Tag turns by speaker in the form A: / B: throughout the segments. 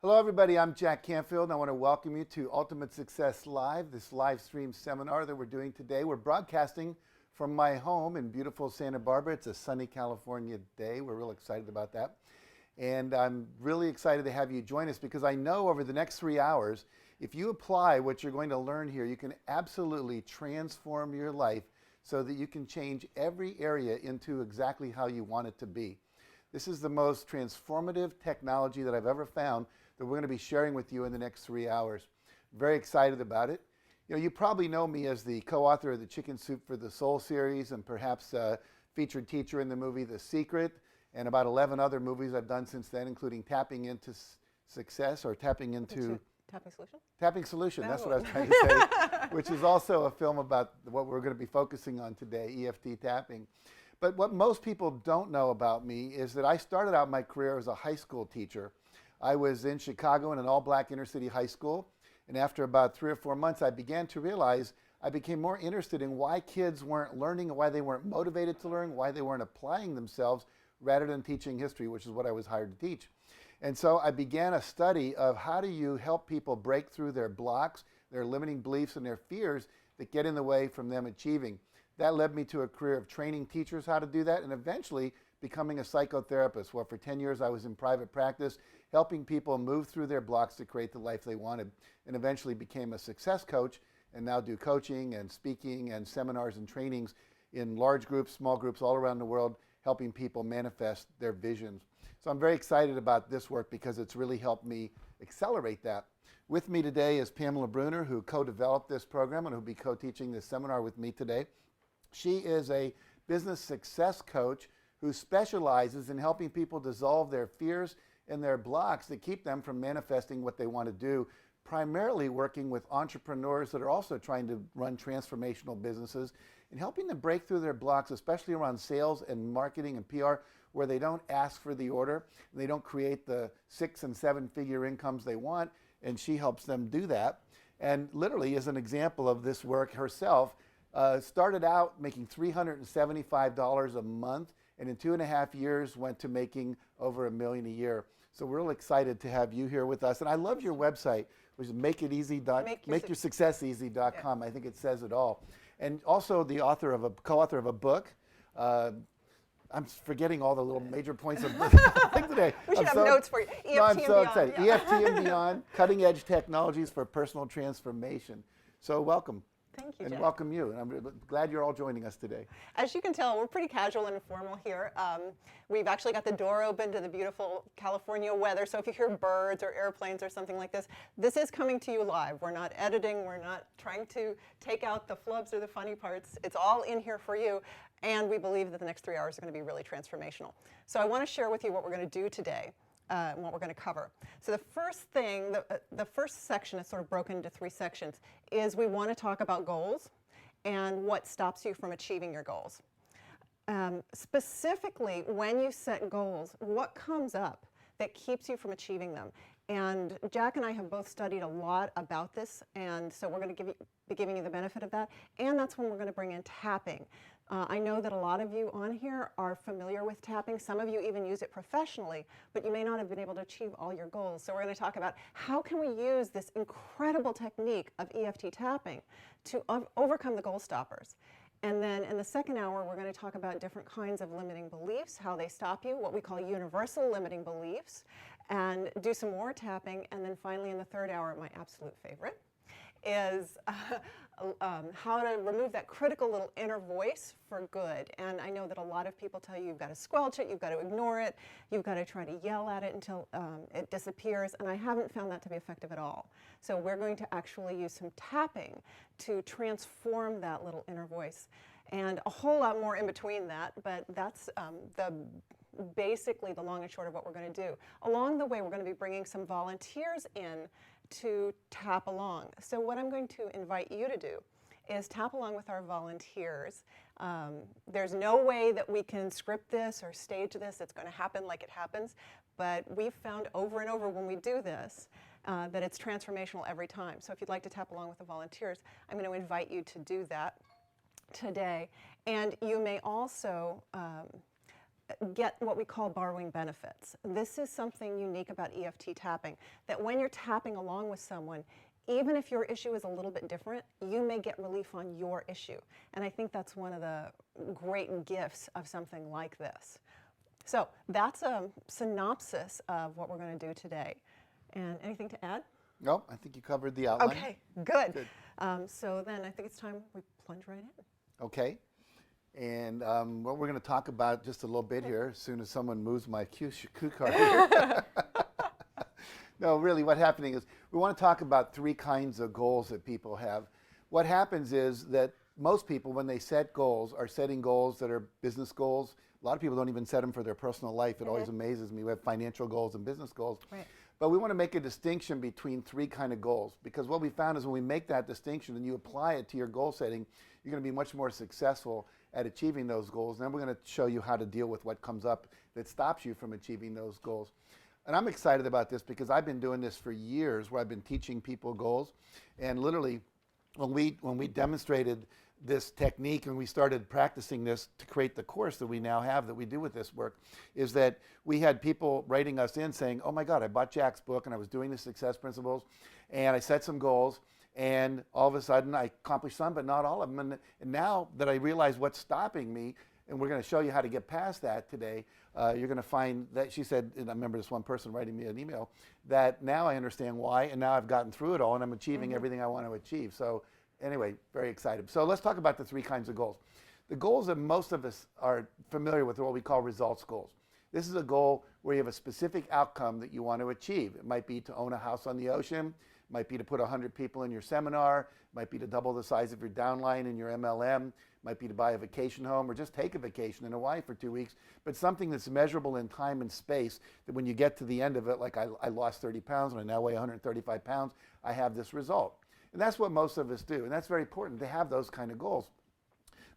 A: Hello everybody, I'm Jack Canfield and I want to welcome you to Ultimate Success Live, this live stream seminar that we're doing today. We're broadcasting from my home in beautiful Santa Barbara. It's a sunny California day. We're real excited about that. And I'm really excited to have you join us because I know over the next 3 hours, if you apply what you're going to learn here, you can absolutely transform your life so that you can change every area into exactly how you want it to be. This is the most transformative technology that I've ever found that we're going to be sharing with you in the next 3 hours. Very excited about it. You know, you probably know me as the co-author of the Chicken Soup for the Soul series and perhaps a featured teacher in the movie The Secret and about 11 other movies I've done since then, including Tapping into Success or Tapping into...
B: Tapping Solution?
A: Tapping Solution,
B: No.
A: that's what I was trying to say, which is also a film about what we're going to be focusing on today, EFT tapping. But what most people don't know about me is that I started out my career as a high school teacher. I was in Chicago in an all-black inner-city high school, and after about 3 or 4 months, I began to realize I became more interested in why kids weren't learning, why they weren't motivated to learn, why they weren't applying themselves rather than teaching history, which is what I was hired to teach. And so I began a study of how do you help people break through their blocks, their limiting beliefs, and their fears that get in the way from them achieving. That led me to a career of training teachers how to do that and eventually becoming a psychotherapist. Well, for 10 years I was in private practice helping people move through their blocks to create the life they wanted, and eventually became a success coach and now do coaching and speaking and seminars and trainings in large groups, small groups all around the world, helping people manifest their visions. So I'm very excited about this work because it's really helped me accelerate that. With me today is Pamela Bruner, who co-developed this program and who will be co-teaching this seminar with me today. She is a business success coach who specializes in helping people dissolve their fears and their blocks that keep them from manifesting what they want to do, primarily working with entrepreneurs that are also trying to run transformational businesses and helping them break through their blocks, especially around sales and marketing and PR, where they don't ask for the order and they don't create the 6- and 7-figure incomes they want, and she helps them do that. And literally, as an example of this work herself, started out making $375 a month, and in 2.5 years went to making over $1 million a year. So we're real excited to have you here with us. And I love your website, which is makeitsuccesseasy.com. I think it says it all. And also the co-author of a book. I'm forgetting all the little major points of the thing today.
B: We should have notes for you. EFT
A: no, I'm
B: and
A: so
B: beyond.
A: excited.
B: Yeah.
A: EFT and beyond, cutting edge technologies for personal transformation. So welcome.
B: Thank you,
A: And
B: Jack.
A: welcome you. And I'm glad you're all joining us today.
B: As you can tell, we're pretty casual and informal here. We've actually got the door open to the beautiful California weather. So if you hear birds or airplanes or something like this is coming to you live. We're not editing. We're not trying to take out the flubs or the funny parts. It's all in here for you. And we believe that the next 3 hours are going to be really transformational. So I want to share with you what we're going to do today. And what we're going to cover. So the first thing, the first section is sort of broken into 3 sections, is we want to talk about goals and what stops you from achieving your goals. Specifically, when you set goals, what comes up that keeps you from achieving them? And Jack and I have both studied a lot about this, and so we're going to be giving you the benefit of that. And that's when we're going to bring in tapping. I know that a lot of you on here are familiar with tapping. Some of you even use it professionally, but you may not have been able to achieve all your goals. So we're going to talk about how can we use this incredible technique of EFT tapping to overcome the goal stoppers. And then in the second hour, we're going to talk about different kinds of limiting beliefs, how they stop you, what we call universal limiting beliefs, and do some more tapping. And then finally, in the third hour, my absolute favorite, is how to remove that critical little inner voice for good. And I know that a lot of people tell you you've got to squelch it, you've got to ignore it, you've got to try to yell at it until it disappears, and I haven't found that to be effective at all. So we're going to actually use some tapping to transform that little inner voice. And a whole lot more in between that, but that's basically the long and short of what we're going to do. Along the way, we're going to be bringing some volunteers in to tap along. So what I'm going to invite you to do is tap along with our volunteers. There's no way that we can script this or stage this. It's going to happen like it happens. But we've found over and over when we do this that it's transformational every time. So if you'd like to tap along with the volunteers, I'm going to invite you to do that today. And you may also get what we call borrowing benefits. This is something unique about EFT tapping, that when you're tapping along with someone, even if your issue is a little bit different, you may get relief on your issue. And I think that's one of the great gifts of something like this. So that's a synopsis of what we're going to do today. And anything to add?
A: No, I think you covered the outline.
B: Okay, good. So then I think it's time we plunge right in.
A: Okay. And what we're going to talk about just a little bit here, as soon as someone moves my cue card here. No, really, what's happening is we want to talk about 3 kinds of goals that people have. What happens is that most people, when they set goals, are setting goals that are business goals. A lot of people don't even set them for their personal life. It always amazes me. We have financial goals and business goals.
B: Right.
A: But we want to make a distinction between 3 kind of goals, because what we found is when we make that distinction and you apply it to your goal setting, you're going to be much more successful at achieving those goals. And then we're going to show you how to deal with what comes up that stops you from achieving those goals. And I'm excited about this because I've been doing this for years, where I've been teaching people goals. And literally, when we demonstrated this technique and we started practicing this to create the course that we now have that we do with this work, is that we had people writing us in saying, oh my God, I bought Jack's book and I was doing the success principles and I set some goals, and all of a sudden I accomplished some but not all of them. And now that I realize what's stopping me, and we're going to show you how to get past that today, you're going to find that, she said, and I remember this one person writing me an email, that now I understand why, and now I've gotten through it all and I'm achieving everything I want to achieve. So anyway, very excited. So let's talk about the 3 kinds of goals. The goals that most of us are familiar with are what we call results goals. This is a goal where you have a specific outcome that you want to achieve. It might be to own a house on the ocean, it might be to put 100 people in your seminar, it might be to double the size of your downline in your MLM, it might be to buy a vacation home or just take a vacation in Hawaii for 2 weeks, but something that's measurable in time and space, that when you get to the end of it, like I lost 30 pounds and I now weigh 135 pounds, I have this result. And that's what most of us do, and that's very important to have those kind of goals.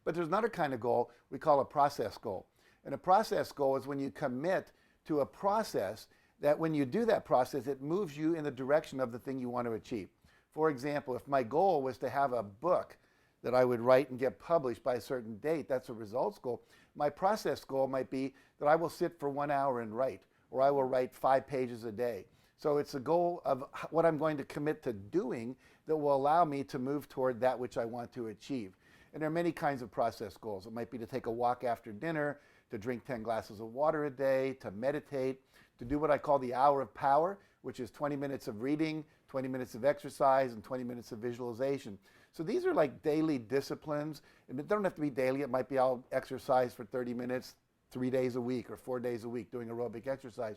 A: But there's another kind of goal we call a process goal. And a process goal is when you commit to a process that when you do that process, it moves you in the direction of the thing you want to achieve. For example, if my goal was to have a book that I would write and get published by a certain date, that's a results goal. My process goal might be that I will sit for 1 hour and write, or I will write 5 pages a day. So it's a goal of what I'm going to commit to doing that will allow me to move toward that which I want to achieve. And there are many kinds of process goals. It might be to take a walk after dinner, to drink 10 glasses of water a day, to meditate, to do what I call the hour of power, which is 20 minutes of reading, 20 minutes of exercise, and 20 minutes of visualization. So these are like daily disciplines, and they don't have to be daily. It might be I'll exercise for 30 minutes, 3 days a week or 4 days a week doing aerobic exercise.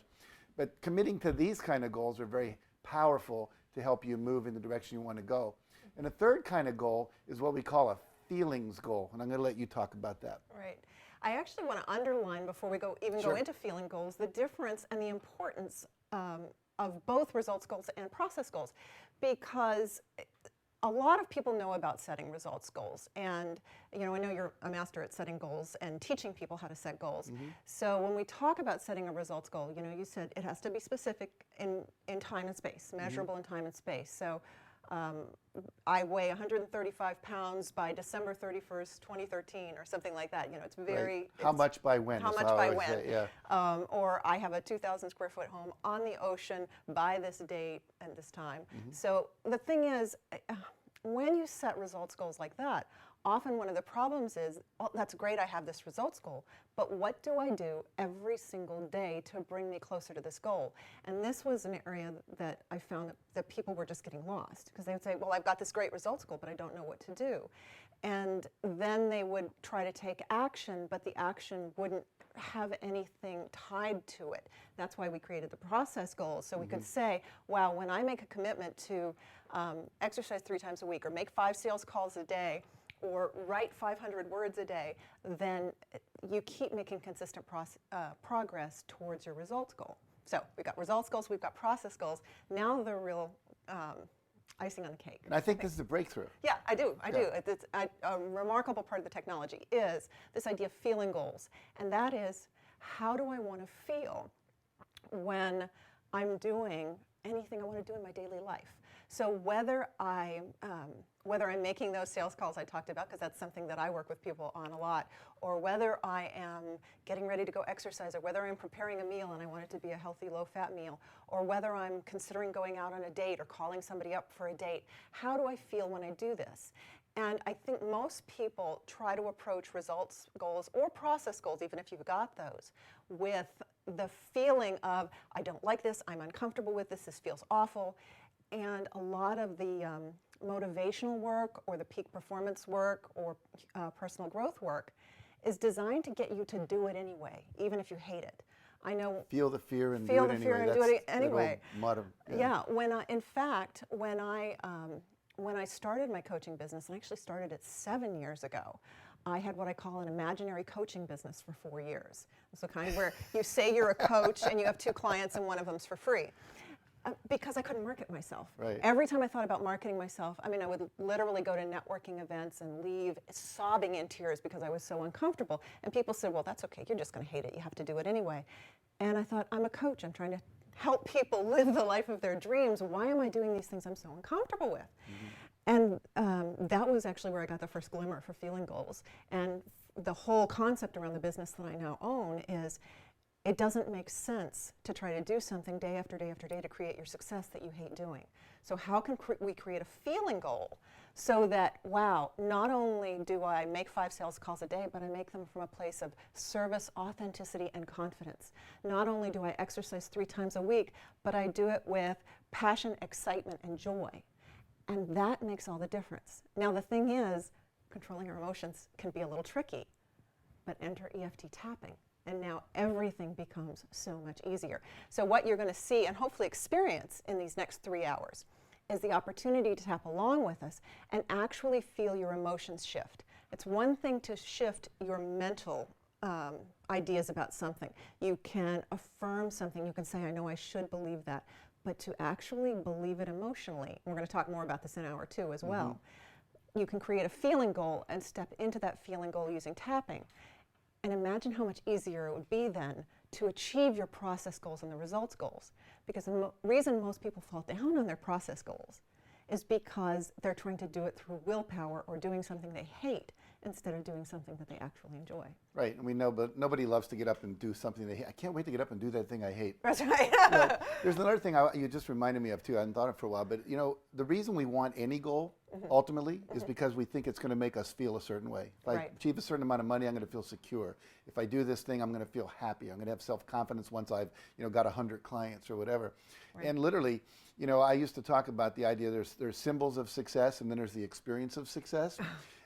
A: But committing to these kind of goals are very powerful to help you move in the direction you want to go. And a third kind of goal is what we call a feelings goal, and I'm going to let you talk about that.
B: Right. I actually want to underline, before we go into feeling goals, the difference and the importance of both results goals and process goals, because a lot of people know about setting results goals, and I know you're a master at setting goals and teaching people how to set goals. So when we talk about setting a results goal, you said it has to be specific in time and space, measurable in time and space. So I weigh 135 pounds by December 31st, 2013, or something like that. It's very...
A: Right. How much by when?
B: How much by when? Yeah. Or I have a 2,000 square foot home on the ocean by this date and this time. So the thing is, when you set results goals like that, often one of the problems is, oh, that's great, I have this results goal, but what do I do every single day to bring me closer to this goal? And this was an area that I found that people were just getting lost, because they would say, well, I've got this great results goal, but I don't know what to do. And then they would try to take action, but the action wouldn't have anything tied to it. That's why we created the process goals, so we could say, wow, when I make a commitment to exercise 3 times a week, or make 5 sales calls a day, or write 500 words a day, then you keep making consistent progress towards your results goal. So we've got results goals, we've got process goals. Now the real icing on the cake.
A: And I think this is a breakthrough.
B: Yeah, I do. It's a remarkable part of the technology is this idea of feeling goals. And that is, how do I want to feel when I'm doing anything I want to do in my daily life? So whether I'm making those sales calls I talked about, because that's something that I work with people on a lot, or whether I am getting ready to go exercise, or whether I'm preparing a meal and I want it to be a healthy, low-fat meal, or whether I'm considering going out on a date or calling somebody up for a date, how do I feel when I do this? And I think most people try to approach results goals or process goals, even if you've got those, with the feeling of, I don't like this, I'm uncomfortable with this feels awful. And a lot of the motivational work or the peak performance work or personal growth work is designed to get you to do it anyway, even if you hate it. I know.
A: Feel the fear and
B: feel
A: do it
B: the fear
A: anyway.
B: and do it anyway.
A: Motto,
B: Yeah. In fact, when I started my coaching business, and I actually started it 7 years ago, I had what I call an imaginary coaching business for 4 years. So kind of where you say you're a coach and you have 2 clients and one of them's for free. Because I couldn't market myself.
A: Right.
B: Every time I thought about marketing myself, I mean, I would literally go to networking events and leave sobbing in tears because I was so uncomfortable. And people said, well, that's okay, you're just going to hate it, you have to do it anyway. And I thought, I'm a coach, I'm trying to help people live the life of their dreams. Why am I doing these things I'm so uncomfortable with? And that was actually where I got the first glimmer for feeling goals. And the whole concept around the business that I now own is, it doesn't make sense to try to do something day after day after day to create your success that you hate doing. So how can we create a feeling goal so that, wow, not only do I make 5 sales calls a day, but I make them from a place of service, authenticity, and confidence. Not only do I exercise 3 times a week, but I do it with passion, excitement, and joy. And that makes all the difference. Now the thing is, controlling our emotions can be a little tricky, but enter EFT tapping. And now everything becomes so much easier. So what you're going to see and hopefully experience in these next 3 hours is the opportunity to tap along with us and actually feel your emotions shift. It's one thing to shift your mental ideas about something. You can affirm something. You can say, I know I should believe that. But to actually believe it emotionally, and we're going to talk more about this in hour 2 as well, you can create a feeling goal and step into that feeling goal using tapping. And imagine how much easier it would be then to achieve your process goals and the results goals. Because the reason most people fall down on their process goals is because they're trying to do it through willpower or doing something they hate instead of doing something that they actually enjoy.
A: Right, and we know, but nobody loves to get up and do something they hate. I can't wait to get up and do that thing I hate.
B: That's right.
A: There's another thing you just reminded me of too. I hadn't thought of it for a while, but the reason we want any goal ultimately is because we think it's going to make us feel a certain way. If I achieve a certain amount of money, I'm going to feel secure. If I do this thing, I'm going to feel happy. I'm going to have self-confidence once I've got 100 clients or whatever. Right. And literally, I used to talk about the idea there's symbols of success and then there's the experience of success.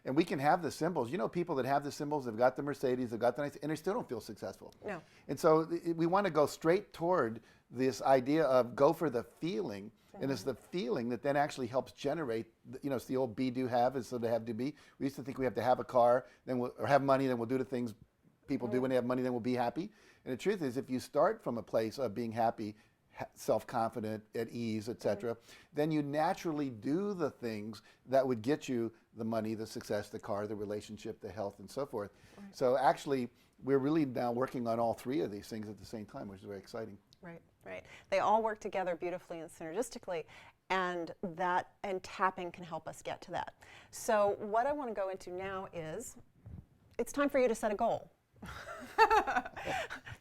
A: And we can have the symbols. People that have the symbols, they've got the Mercedes, they've got the nice, and they still don't feel successful. No. And so we want to go straight toward this idea of go for the feeling. And it's the feeling that then actually helps generate, it's the old be, do, have, and so to have, do, be. We used to think we have to have a car, or have money, then we'll do the things people do when they have money, then we'll be happy. And the truth is, if you start from a place of being happy, self-confident, at ease, etc., then you naturally do the things that would get you the money, the success, the car, the relationship, the health, and so forth. Right. So actually, we're really now working on all 3 of these things at the same time, which is very exciting.
B: Right, right. They all work together beautifully and synergistically, and tapping can help us get to that. So what I want to go into now is, it's time for you to set a goal.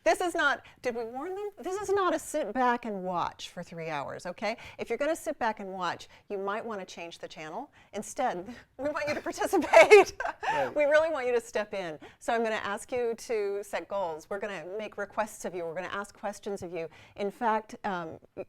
B: This is not, did we warn them? This is not a sit back and watch for 3 hours, okay? If you're going to sit back and watch, you might want to change the channel. Instead, we want you to participate. Right. We really want you to step in. So I'm going to ask you to set goals. We're going to make requests of you. We're going to ask questions of you. In fact,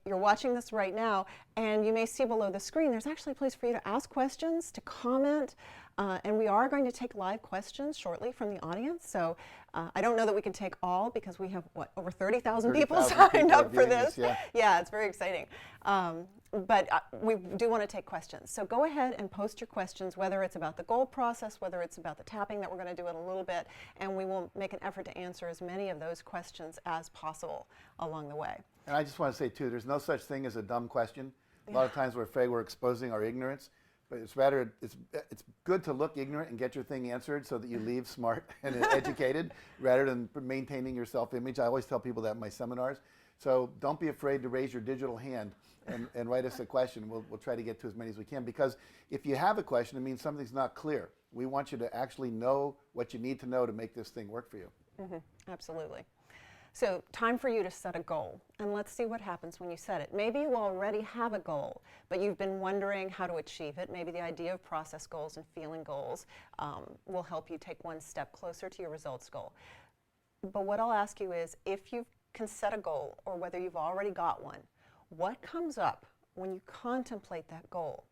B: you're watching this right now, and you may see below the screen, there's actually a place for you to ask questions, to comment. And we are going to take live questions shortly from the audience. So I don't know that we can take all because we have, over 30,000 people signed up for this. Yeah, it's very exciting. But we do want to take questions. So go ahead and post your questions, whether it's about the goal process, whether it's about the tapping that we're going to do in a little bit, and we will make an effort to answer as many of those questions as possible along the way.
A: And I just want to say, too, there's no such thing as a dumb question. A lot of times we're afraid we're exposing our ignorance. But it's good to look ignorant and get your thing answered so that you leave smart and educated rather than maintaining your self-image. I always tell people that in my seminars. So don't be afraid to raise your digital hand and write us a question. We'll try to get to as many as we can, because if you have a question, it means something's not clear. We want you to actually know what you need to know to make this thing work for you.
B: Absolutely. So time for you to set a goal, and let's see what happens when you set it. Maybe you already have a goal, but you've been wondering how to achieve it. Maybe the idea of process goals and feeling goals will help you take one step closer to your results goal. But what I'll ask you is, if you can set a goal, or whether you've already got one, what comes up when you contemplate that goal?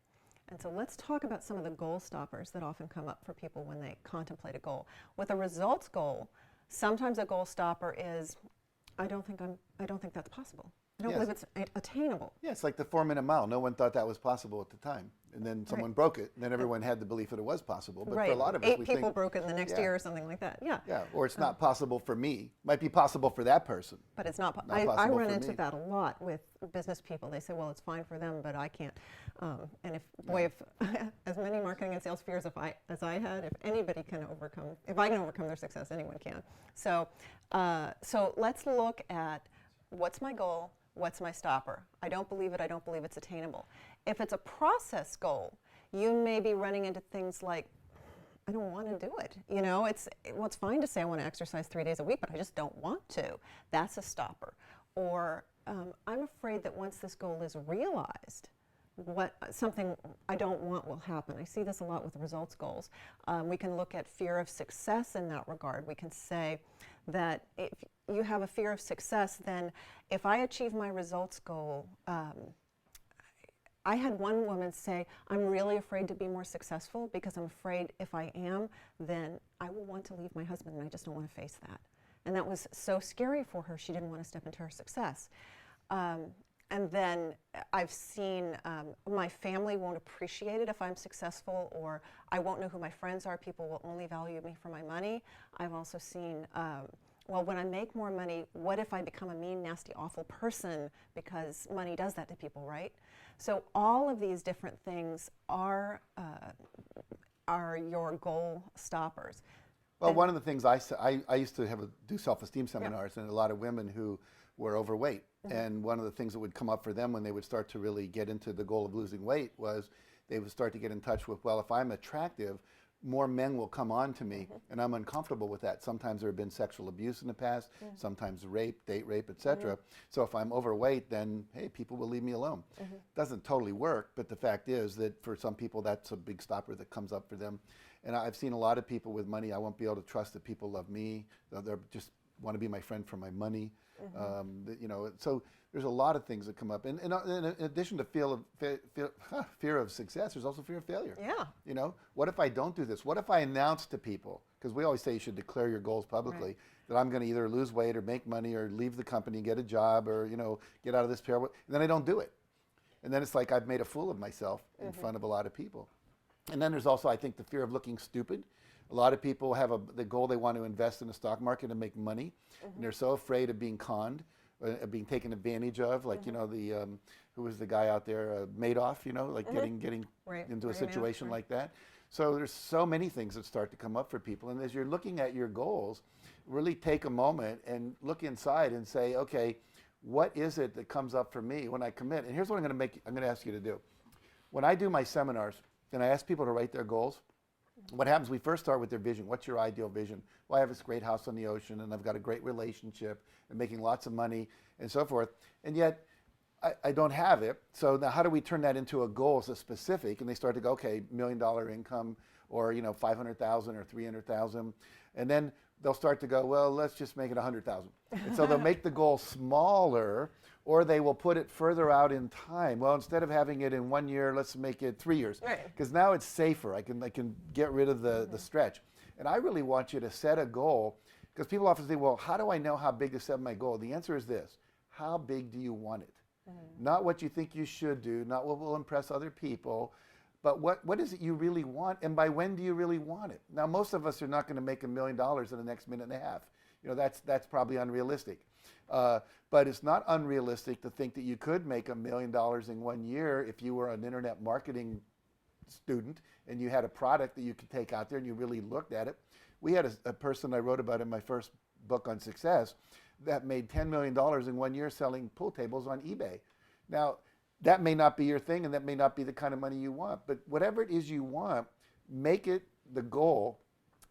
B: And so let's talk about some of the goal stoppers that often come up for people when they contemplate a goal. With a results goal, sometimes a goal stopper is, I don't think that's possible. I don't believe it's attainable.
A: Yeah, it's like the 4-minute mile. No one thought that was possible at the time. And then someone broke it, and then everyone had the belief that it was possible. But for a lot of us,
B: 8 people broke it in the next year or something like that. Yeah.
A: Yeah, or it's not possible for me. Might be possible for that person.
B: But it's not
A: possible
B: I run
A: for
B: into
A: me.
B: that a lot with business people. They say, well, it's fine for them, but I can't. And if as many marketing and sales fears as I had, if anybody can overcome, if I can overcome their success, anyone can. So let's look at what's my goal, what's my stopper. I don't believe it. I don't believe it's attainable. If it's a process goal, you may be running into things like, I don't want to do it. You know, it's fine to say I want to exercise 3 days a week, but I just don't want to. That's a stopper. Or I'm afraid that once this goal is realized, something I don't want will happen. I see this a lot with results goals. We can look at fear of success in that regard. We can say that if you have a fear of success, then if I achieve my results goal, I had one woman say, I'm really afraid to be more successful because I'm afraid if I am, then I will want to leave my husband, and I just don't want to face that. And that was so scary for her, she didn't want to step into her success. And then I've seen my family won't appreciate it if I'm successful, or I won't know who my friends are. People will only value me for my money. I've also seen, well, when I make more money, what if I become a mean, nasty, awful person? Because money does that to people, right? So all of these different things are your goal stoppers.
A: Well, one of the things I used to do self-esteem seminars, and a lot of women who were overweight. And one of the things that would come up for them when they would start to really get into the goal of losing weight was they would start to get in touch with, well, if I'm attractive, more men will come on to me, and I'm uncomfortable with that. Sometimes there have been sexual abuse in the past, sometimes rape, date rape, etc. So if I'm overweight, then, hey, people will leave me alone. Doesn't totally work, but the fact is that for some people, that's a big stopper that comes up for them. And I've seen a lot of people with money, I won't be able to trust that people love me. They're just want to be my friend for my money. You know, so there's a lot of things that come up. And in addition to fear of success, there's also fear of failure.
B: Yeah.
A: You know, what if I don't do this? What if I announce to people, because we always say you should declare your goals publicly, that I'm going to either lose weight or make money or leave the company, get a job, or, you know, get out of this terrible, and then I don't do it. And then it's like I've made a fool of myself in front of a lot of people. And then there's also, I think, the fear of looking stupid. A lot of people have the goal they want to invest in the stock market and make money, and they're so afraid of being conned, being taken advantage of. Like you know, who was the guy out there, Madoff? You know, like getting into a situation like that. So there's so many things that start to come up for people, and as you're looking at your goals, really take a moment and look inside and say, okay, what is it that comes up for me when I commit? And here's what I'm going to ask you to do. When I do my seminars and I ask people to write their goals, what happens, we first start with their vision. What's your ideal vision? Well, I have this great house on the ocean, and I've got a great relationship, and making lots of money, and so forth. And yet, I don't have it. So now how do we turn that into a goal as a specific? And they start to go, okay, $1 million income, or, you know, 500,000 or 300,000. And then they'll start to go, well, let's just make it 100,000. And so they'll make the goal smaller, or they will put it further out in time. Well, instead of having it in 1 year, let's make it 3 years. Because now it's safer. I can get rid of the stretch. And I really want you to set a goal, because people often say, well, how do I know how big to set my goal? The answer is this: how big do you want it? Not what you think you should do, not what will impress other people, but what is it you really want, and by when do you really want it? Now, most of us are not going to make $1 million in the next minute and a half. You know, that's probably unrealistic. But it's not unrealistic to think that you could make $1 million in 1 year if you were an internet marketing student and you had a product that you could take out there and you really looked at it. We had a person I wrote about in my first book on success that made $10 million in 1 year selling pool tables on eBay. Now, that may not be your thing and that may not be the kind of money you want, but whatever it is you want, make it the goal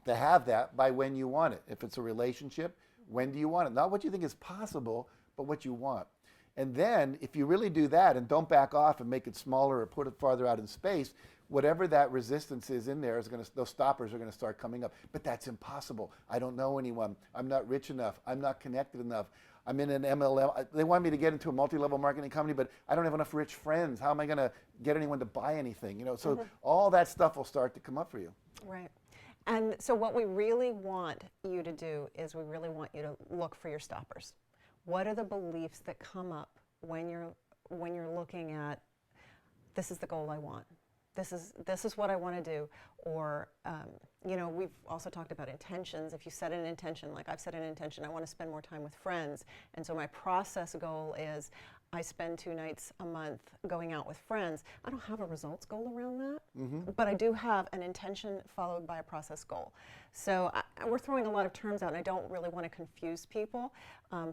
A: to have that by when you want it. If it's a relationship, when do you want it? Not what you think is possible, but what you want. And then if you really do that and don't back off and make it smaller or put it farther out in space, whatever that resistance is in there, those stoppers are going to start coming up. But that's impossible. I don't know anyone. I'm not rich enough. I'm not connected enough. I'm in an MLM. They want me to get into a multi-level marketing company, but I don't have enough rich friends. How am I going to get anyone to buy anything? So all that stuff will start to come up for you.
B: Right. And so what we really want you to do is we really want you to look for your stoppers. What are the beliefs that come up when you're looking at, this is the goal I want? This is what I want to do. Or, we've also talked about intentions. If you set an intention, like I've set an intention, I want to spend more time with friends. And so my process goal is I spend 2 nights a month going out with friends. I don't have a results goal around that, but I do have an intention followed by a process goal. So we're throwing a lot of terms out, and I don't really want to confuse people.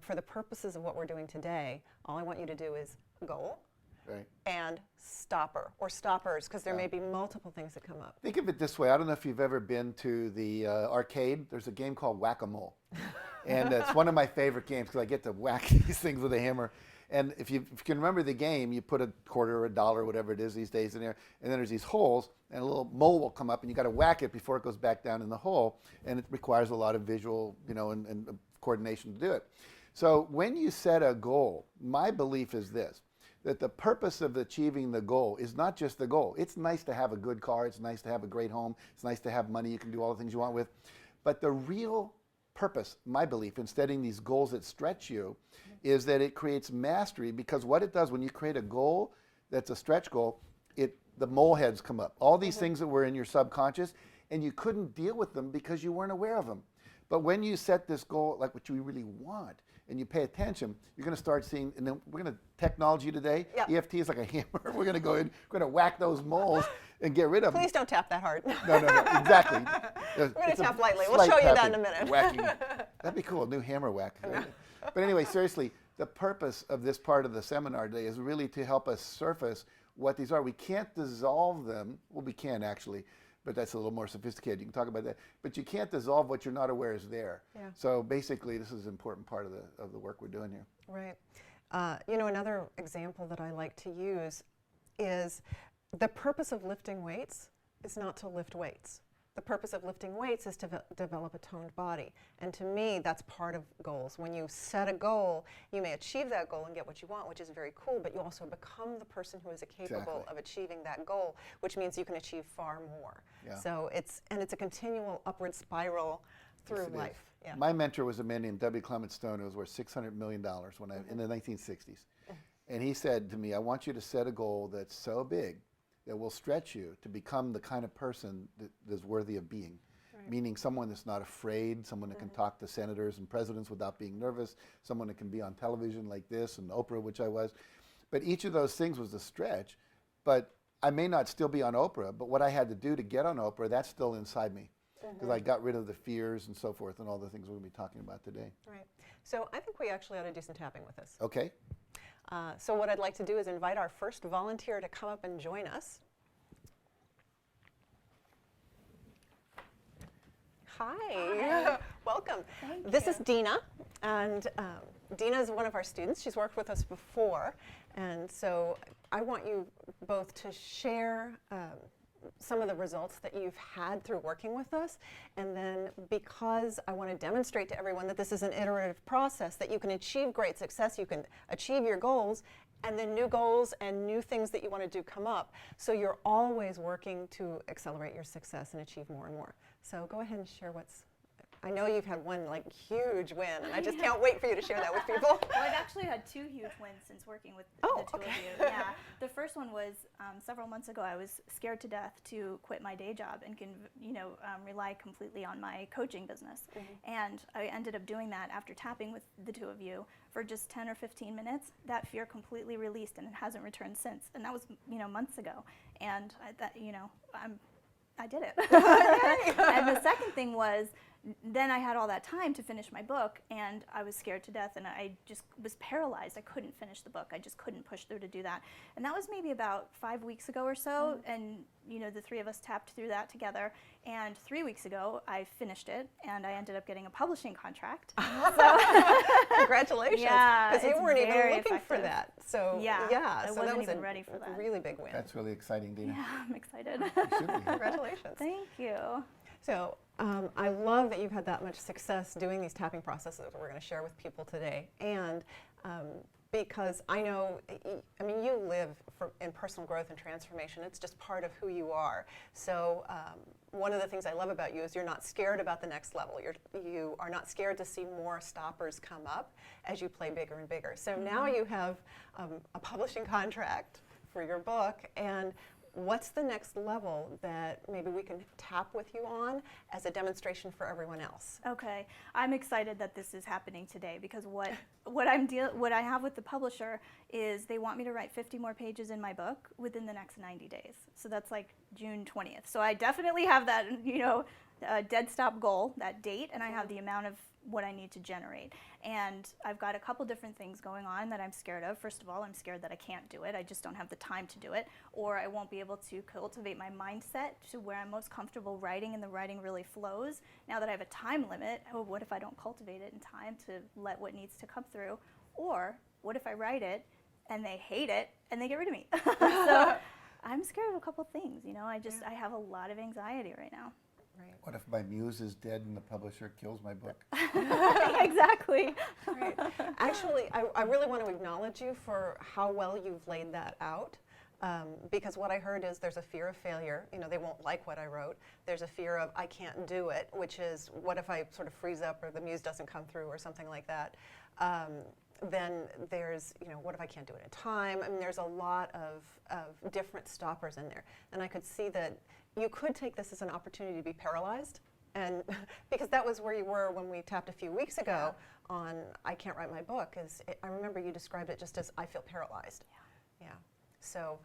B: For the purposes of what we're doing today, all I want you to do is goal,
A: right,
B: and stopper or stoppers, because there may be multiple things that come up.
A: Think of it this way. I don't know if you've ever been to the arcade. There's a game called Whack-A-Mole. And it's one of my favorite games because I get to whack these things with a hammer. And if you can remember the game, you put a quarter or a dollar, whatever it is these days in there, and then there's these holes, and a little mole will come up, and you got to whack it before it goes back down in the hole. And it requires a lot of visual, and coordination to do it. So when you set a goal, my belief is this, that the purpose of achieving the goal is not just the goal. It's nice to have a good car. It's nice to have a great home. It's nice to have money you can do all the things you want with. But the real purpose, my belief, in setting these goals that stretch you is that it creates mastery, because what it does when you create a goal that's a stretch goal, the mole heads come up. All these things that were in your subconscious, and you couldn't deal with them because you weren't aware of them. But when you set this goal, like what you really want, and you pay attention, you're going to start seeing, and then we're going to, technology today, EFT is like a hammer. We're going to go in, we're going to whack those moles and get rid of them.
B: Please don't tap that hard.
A: No, exactly.
B: We're going to tap lightly. We'll show you that in a minute.
A: Whacking. That'd be cool, a new hammer whack. Right? But anyway, seriously, the purpose of this part of the seminar today is really to help us surface what these are. We can't dissolve them. Well, we can actually, but that's a little more sophisticated. You can talk about that. But you can't dissolve what you're not aware is there. Yeah. So basically, this is an important part of the work we're doing here.
B: Right. Another example that I like to use is the purpose of lifting weights is not to lift weights. The purpose of lifting weights is to develop a toned body. And to me, that's part of goals. When you set a goal, you may achieve that goal and get what you want, which is very cool, but you also become the person who is capable of achieving that goal, which means you can achieve far more. Yeah. So it's a continual upward spiral through life. Yeah.
A: My mentor was a man named W. Clement Stone, who was worth $600 million in the 1960s. And he said to me, I want you to set a goal that's so big that will stretch you to become the kind of person that is worthy of being. Right. Meaning someone that's not afraid, someone that can talk to senators and presidents without being nervous, someone that can be on television like this and Oprah, which I was. But each of those things was a stretch. But I may not still be on Oprah, but what I had to do to get on Oprah, that's still inside me. Because I got rid of the fears and so forth and all the things we're going to be talking about today.
B: Right. So I think we actually ought to do some tapping with this.
A: Okay.
B: So what I'd like to do is invite our first volunteer to come up and join us. Hi. Welcome. This is Dina, and Dina is one of our students. She's worked with us before, and so I want you both to share some of the results that you've had through working with us, and then because I want to demonstrate to everyone that this is an iterative process, that you can achieve great success, you can achieve your goals, and then new goals and new things that you want to do come up. So you're always working to accelerate your success and achieve more and more. So go ahead and share what's I know you've had one like huge win, and I just can't wait for you to share that with people.
C: Well, I've actually had 2 huge wins since working with
B: Oh,
C: the two
B: okay.
C: of you. Yeah, the first one was several months ago. I was scared to death to quit my day job and rely completely on my coaching business. And I ended up doing that after tapping with the two of you for just 10 or 15 minutes. That fear completely released, and it hasn't returned since. And that was months ago. And I did it. And the second thing was, then I had all that time to finish my book, and I was scared to death, and I just was paralyzed. I couldn't finish the book. I just couldn't push through to do that. And that was maybe about 5 weeks ago or so, and the three of us tapped through that together. And 3 weeks ago, I finished it, and I ended up getting a publishing contract.
B: Congratulations!
C: Yeah,
B: because you
C: it's
B: weren't even
C: very
B: looking for
C: effective.
B: that. So
C: I
B: so
C: wasn't
B: that was
C: even
B: a
C: ready for that.
B: really big win.
A: That's really exciting, Dina.
C: Yeah, I'm excited.
A: You should be.
B: Congratulations!
C: Thank you.
B: So I love that you've had that much success doing these tapping processes that we're going to share with people today. And because I know, you live in personal growth and transformation. It's just part of who you are. So one of the things I love about you is you're not scared about the next level. You are not scared to see more stoppers come up as you play bigger and bigger. So now you have a publishing contract for your book, and what's the next level that maybe we can tap with you on as a demonstration for everyone else?
C: Okay, I'm excited that this is happening today, because what I have with the publisher is they want me to write 50 more pages in my book within the next 90 days. So that's like June 20th. So I definitely have that, dead stop goal, that date, and I have the amount of what I need to generate. And I've got a couple different things going on that I'm scared of. First of all, I'm scared that I can't do it. I just don't have the time to do it, or I won't be able to cultivate my mindset to where I'm most comfortable writing and the writing really flows. Now that I have a time limit, what if I don't cultivate it in time to let what needs to come through? Or what if I write it and they hate it and they get rid of me? So I'm scared of a couple things, I have a lot of anxiety right now.
B: Right.
A: What if my muse is dead and the publisher kills my book?
C: Exactly.
B: Right. Actually, I really want to acknowledge you for how well you've laid that out. Because what I heard is there's a fear of failure. They won't like what I wrote. There's a fear of I can't do it, which is what if I sort of freeze up or the muse doesn't come through or something like that. Then there's, what if I can't do it in time? There's a lot of different stoppers in there. And I could see that you could take this as an opportunity to be paralyzed. And because that was where you were when we tapped a few weeks ago on I can't write my book. I remember you described it just as I feel paralyzed. Yeah. So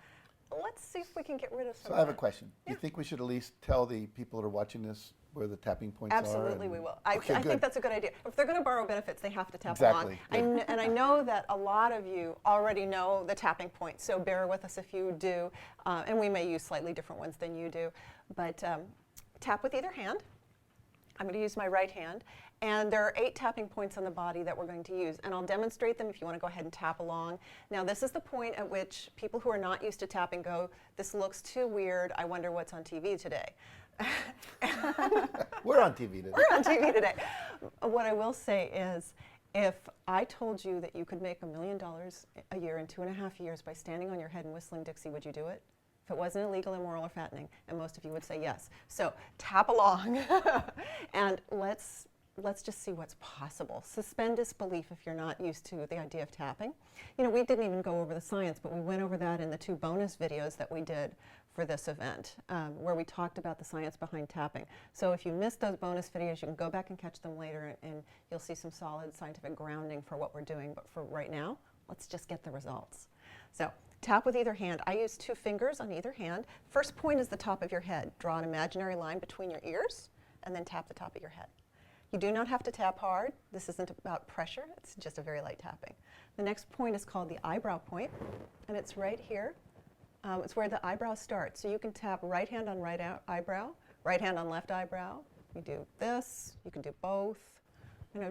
B: let's see if we can get rid of some
A: So
B: of
A: I have a
B: that.
A: question. Do you think we should at least tell the people that are watching this where the tapping points are?
B: Absolutely, we will. I
A: Okay,
B: think that's a good idea. If they're going to borrow benefits, they have to tap
A: Exactly,
B: along. And I know that a lot of you already know the tapping points, so bear with us if you do. And we may use slightly different ones than you do. But tap with either hand. I'm going to use my right hand. And there are 8 tapping points on the body that we're going to use. And I'll demonstrate them if you want to go ahead and tap along. Now, this is the point at which people who are not used to tapping go, this looks too weird. I wonder what's on TV today.
A: We're on TV today.
B: We're on TV today. What I will say is, if I told you that you could make $1 million a year in 2.5 years by standing on your head and whistling Dixie, would you do it? If it wasn't illegal, immoral, or fattening? And most of you would say yes. So tap along, and let's just see what's possible. Suspend disbelief if you're not used to the idea of tapping. We didn't even go over the science, but we went over that in the 2 bonus videos that we did for this event, where we talked about the science behind tapping. So if you missed those bonus videos, you can go back and catch them later, and you'll see some solid scientific grounding for what we're doing. But for right now, let's just get the results. So tap with either hand. I use 2 fingers on either hand. First point is the top of your head. Draw an imaginary line between your ears, and then tap the top of your head. You do not have to tap hard. This isn't about pressure. It's just a very light tapping. The next point is called the eyebrow point, and it's right here. It's where the eyebrow starts. So you can tap right hand on right eyebrow, right hand on left eyebrow. You do this. You can do both.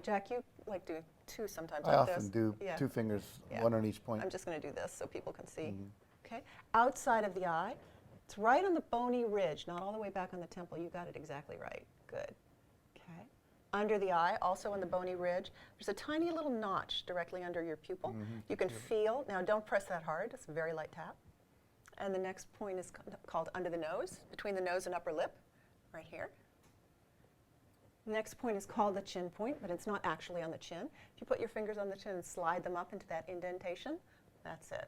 B: Jack, you like do 2 sometimes
A: I
B: like this.
A: often do 2 fingers,
B: Yeah.
A: 1 on each point.
B: I'm just going to do this so people can see. Okay. Outside of the eye, it's right on the bony ridge, not all the way back on the temple. You got it exactly right. Good. Okay. Under the eye, also on the bony ridge, there's a tiny little notch directly under your pupil. You can feel, now don't press that hard, it's a very light tap. And the next point is called under the nose, between the nose and upper lip, right here. The next point is called the chin point, but it's not actually on the chin. If you put your fingers on the chin and slide them up into that indentation, that's it.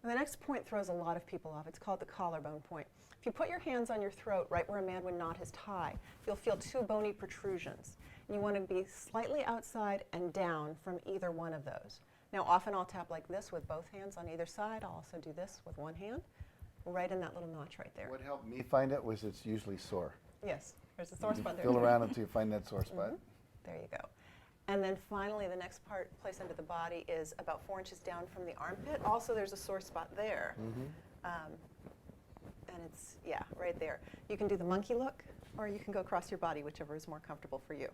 B: And the next point throws a lot of people off. It's called the collarbone point. If you put your hands on your throat, right where a man would knot his tie, you'll feel two bony protrusions. And you want to be slightly outside and down from either one of those. Now, often I'll tap like this with both hands on either side. I'll also do this with one hand, right in that little notch right there.
A: What helped me find it was it's usually sore.
B: Yes, there's a sore spot there.
A: Feel around until you find that sore spot.
B: There you go. And then finally, the next place under the body is about 4 inches down from the armpit. Also, there's a sore spot there. And it's, yeah, right there. You can do the monkey look, or you can go across your body, whichever is more comfortable for you.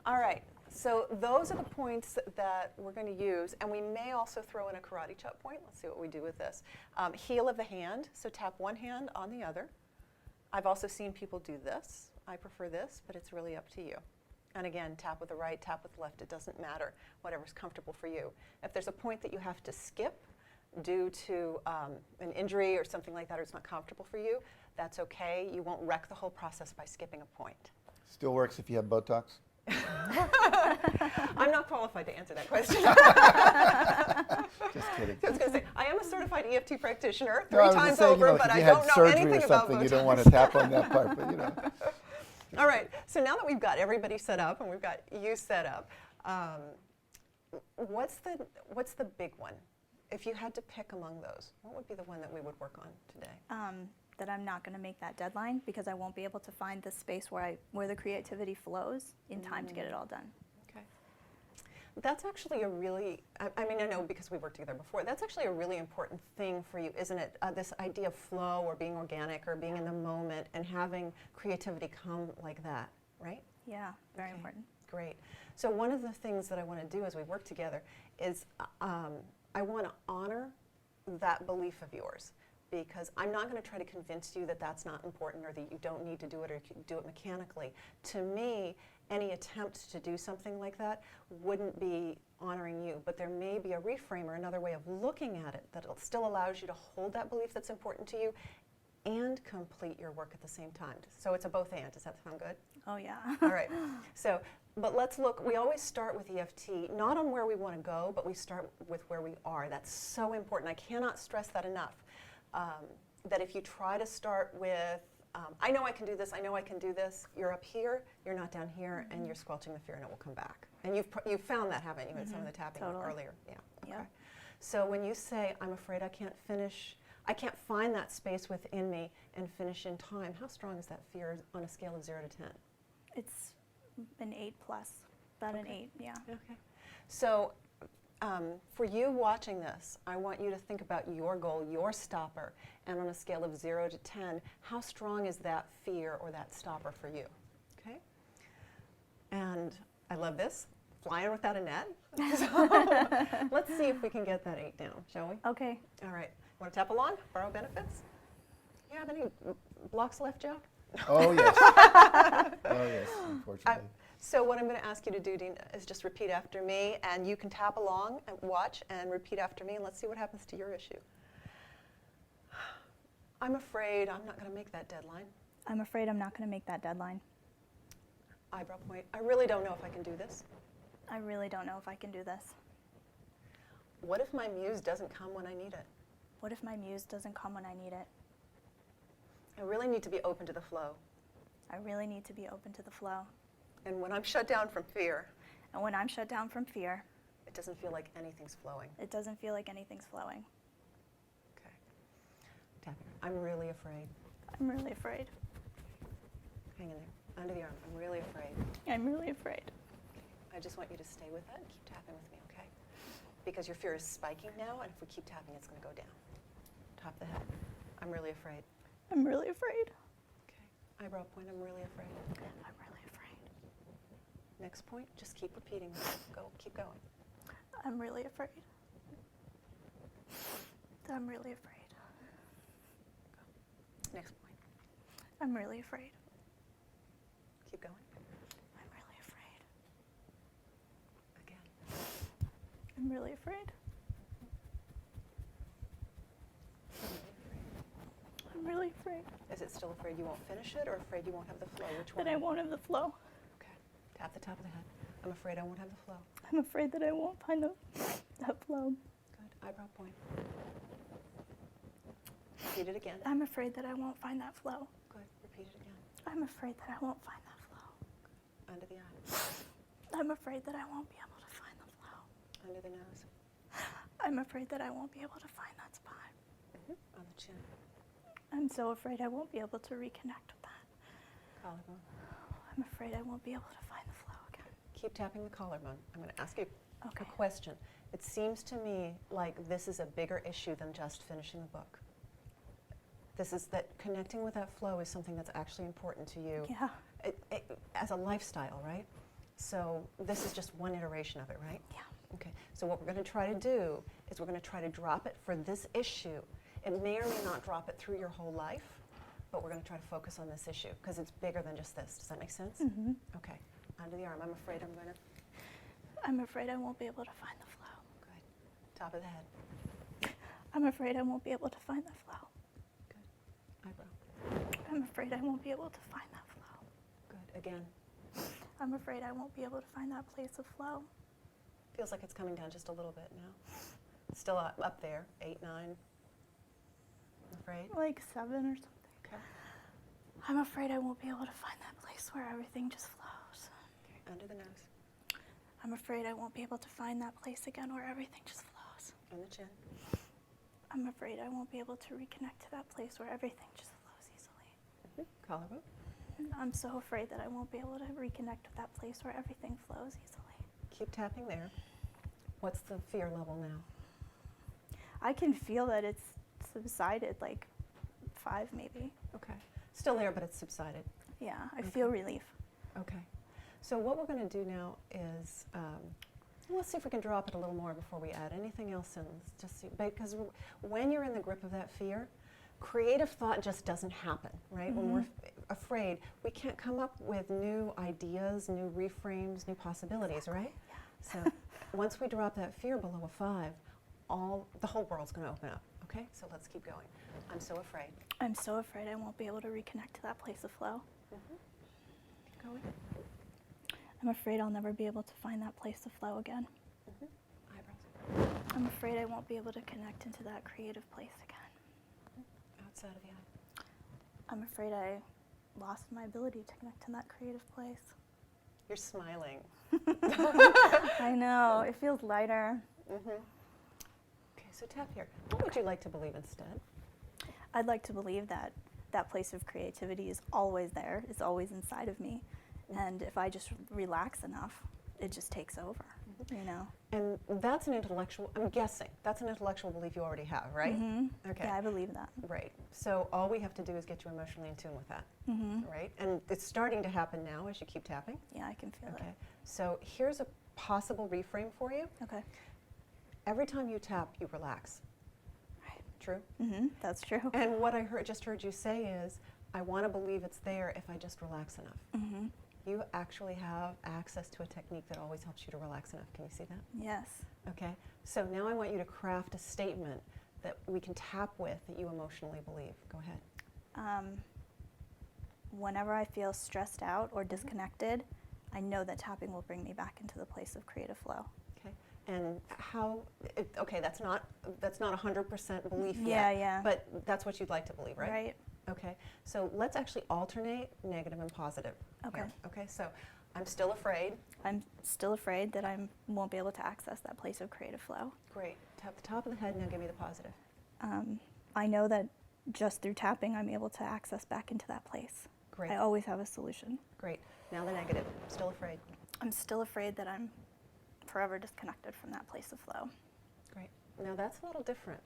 B: All right, so those are the points that we're going to use. And we may also throw in a karate chop point. Let's see what we do with this. Heel of the hand, so tap one hand on the other. I've also seen people do this. I prefer this, but it's really up to you. And again, tap with the right, tap with the left. It doesn't matter, whatever's comfortable for you. If there's a point that you have to skip due to an injury or something like that, or it's not comfortable for you, that's okay. You won't wreck the whole process by skipping a point.
A: Still works if you have Botox?
B: I'm not qualified to answer that question.
A: Just kidding.
B: I was going to say, I am a certified EFT practitioner
A: No, I
B: three
A: was
B: times
A: just saying,
B: over,
A: if
B: but
A: you
B: I
A: had
B: don't know
A: surgery
B: anything
A: or
B: about
A: something,
B: Botox.
A: you don't want to tap on that part, but you know.
B: All right, so now that we've got everybody set up and we've got you set up, what's the big one? If you had to pick among those, what would be the one that we would work on today?
C: That I'm not going to make that deadline because I won't be able to find the space where the creativity flows in time to get it all done.
B: Okay. That's actually a really, I mean, I know because we worked together before, that's actually a really important thing for you, isn't it? This idea of flow or being organic or being in the moment and having creativity come like that, right?
C: Yeah, very important.
B: Great. So one of the things that I want to do as we work together is I want to honor that belief of yours, because I'm not going to try to convince you that that's not important or that you don't need to do it or you can do it mechanically. To me, any attempt to do something like that wouldn't be honoring you, but there may be a reframe or another way of looking at it that still allows you to hold that belief that's important to you and complete your work at the same time. So it's a both and. Does that sound good?
C: Oh, yeah.
B: All right. So, but let's look. We always start with EFT, not on where we want to go, but we start with where we are. That's so important. I cannot stress that enough. That if you try to start with, I know I can do this, I know I can do this, you're up here, you're not down here, and you're squelching the fear and it will come back. And you've found that, haven't you, in some of the tapping earlier? Yeah. Okay.
C: Yep.
B: So when you say, I'm afraid I can't finish, I can't find that space within me and finish in time, how strong is that fear on a scale of 0 to 10?
C: It's an 8+, about an 8, yeah.
B: Okay. So for you watching this, I want you to think about your goal, your stopper, and on a scale of 0 to 10, how strong is that fear or that stopper for you? Okay? And I love this, flying without a net. So let's see if we can get that 8 down, shall we?
C: Okay.
B: All right. Want to tap along? Borrow benefits? You have any blocks left, Joe?
A: Oh, yes. Oh, yes, unfortunately.
B: So what I'm going to ask you to do, Dean, is just repeat after me, and you can tap along and watch and repeat after me, and let's see what happens to your issue. I'm afraid I'm not going to make that deadline.
C: I'm afraid I'm not going to make that deadline.
B: Eyebrow point. I really don't know if I can do this.
C: I really don't know if I can do this.
B: What if my muse doesn't come when I need it?
C: What if my muse doesn't come when I need it?
B: I really need to be open to the flow.
C: I really need to be open to the flow.
B: And when I'm shut down from fear,
C: And when I'm shut down from fear,
B: it doesn't feel like anything's flowing.
C: it doesn't feel like anything's flowing.
B: Okay. Tapping. I'm really afraid.
C: I'm really afraid.
B: Hang in there. Under the arm. I'm really afraid.
C: I'm really afraid.
B: I just want you to stay with it and keep tapping with me, okay? Because your fear is spiking now, and if we keep tapping, it's going to go down. Top of the head. I'm really afraid.
C: I'm really afraid.
B: Okay. Eyebrow point. I'm really afraid.
C: I'm really afraid.
B: Next point. Just keep repeating. Go. Keep going.
C: I'm really afraid. I'm really afraid.
B: Next point.
C: I'm really afraid.
B: Keep going.
C: I'm really afraid.
B: Again.
C: I'm really afraid.
B: I'm really
C: really afraid
B: Is it still afraid you won't finish it, or afraid you won't have the flow? Which one?
C: that I won't have the flow.
B: Okay. Tap the top of the head. I'm afraid I won't have the flow.
C: I'm afraid that I won't find that flow.
B: Good. Eyebrow point. Repeat it again.
C: I'm afraid that I won't find that flow.
B: Good. Repeat it again.
C: I'm afraid that I won't find that flow.
B: Under the eye.
C: I'm afraid that I won't be able to find the flow.
B: Under the nose.
C: I'm afraid that I won't be able to find that spot.
B: On the chin.
C: I'm so afraid I won't be able to reconnect with that.
B: Collarbone.
C: I'm afraid I won't be able to find the flow again.
B: Keep tapping the collarbone. I'm going to ask you
C: Okay.
B: a question. It seems to me like this is a bigger issue than just finishing the book. This is that connecting with that flow is something that's actually important to you
C: Yeah.
B: as a lifestyle, right? So this is just one iteration of it, right?
C: Yeah.
B: Okay, so what we're going to try to do is we're going to try to drop it for this issue. It may or may not drop it through your whole life, but we're going to try to focus on this issue because it's bigger than just this. Does that make sense?
C: Mm-hmm.
B: Okay, under the arm. I'm afraid
C: I'm afraid I won't be able to find the flow.
B: Good. Top of the head.
C: I'm afraid I won't be able to find the flow.
B: Good. Eyebrow.
C: I'm afraid I won't be able to find that flow.
B: Good. Again.
C: I'm afraid I won't be able to find that place of flow.
B: Feels like it's coming down just a little bit now. Still up there. 8, 9. Afraid?
C: Like 7 or something.
B: Okay.
C: I'm afraid I won't be able to find that place where everything just flows.
B: Okay. Under the nose.
C: I'm afraid I won't be able to find that place again where everything just flows.
B: On the chin.
C: I'm afraid I won't be able to reconnect to that place where everything just flows easily.
B: Collarbone.
C: I'm so afraid that I won't be able to reconnect with that place where everything flows easily.
B: Keep tapping there. What's the fear level now?
C: I can feel that it's subsided, like 5 maybe.
B: Okay. Still there, but it's subsided.
C: Yeah, I feel relief.
B: Okay. So what we're going to do now is, let's see if we can drop it a little more before we add anything else in. Just see, because when you're in the grip of that fear, creative thought just doesn't happen, right? When we're afraid, we can't come up with new ideas, new reframes, new possibilities, right? So once we drop that fear below a 5, the whole world's going to open up, okay? So let's keep going. I'm so afraid.
C: I'm so afraid I won't be able to reconnect to that place of flow.
B: Keep going.
C: I'm afraid I'll never be able to find that place of flow again.
B: Eyebrows.
C: I'm afraid I won't be able to connect into that creative place again.
B: Outside of the eye.
C: I'm afraid I lost my ability to connect to that creative place.
B: You're smiling.
C: I know, it feels lighter.
B: Okay, so tap here. What would you like to believe instead?
C: I'd like to believe that that place of creativity is always there, it's always inside of me. And if I just relax enough, it just takes over, you know?
B: And that's an intellectual, I'm guessing, that's an intellectual belief you already have, right? Okay.
C: Yeah, I believe that.
B: Right. So all we have to do is get you emotionally in tune with that, right? And it's starting to happen now as you keep tapping.
C: Yeah, I can feel
B: Okay. So here's a possible reframe for you.
C: it. Okay.
B: Every time you tap, you relax.
C: Right.
B: True?
C: That's true.
B: And what I just heard you say is, I want to believe it's there if I just relax enough. You actually have access to a technique that always helps you to relax enough. Can you see that?
C: Yes.
B: Okay. So now I want you to craft a statement that we can tap with that you emotionally believe. Go ahead.
C: Whenever I feel stressed out or disconnected, I know that tapping will bring me back into the place of creative flow.
B: Okay. And how? Okay, that's not 100% belief
C: Yeah,
B: yet.
C: yeah.
B: But that's what you'd like to believe, right?
C: Right.
B: Okay. So let's actually alternate negative and positive.
C: Okay.
B: Here. Okay. So I'm still afraid.
C: I'm still afraid that I won't be able to access that place of creative flow.
B: Great. Tap the top of the head. Now give me the positive.
C: I know that just through tapping, I'm able to access back into that place.
B: Great.
C: I always have a solution.
B: Great. Now the negative. Still afraid.
C: I'm still afraid that I'm forever disconnected from that place of flow.
B: Great. Now that's a little different.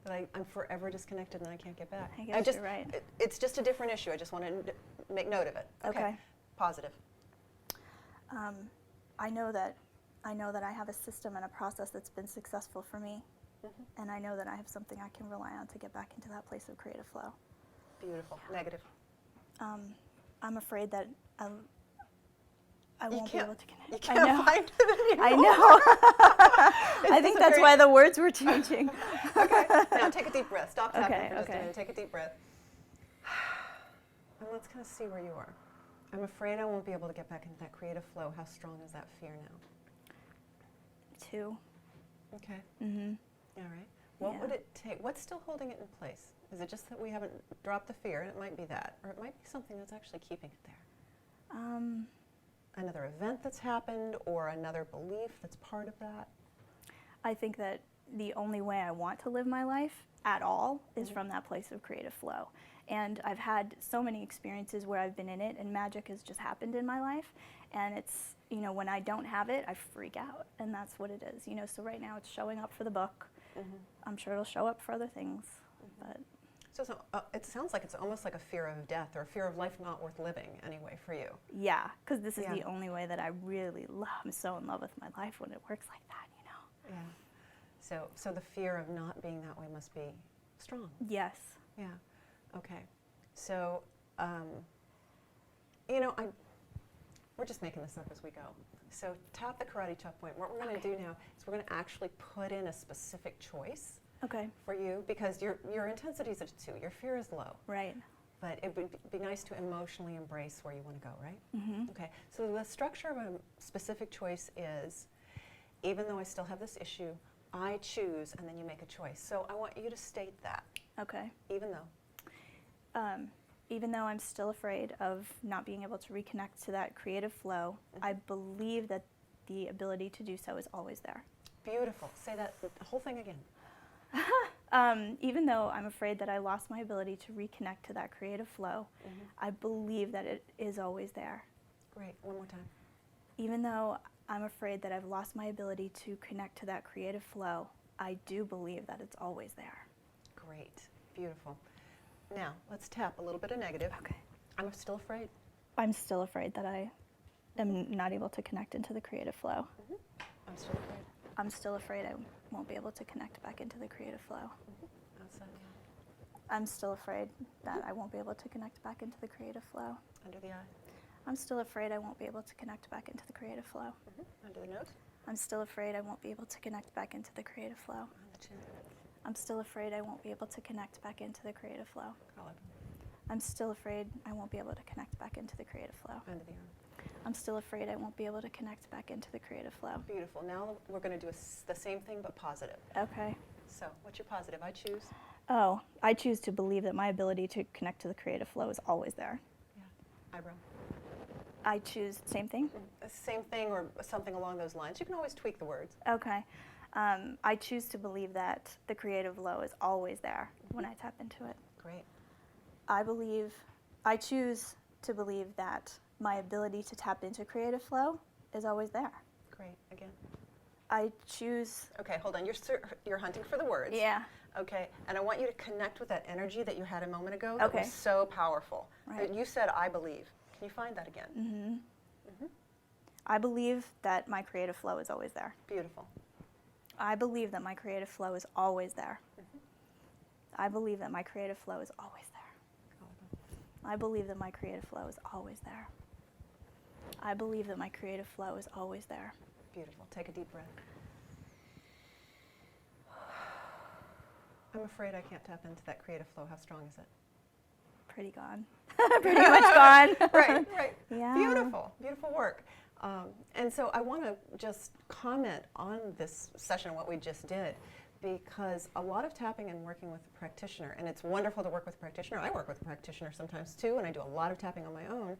B: That I'm forever disconnected and I can't get back.
C: I guess you're right.
B: It's just a different issue. I just want to make note of it.
C: Okay.
B: Positive.
C: I know that I have a system and a process that's been successful for me, and I know that I have something I can rely on to get back into that place of creative flow.
B: Beautiful. Negative.
C: I'm afraid that I won't be able to connect.
B: You can't find it anymore.
C: I know. I think that's why the words were changing.
B: Okay. Now take a deep breath. Stop tapping
C: Okay,
B: for just a
C: okay.
B: minute. Take a deep breath. And let's kind of see where you are. I'm afraid I won't be able to get back into that creative flow. How strong is that fear now?
C: 2.
B: Okay.
C: Mm-hmm.
B: All right. What
C: Yeah.
B: would it take? What's still holding it in place? Is it just that we haven't dropped the fear? And it might be that. Or it might be something that's actually keeping it there. Another event that's happened or another belief that's part of that?
C: I think that the only way I want to live my life at all is from that place of creative flow. And I've had so many experiences where I've been in it and magic has just happened in my life. And it's, you know, when I don't have it, I freak out. And that's what it is, you know. So right now it's showing up for the book. I'm sure it'll show up for other things. But
B: So it sounds like it's almost like a fear of death or a fear of life not worth living anyway for you.
C: yeah, because this is
B: Yeah.
C: the only way that I really love. I'm so in love with my life when it works like that, you know.
B: Yeah. So the fear of not being that way must be strong.
C: Yes.
B: Yeah. Okay. So, you know, we're just making this up as we go. So tap the karate chop point. What we're going to do now is we're going to actually put in a specific choice
C: Okay.
B: for you because your intensity is at 2. Your fear is low.
C: Right.
B: But it would be nice to emotionally embrace where you want to go, right?
C: Mm-hmm.
B: Okay. So the structure of a specific choice is, even though I still have this issue, I choose, and then you make a choice. So I want you to state that,
C: Okay.
B: even though.
C: Even though I'm still afraid of not being able to reconnect to that creative flow, I believe that the ability to do so is always there.
B: Beautiful. Say that the whole thing again.
C: Even though I'm afraid that I lost my ability to reconnect to that creative flow, I believe that it is always there.
B: Great. One more time.
C: Even though I'm afraid that I've lost my ability to connect to that creative flow, I do believe that it's always there.
B: Great. Beautiful. Now, let's tap a little bit of negative.
C: Okay.
B: I'm still afraid.
C: I'm still afraid that I am not able to connect into the creative flow.
B: I'm still afraid.
C: I'm still afraid I won't be able to connect back into the creative flow.
B: Outside,
C: I'm still afraid that I won't be able to connect back into the creative flow.
B: under the eye,
C: I'm still afraid I won't be able to connect back into the creative flow.
B: under the nose,
C: I'm still afraid I won't be able to connect back into the creative flow.
B: on the chin,
C: I'm still afraid I won't be able to connect back into the creative flow.
B: collarbone,
C: I'm still afraid I won't be able to connect back into the creative flow.
B: under the arm.
C: I'm still afraid I won't be able to connect back into the creative flow.
B: Beautiful. Now we're going to do the same thing but positive.
C: Okay.
B: So, what's your positive? I choose.
C: Oh, I choose to believe that my ability to connect to the creative flow is always there.
B: Yeah. Eyebrow.
C: I choose, same thing?
B: Same thing or something along those lines. You can always tweak the words.
C: Okay. I choose to believe that the creative flow is always there when I tap into it.
B: Great.
C: I choose to believe that my ability to tap into creative flow is always there.
B: Great. Again.
C: I choose.
B: Okay, hold on. You're hunting for the words.
C: Yeah.
B: Okay, and I want you to connect with that energy that you had a moment ago. That
C: Okay.
B: was so powerful.
C: Right.
B: You said, I believe. Can you find that again?
C: Mm-hmm. I believe that my creative flow is always there.
B: Beautiful.
C: I believe that my creative flow is always there. I believe that my creative flow is always there. I believe that my creative flow is always there. I believe that my creative flow is always there.
B: Beautiful. Take a deep breath. I'm afraid I can't tap into that creative flow. How strong is it?
C: Pretty gone. Pretty much gone.
B: Right, right.
C: Yeah.
B: Beautiful, beautiful work. And so I want to just comment on this session, what we just did, because a lot of tapping and working with a practitioner, and it's wonderful to work with a practitioner. I work with a practitioner sometimes too, and I do a lot of tapping on my own,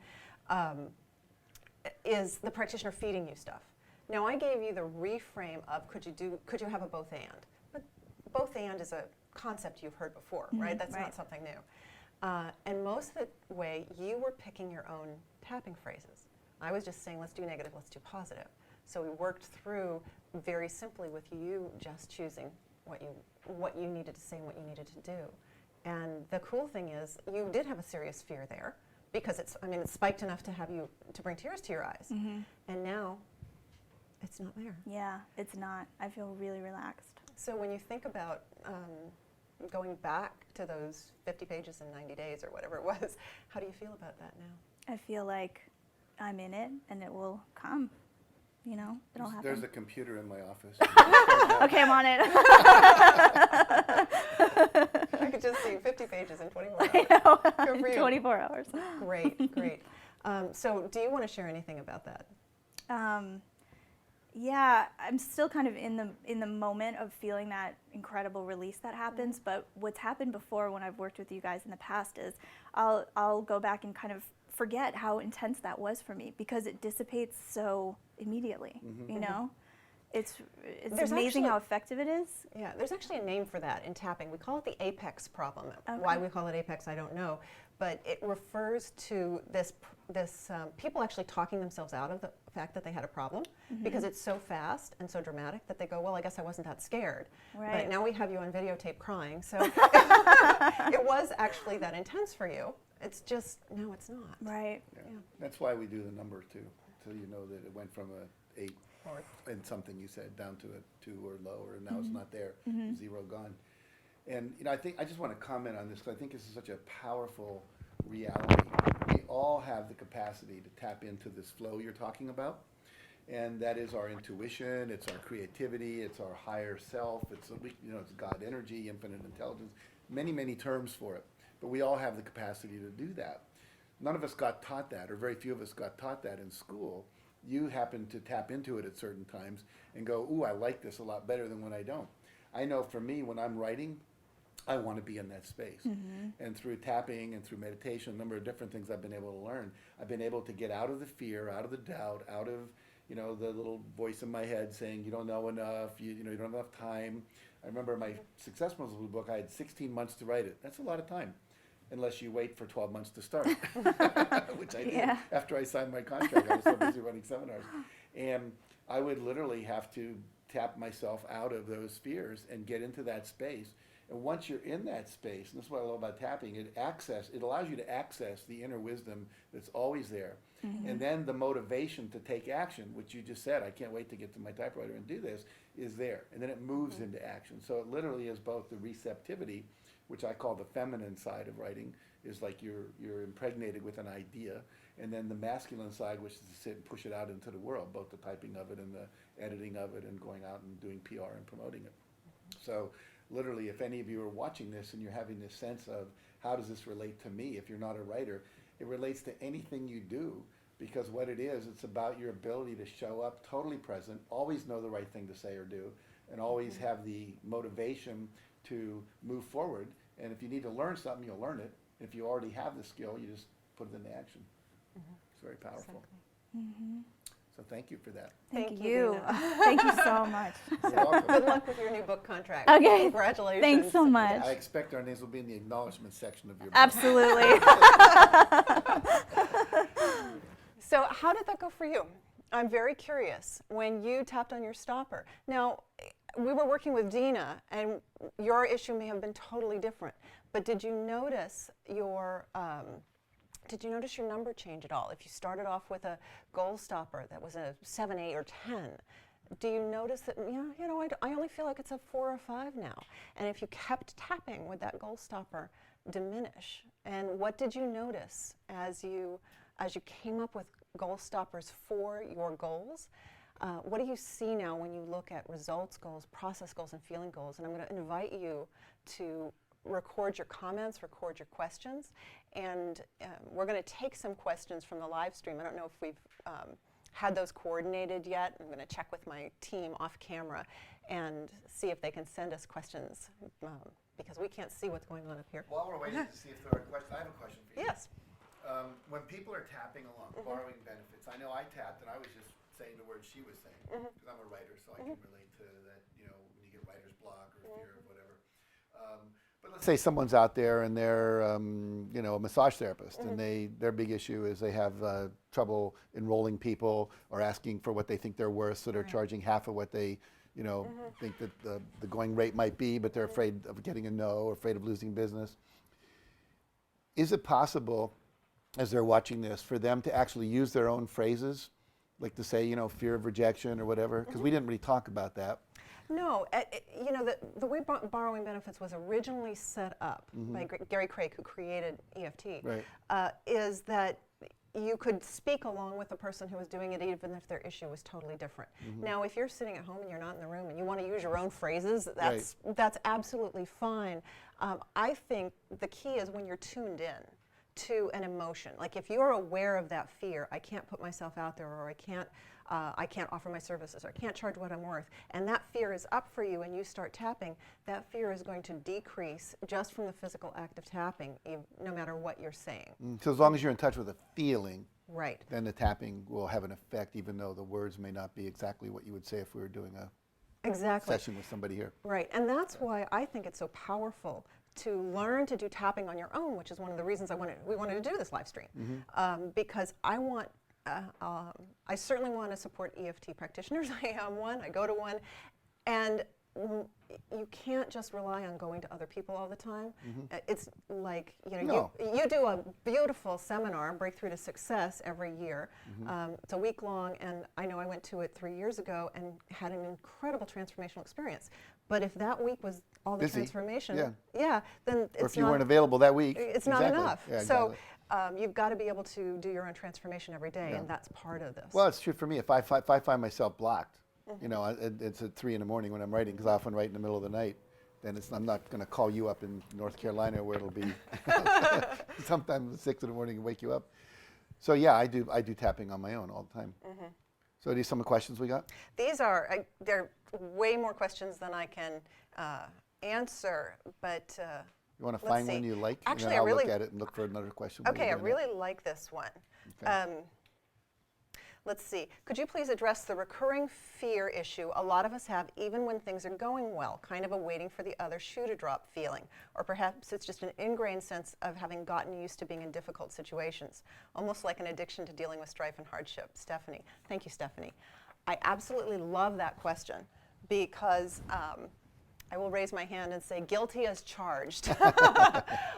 B: is the practitioner feeding you stuff. Now I gave you the reframe of could you have a both and? But both and is a concept you've heard before, right? That's not something new. And most of the way, you were picking your own tapping phrases. I was just saying, let's do negative, let's do positive. So we worked through very simply with you just choosing what you needed to say and what you needed to do. And the cool thing is, you did have a serious fear there, because it's spiked enough to bring tears to your eyes. And now, it's not there.
C: Yeah, it's not. I feel really relaxed.
B: So when you think about going back to those 50 pages in 90 days or whatever it was, how do you feel about that now?
C: I feel like I'm in it and it will come. You know, it'll happen.
A: There's a computer in my office.
C: Okay, I'm on it.
B: could just see 50 pages in 24 hours.
C: I know.
B: Good for you.
C: 24 hours.
B: Great, great. So do you want to share anything about that?
C: Yeah, I'm still kind of in the moment of feeling that incredible release that happens. But what's happened before when I've worked with you guys in the past is I'll go back and kind of forget how intense that was for me because it dissipates so immediately. You know, it's
B: There's
C: amazing
B: actually-
C: how effective it is.
B: Yeah, there's actually a name for that in tapping. We call it the apex problem.
C: Okay.
B: Why we call it apex, I don't know. But it refers to this people actually talking themselves out of the fact that they had a problem because it's so fast and so dramatic that they go, well, I guess I wasn't that scared.
C: Right.
B: But now we have you on videotape crying. So it was actually that intense for you. It's just, no, it's not.
C: Right.
A: Yeah. That's why we do the number too, so you know that it went from a 8 and something you said down to a 2 or lower, and now it's not there, 0 gone. And you know, I just want to comment on this because I think this is such a powerful reality. We all have the capacity to tap into this flow you're talking about, and that is our intuition, it's our creativity, it's our higher self, it's God energy, infinite intelligence, many terms for it. But we all have the capacity to do that. None of us got taught that, or very few of us got taught that in school. You happen to tap into it at certain times and go, ooh, I like this a lot better than when I don't. I know for me, when I'm writing, I want to be in that space. And through tapping and through meditation, a number of different things I've been able to learn, I've been able to get out of the fear, out of the doubt, out of the little voice in my head saying, you don't know enough, you don't have enough time. I remember my Success Muscle book, I had 16 months to write it. That's a lot of time, unless you wait for 12 months to start, which I did after I signed my contract. I was so busy running seminars. And I would literally have to tap myself out of those fears and get into that space. And once you're in that space, and this is what I love about tapping, it allows you to access the inner wisdom that's always there. And then the motivation to take action, which you just said, I can't wait to get to my typewriter and do this, is there. And then it moves into action. So it literally is both the receptivity, which I call the feminine side of writing, is like you're impregnated with an idea, and then the masculine side, which is to sit and push it out into the world, both the typing of it and the editing of it and going out and doing PR and promoting it. So literally, if any of you are watching this and you're having this sense of how does this relate to me, if you're not a writer, it relates to anything you do, because what it is, it's about your ability to show up totally present, always know the right thing to say or do, and always have the motivation to move forward. And if you need to learn something, you'll learn it. If you already have the skill, you just put it into action. It's very powerful. So thank you for that.
C: Thank
B: you,
C: you.
B: Dina.
C: Thank you so much.
A: You're welcome.
B: Good luck with your new book contract.
C: Okay.
B: Congratulations.
C: Thanks so much.
A: I expect our names will be in the acknowledgement section of your book.
C: Absolutely.
B: So how did that go for you? I'm very curious. When you tapped on your stopper. Now, we were working with Dina, and your issue may have been totally different. But did you notice your number change at all? If you started off with a goal stopper that was a 7, 8, or 10, do you notice that, I only feel like it's a 4 or 5 now? And if you kept tapping, would that goal stopper diminish? And what did you notice as you came up with goal stoppers for your goals? What do you see now when you look at results goals, process goals, and feeling goals? And I'm going to invite you to record your comments, record your questions, and we're going to take some questions from the live stream. I don't know if we've had those coordinated yet. I'm going to check with my team off camera and see if they can send us questions because we can't see what's going on up here.
A: While we're waiting to see if there are questions, I have a question for you.
B: Yes.
A: When people are tapping along, borrowing benefits, I know I tapped and I was just saying the words she was saying, because I'm a writer, so I can relate to that, when you get writer's block or fear of whatever. But let's say someone's out there and they're, a massage therapist, and their big issue is they have trouble enrolling people or asking for what they think they're worth, so they're charging half of what they, think that the going rate might be, but they're afraid of getting a no or afraid of losing business. Is it possible, as they're watching this, for them to actually use their own phrases, like to say, fear of rejection or whatever? Because we didn't really talk about that.
B: No, the way borrowing benefits was originally set up by Gary Craig, who created EFT, is that you could speak along with the person who was doing it even if their issue was totally different. Now, if you're sitting at home and you're not in the room and you want to use your own phrases, that's absolutely fine. I think the key is when you're tuned in to an emotion. Like if you're aware of that fear, I can't put myself out there, or I can't offer my services, or I can't charge what I'm worth, and that fear is up for you and you start tapping, that fear is going to decrease just from the physical act of tapping, no matter what you're saying.
A: So as long as you're in touch with a feeling,
B: Right.
A: then the tapping will have an effect, even though the words may not be exactly what you would say if we were doing a session with somebody here.
B: Right, and that's why I think it's so powerful to learn to do tapping on your own, which is one of the reasons we wanted to do this live stream, because I want. I certainly want to support EFT practitioners. I am one. I go to one, and you can't just rely on going to other people all the time. It's like you do a beautiful seminar, Breakthrough to Success, every year. It's a week long, and I know I went to it 3 years ago and had an incredible transformational experience. But if that week was all the transformation, then it's
A: or if you weren't available that week,
B: it's not enough. Yeah, exactly. So you've got to be able to do your own transformation every day, and that's part of this.
A: Well, it's true for me. If I find myself blocked, it's at 3 in the morning when I'm writing, because I often write in the middle of the night, then I'm not going to call you up in North Carolina where it'll be sometime at 6 in the morning and wake you up. So yeah, I do tapping on my own all the time. So are these some of the questions we got?
B: These are, they're way more questions than I can answer, but
A: you want to find one you like?
B: Actually,
A: and then I'll look at it and look for another question.
B: Okay, I really like this one.
A: Okay.
B: Let's see. Could you please address the recurring fear issue a lot of us have even when things are going well, kind of a waiting for the other shoe to drop feeling? Or perhaps it's just an ingrained sense of having gotten used to being in difficult situations, almost like an addiction to dealing with strife and hardship. Stephanie. Thank you, Stephanie. I absolutely love that question because I will raise my hand and say guilty as charged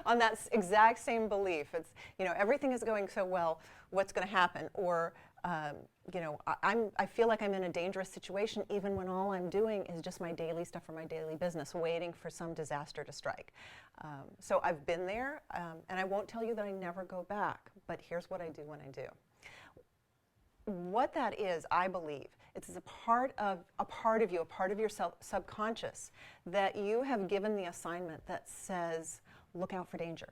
B: on that exact same belief. It's, everything is going so well, what's going to happen? Or, I feel like I'm in a dangerous situation even when all I'm doing is just my daily stuff for my daily business, waiting for some disaster to strike. So I've been there, and I won't tell you that I never go back, but here's what I do when I do. What that is, I believe, it's a part of you, a part of your subconscious, that you have given the assignment that says, look out for danger.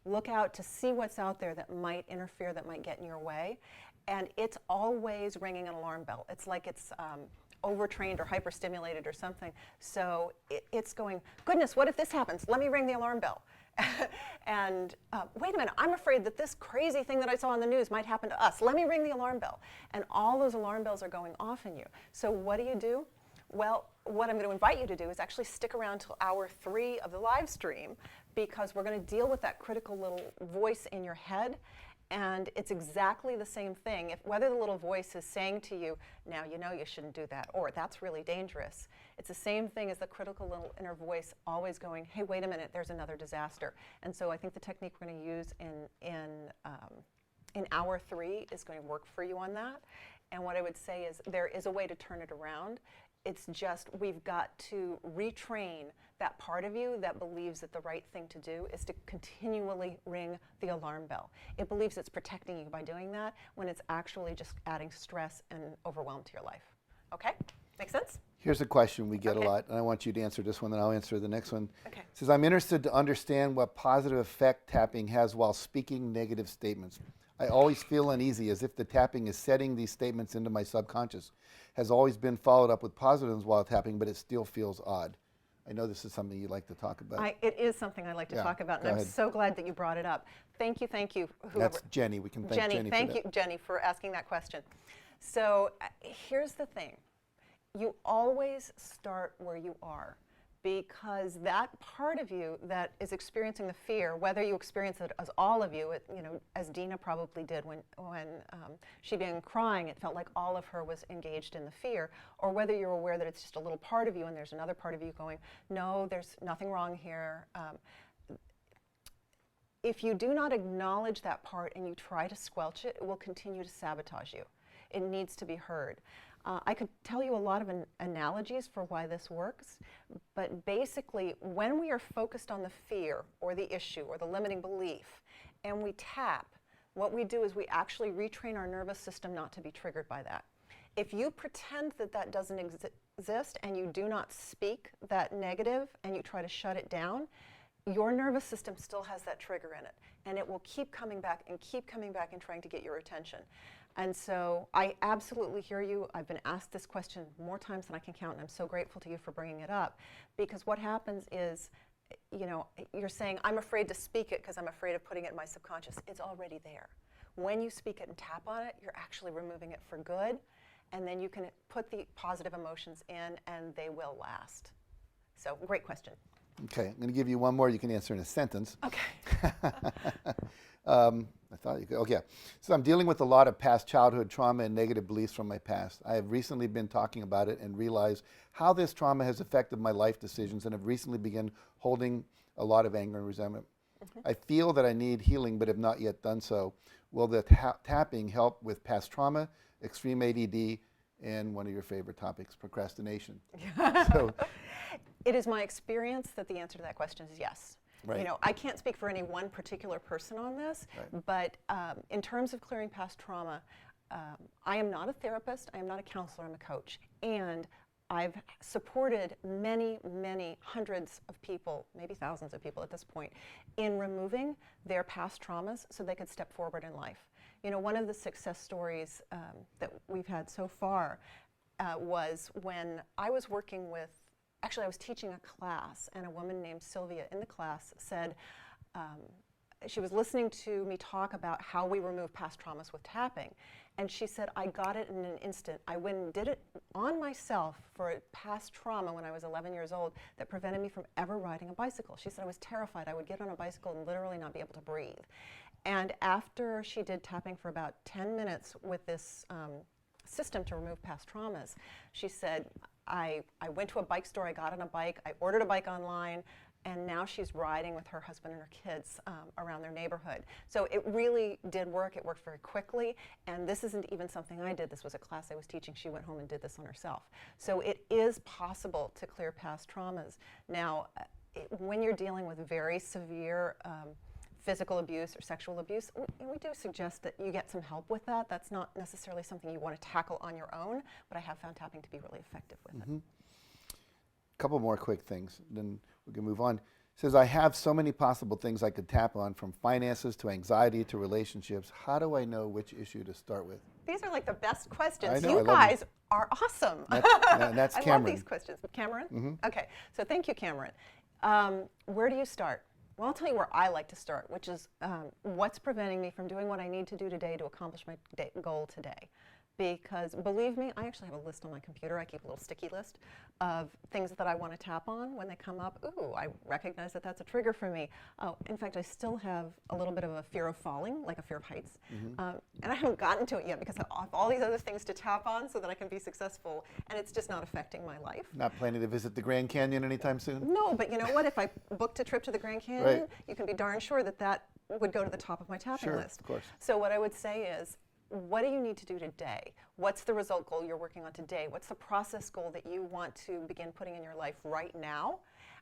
B: Look out to see what's out there that might interfere, that might get in your way. And it's always ringing an alarm bell. It's like it's overtrained or hyperstimulated or something. So it's going, goodness, what if this happens? Let me ring the alarm bell. And wait a minute, I'm afraid that this crazy thing that I saw on the news might happen to us. Let me ring the alarm bell. And all those alarm bells are going off in you. So what do? Well, what I'm going to invite you to do is actually stick around till hour 3 of the live stream, because we're going to deal with that critical little voice in your head. And it's exactly the same thing. Whether the little voice is saying to you, now you know you shouldn't do that, or that's really dangerous, it's the same thing as the critical little inner voice always going, hey, wait a minute, there's another disaster. And so I think the technique we're going to use in hour 3 is going to work for you on that. And what I would say is there is a way to turn it around. It's just we've got to retrain that part of you that believes that the right thing to do is to continually ring the alarm bell. It believes it's protecting you by doing that when it's actually just adding stress and overwhelm to your life. Okay? Make sense?
A: Here's a question we get a lot, and I want you to answer this one, then I'll answer the next one.
B: Okay.
A: It says, I'm interested to understand what positive effect tapping has while speaking negative statements. I always feel uneasy, as if the tapping is setting these statements into my subconscious. Has always been followed up with positives while tapping, but it still feels odd. I know this is something you like to talk about.
B: It is something I like to talk about, and I'm so glad that you brought it up. Thank you, whoever.
A: That's Jenny. We can thank Jenny for that.
B: Thank you, Jenny, for asking that question. So here's the thing. You always start where you are, because that part of you that is experiencing the fear, whether you experience it as all of you, as Dina probably did when she began crying, it felt like all of her was engaged in the fear, or whether you're aware that it's just a little part of you and there's another part of you going, no, there's nothing wrong here. If you do not acknowledge that part and you try to squelch it, it will continue to sabotage you. It needs to be heard. I could tell you a lot of analogies for why this works, but basically when we are focused on the fear or the issue or the limiting belief and we tap, what we do is we actually retrain our nervous system not to be triggered by that. If you pretend that that doesn't exist and you do not speak that negative and you try to shut it down, your nervous system still has that trigger in it, and it will keep coming back and trying to get your attention. And so I absolutely hear you. I've been asked this question more times than I can count, and I'm so grateful to you for bringing it up, because what happens is, you know, you're saying, I'm afraid to speak it because I'm afraid of putting it in my subconscious. It's already there. When you speak it and tap on it, you're actually removing it for good, and then you can put the positive emotions in, and they will last. So, great question.
A: Okay, I'm going to give you one more you can answer in a sentence.
B: Okay.
A: I thought you could. Okay. So I'm dealing with a lot of past childhood trauma and negative beliefs from my past. I have recently been talking about it and realized how this trauma has affected my life decisions, and have recently begun holding a lot of anger and resentment. I feel that I need healing, but have not yet done so. Will the tapping help with past trauma, extreme ADD, and one of your favorite topics, procrastination? So,
B: It is my experience that the answer to that question is yes.
A: Right.
B: You know, I can't speak for any one particular person on this,
A: Right.
B: but in terms of clearing past trauma, I am not a therapist, I am not a counselor, I'm a coach. And I've supported many, many hundreds of people, maybe thousands of people at this point, in removing their past traumas so they could step forward in life. You know, one of the success stories that we've had so far was when I was working with, actually I was teaching a class, and a woman named Sylvia in the class said, she was listening to me talk about how we remove past traumas with tapping, and she said, I got it in an instant. I went and did it on myself for a past trauma when I was 11 years old that prevented me from ever riding a bicycle. She said I was terrified. I would get on a bicycle and literally not be able to breathe. And after she did tapping for about 10 minutes with this system to remove past traumas, she said, I went to a bike store, I got on a bike, I ordered a bike online, and now she's riding with her husband and her kids around their neighborhood. So it really did work. It worked very quickly, and this isn't even something I did. This was a class I was teaching. She went home and did this on herself. So it is possible to clear past traumas. Now, when you're dealing with very severe physical abuse or sexual abuse, we do suggest that you get some help with that. That's not necessarily something you want to tackle on your own, but I have found tapping to be really effective with it.
A: couple more quick things, then we can move on. It says, I have so many possible things I could tap on, from finances to anxiety to relationships. How do I know which issue to start with?
B: These are like the best questions.
A: I know, I
B: You
A: love
B: guys are awesome.
A: That's
B: I
A: Cameron.
B: love these questions. Cameron? Okay, so thank you, Cameron. Where do you start? Well, I'll tell you where I like to start, which is what's preventing me from doing what I need to do today to accomplish my goal today. Because believe me, I actually have a list on my computer. I keep a little sticky list of things that I want to tap on when they come up. Ooh, I recognize that that's a trigger for me. Oh, in fact, I still have a little bit of a fear of falling, like a fear of heights. And I haven't gotten to it yet because I have all these other things to tap on so that I can be successful, and it's just not affecting my life.
A: Not planning to visit the Grand Canyon anytime soon?
B: No, but you know what? If I booked a trip to the Grand Canyon,
A: Right.
B: you can be darn sure that that would go to the top of my tapping
A: Sure,
B: list.
A: of course.
B: So what I would say is, what do you need to do today? What's the result goal you're working on today? What's the process goal that you want to begin putting in your life right now?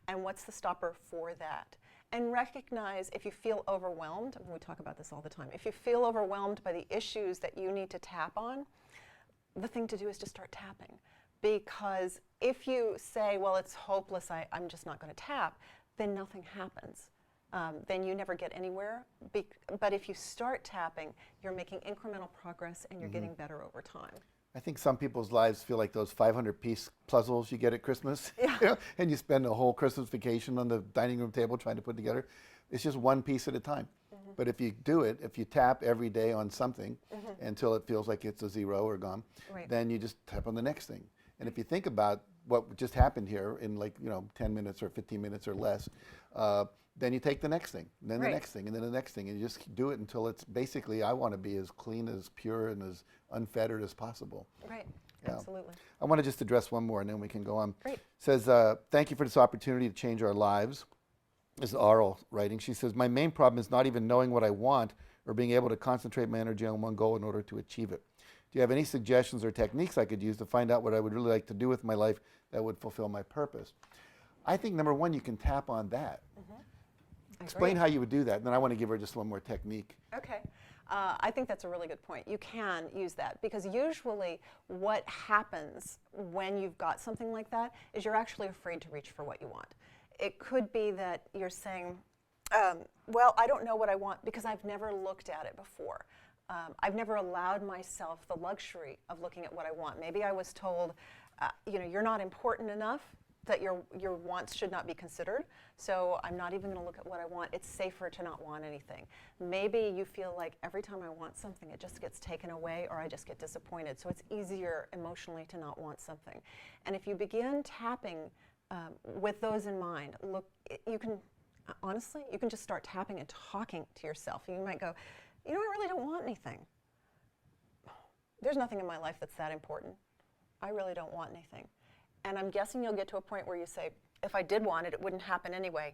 B: And what's the stopper for that? And recognize if you feel overwhelmed, and we talk about this all the time, if you feel overwhelmed by the issues that you need to tap on, the thing to do is to start tapping. Because if you say, well, it's hopeless, I'm just not going to tap, then nothing happens. Then you never get anywhere. But if you start tapping, you're making incremental progress and you're getting better over time.
A: I think some people's lives feel like those 500-piece puzzles you get at Christmas.
B: Yeah.
A: You know, and you spend a whole Christmas vacation on the dining room table trying to put together. It's just one piece at a time. But if you do it, if you tap every day on something until it feels like it's a zero or gone,
B: Right.
A: then you just tap on the next thing. And if you think about what just happened here in 10 minutes or 15 minutes or less, then you take the next thing, and then
B: Right.
A: the next thing, and then the next thing, and you just do it until it's basically, I want to be as clean, as pure, and as unfettered as possible.
B: Right,
A: Yeah.
B: absolutely.
A: I want to just address one more, and then we can go on.
B: Great.
A: It says, thank you for this opportunity to change our lives. This is oral writing. She says, my main problem is not even knowing what I want or being able to concentrate my energy on one goal in order to achieve it. Do you have any suggestions or techniques I could use to find out what I would really like to do with my life that would fulfill my purpose? I think, number one, you can tap on that.
B: I
A: Explain
B: agree.
A: how you would do that, and then I want to give her just one more technique.
B: Okay. I think that's a really good point. You can use that because usually what happens when you've got something like that is you're actually afraid to reach for what you want. It could be that you're saying, well, I don't know what I want because I've never looked at it before. I've never allowed myself the luxury of looking at what I want. Maybe I was told, you're not important enough, that your wants should not be considered, so I'm not even going to look at what I want. It's safer to not want anything. Maybe you feel like every time I want something, it just gets taken away or I just get disappointed, so it's easier emotionally to not want something. And if you begin tapping with those in mind, look, you can, honestly, you can just start tapping and talking to yourself. You might go, I really don't want anything. There's nothing in my life that's that important. I really don't want anything. And I'm guessing you'll get to a point where you say, if I did want it, it wouldn't happen anyway.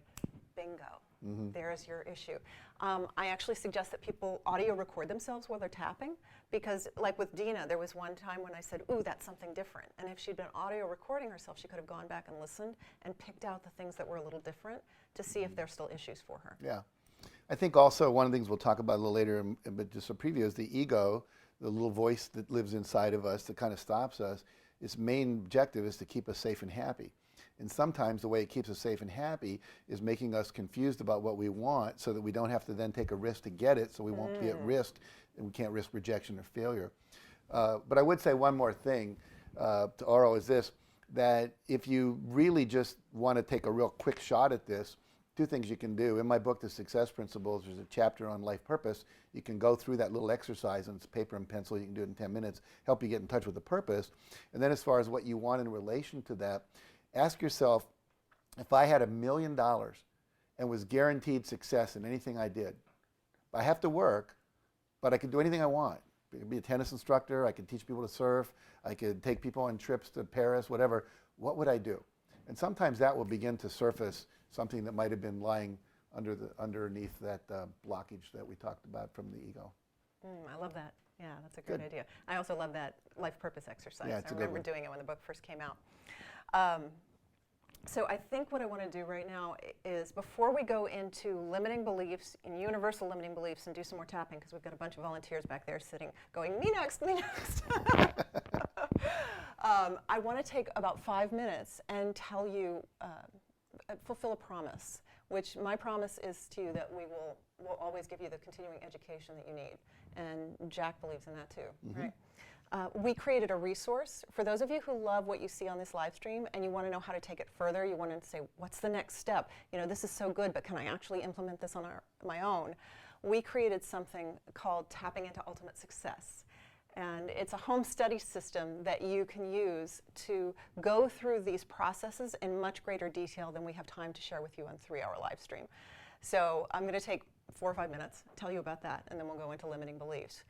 B: Bingo. Mm-hmm. There's your issue. I actually suggest that people audio record themselves while they're tapping because, like with Dina, there was one time when I said, ooh, that's something different. And if she'd been audio recording herself, she could have gone back and listened and picked out the things that were a little different to see if there's still issues for her.
A: Yeah. I think also one of the things we'll talk about a little later, but just a preview, is the ego, the little voice that lives inside of us that kind of stops us. Its main objective is to keep us safe and happy. And sometimes the way it keeps us safe and happy is making us confused about what we want so that we don't have to then take a risk to get it, so we won't be at risk and we can't risk rejection or failure. But I would say one more thing to Oro is this, that if you really just want to take a real quick shot at this, two things you can do. In my book, The Success Principles, there's a chapter on life purpose. You can go through that little exercise, and it's paper and pencil. You can do it in 10 minutes, help you get in touch with the purpose. And then as far as what you want in relation to that, ask yourself, if I had $1 million and was guaranteed success in anything I did, I have to work, but I could do anything I want. I could be a tennis instructor, I could teach people to surf, I could take people on trips to Paris, whatever. What would I do? And sometimes that will begin to surface something that might have been lying underneath that blockage that we talked about from the ego.
B: I love that. Yeah, that's a great idea. I also love that life purpose exercise.
A: Yeah,
B: I remember doing it when the book first came out. So I think what I want to do right now is, before we go into limiting beliefs and universal limiting beliefs and do some more tapping, because we've got a bunch of volunteers back there sitting going, me next, me next. I want to take about 5 minutes and tell you, fulfill a promise, which my promise is to you that we'll always give you the continuing education that you need. And Jack believes in that too, right? We created a resource for those of you who love what you see on this live stream and you want to know how to take it further. You want to say, what's the next step? This is so good, but can I actually implement this on my own? We created something called Tapping into Ultimate Success. And it's a home study system that you can use to go through these processes in much greater detail than we have time to share with you on a 3-hour live stream. So I'm going to take 4 or 5 minutes, tell you about that, and then we'll go into limiting beliefs.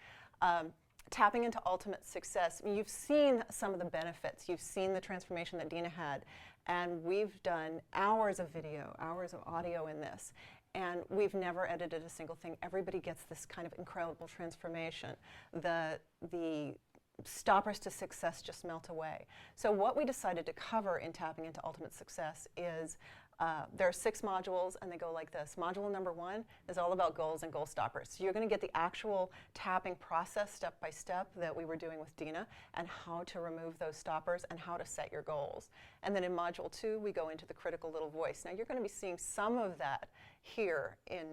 B: Tapping into ultimate success, you've seen some of the benefits. You've seen the transformation that Dina had. And we've done hours of video, hours of audio in this. And we've never edited a single thing. Everybody gets this kind of incredible transformation. The stoppers to success just melt away. So what we decided to cover in Tapping into Ultimate Success is, there are 6 modules, and they go like this. Module number 1 is all about goals and goal stoppers. So you're going to get the actual tapping process step by step that we were doing with Dina, and how to remove those stoppers and how to set your goals. And then in module 2, we go into the critical little voice. Now you're going to be seeing some of that here in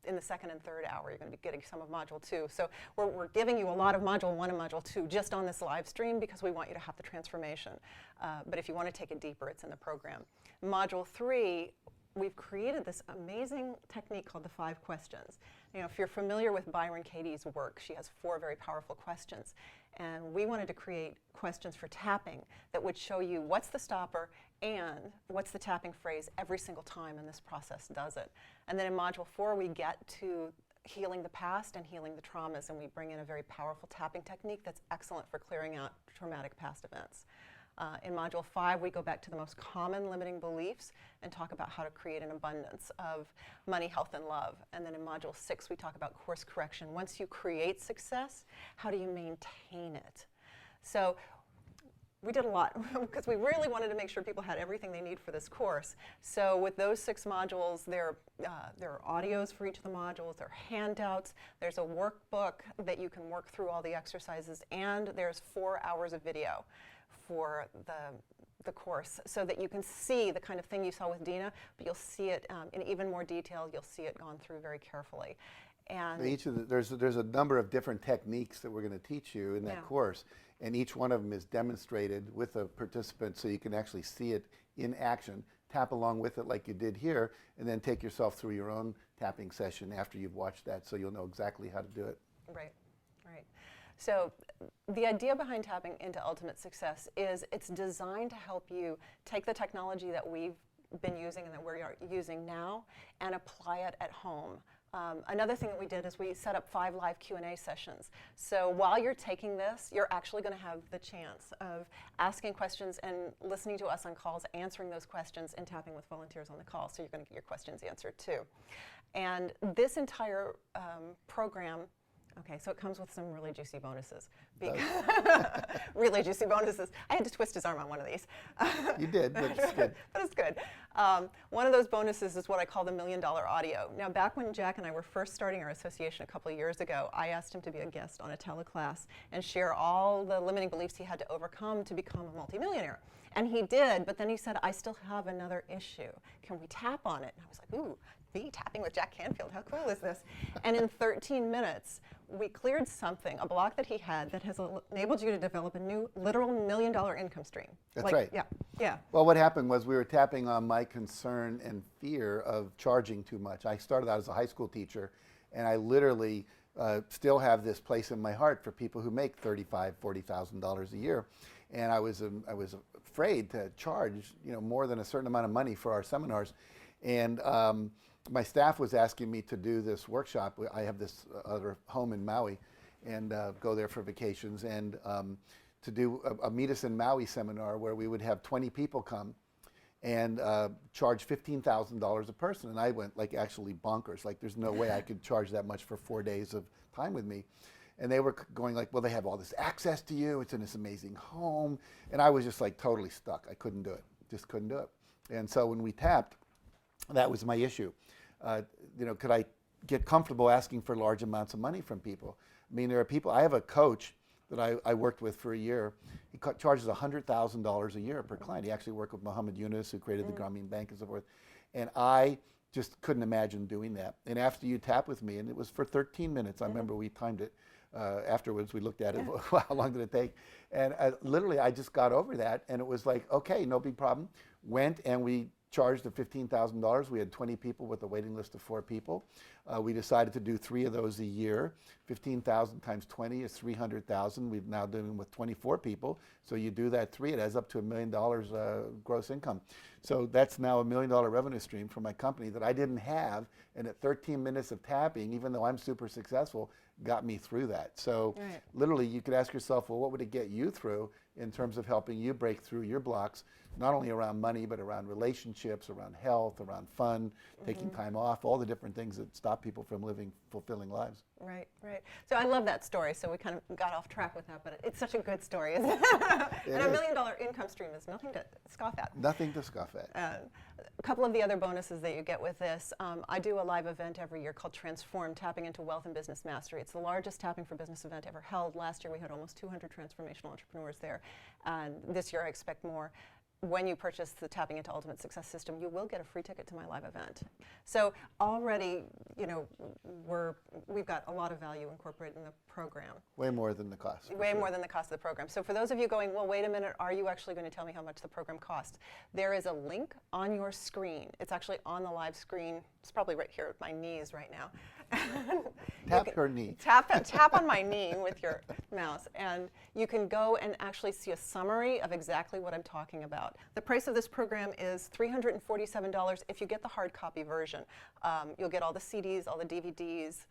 B: the 2nd and 3rd hour. You're going to be getting some of module 2. So we're giving you a lot of module 1 and module 2 just on this live stream because we want you to have the transformation. But if you want to take it deeper, it's in the program. Module 3, we've created this amazing technique called the 5 questions. If you're familiar with Byron Katie's work, she has 4 very powerful questions. And we wanted to create questions for tapping that would show you what's the stopper and what's the tapping phrase every single time, and this process does it. And then in module 4, we get to healing the past and healing the traumas, and we bring in a very powerful tapping technique that's excellent for clearing out traumatic past events. In module 5, we go back to the most common limiting beliefs and talk about how to create an abundance of money, health, and love. And then in module 6, we talk about course correction. Once you create success, how do you maintain it? So We did a lot because we really wanted to make sure people had everything they need for this course. So with those 6 modules, there are audios for each of the modules, there are handouts, there's a workbook that you can work through all the exercises, and there's 4 hours of video for the course so that you can see the kind of thing you saw with Dina, but you'll see it in even more detail. You'll see it gone through very carefully. And
A: there's a number of different techniques that we're going to teach you in that course, and each one of them is demonstrated with a participant so you can actually see it in action, tap along with it like you did here, and then take yourself through your own tapping session after you've watched that so you'll know exactly how to do it.
B: Right. So the idea behind Tapping into Ultimate Success is it's designed to help you take the technology that we've been using and that we're using now and apply it at home. Another thing that we did is we set up 5 live Q&A sessions. So while you're taking this, you're actually going to have the chance of asking questions and listening to us on calls, answering those questions, and tapping with volunteers on the call. So you're going to get your questions answered too. And this entire program, okay, so it comes with some really juicy bonuses. Really juicy bonuses. I had to twist his arm on one of these.
A: You did, but it's good.
B: But it's good. One of those bonuses is what I call the $1 Million Audio. Now, back when Jack and I were first starting our association a couple of years ago, I asked him to be a guest on a teleclass and share all the limiting beliefs he had to overcome to become a multimillionaire. And he did, but then he said, I still have another issue. Can we tap on it? And I was like, ooh, me tapping with Jack Canfield, how cool is this? And in 13 minutes, we cleared something, a block that he had that has enabled you to develop a new literal $1 million income stream.
A: That's right.
B: Yeah.
A: Well, what happened was we were tapping on my concern and fear of charging too much. I started out as a high school teacher, and I literally still have this place in my heart for people who make $35,000, $40,000 a year. And I was afraid to charge, more than a certain amount of money for our seminars. And my staff was asking me to do this workshop. I have this other home in Maui and go there for vacations, and to do a Meet Us in Maui seminar where we would have 20 people come and charge $15,000 a person. And I went like actually bonkers. Like there's no way I could charge that much for 4 days of time with me. And they were going like, well, they have all this access to you. It's in this amazing home. And I was just like totally stuck. I couldn't do it. Just couldn't do it. And so when we tapped, that was my issue. Could I get comfortable asking for large amounts of money from people? I mean, there are people, I have a coach that I worked with for a year. He charges $100,000 a year per client. He actually worked with Muhammad Yunus, who created the Grameen Bank and so forth. And I just couldn't imagine doing that. And after you tap with me, and it was for 13 minutes, I remember we timed it. Afterwards, we looked at it, how long did it take? And literally, I just got over that, and it was like, okay, no big problem. Went, and we charged the $15,000. We had 20 people with a waiting list of 4 people. We decided to do 3 of those a year. 15,000 times 20 is 300,000. We've now doing with 24 people. So you do that 3, it adds up to $1 million gross income. So that's now $1 million revenue stream for my company that I didn't have. And at 13 minutes of tapping, even though I'm super successful, got me through that. So literally you could ask yourself, well, what would it get you through in terms of helping you break through your blocks, not only around money, but around relationships, around health, around fun, taking time off, all the different things that stop people from living fulfilling lives.
B: Right. So I love that story. So we kind of got off track with that, but it's such a good story, isn't it? And $1 million income stream is nothing to scoff at.
A: Nothing to scoff at.
B: A couple of the other bonuses that you get with this, I do a live event every year called Transform, Tapping into Wealth and Business Mastery. It's the largest tapping for business event ever held. Last year we had almost 200 transformational entrepreneurs there, and this year I expect more. When you purchase the Tapping into Ultimate Success system, you will get a free ticket to my live event. So already, we've got a lot of value incorporated in the program.
A: Way more than the cost.
B: Way more than the cost of the program. So for those of you going, well, wait a minute, are you actually going to tell me how much the program costs? There is a link on your screen. It's actually on the live screen. It's probably right here at my knees right now.
A: Tap her knee.
B: Tap on my knee with your mouse, and you can go and actually see a summary of exactly what I'm talking about. The price of this program is $347 if you get the hard copy version. You'll get all the CDs, all the DVDs.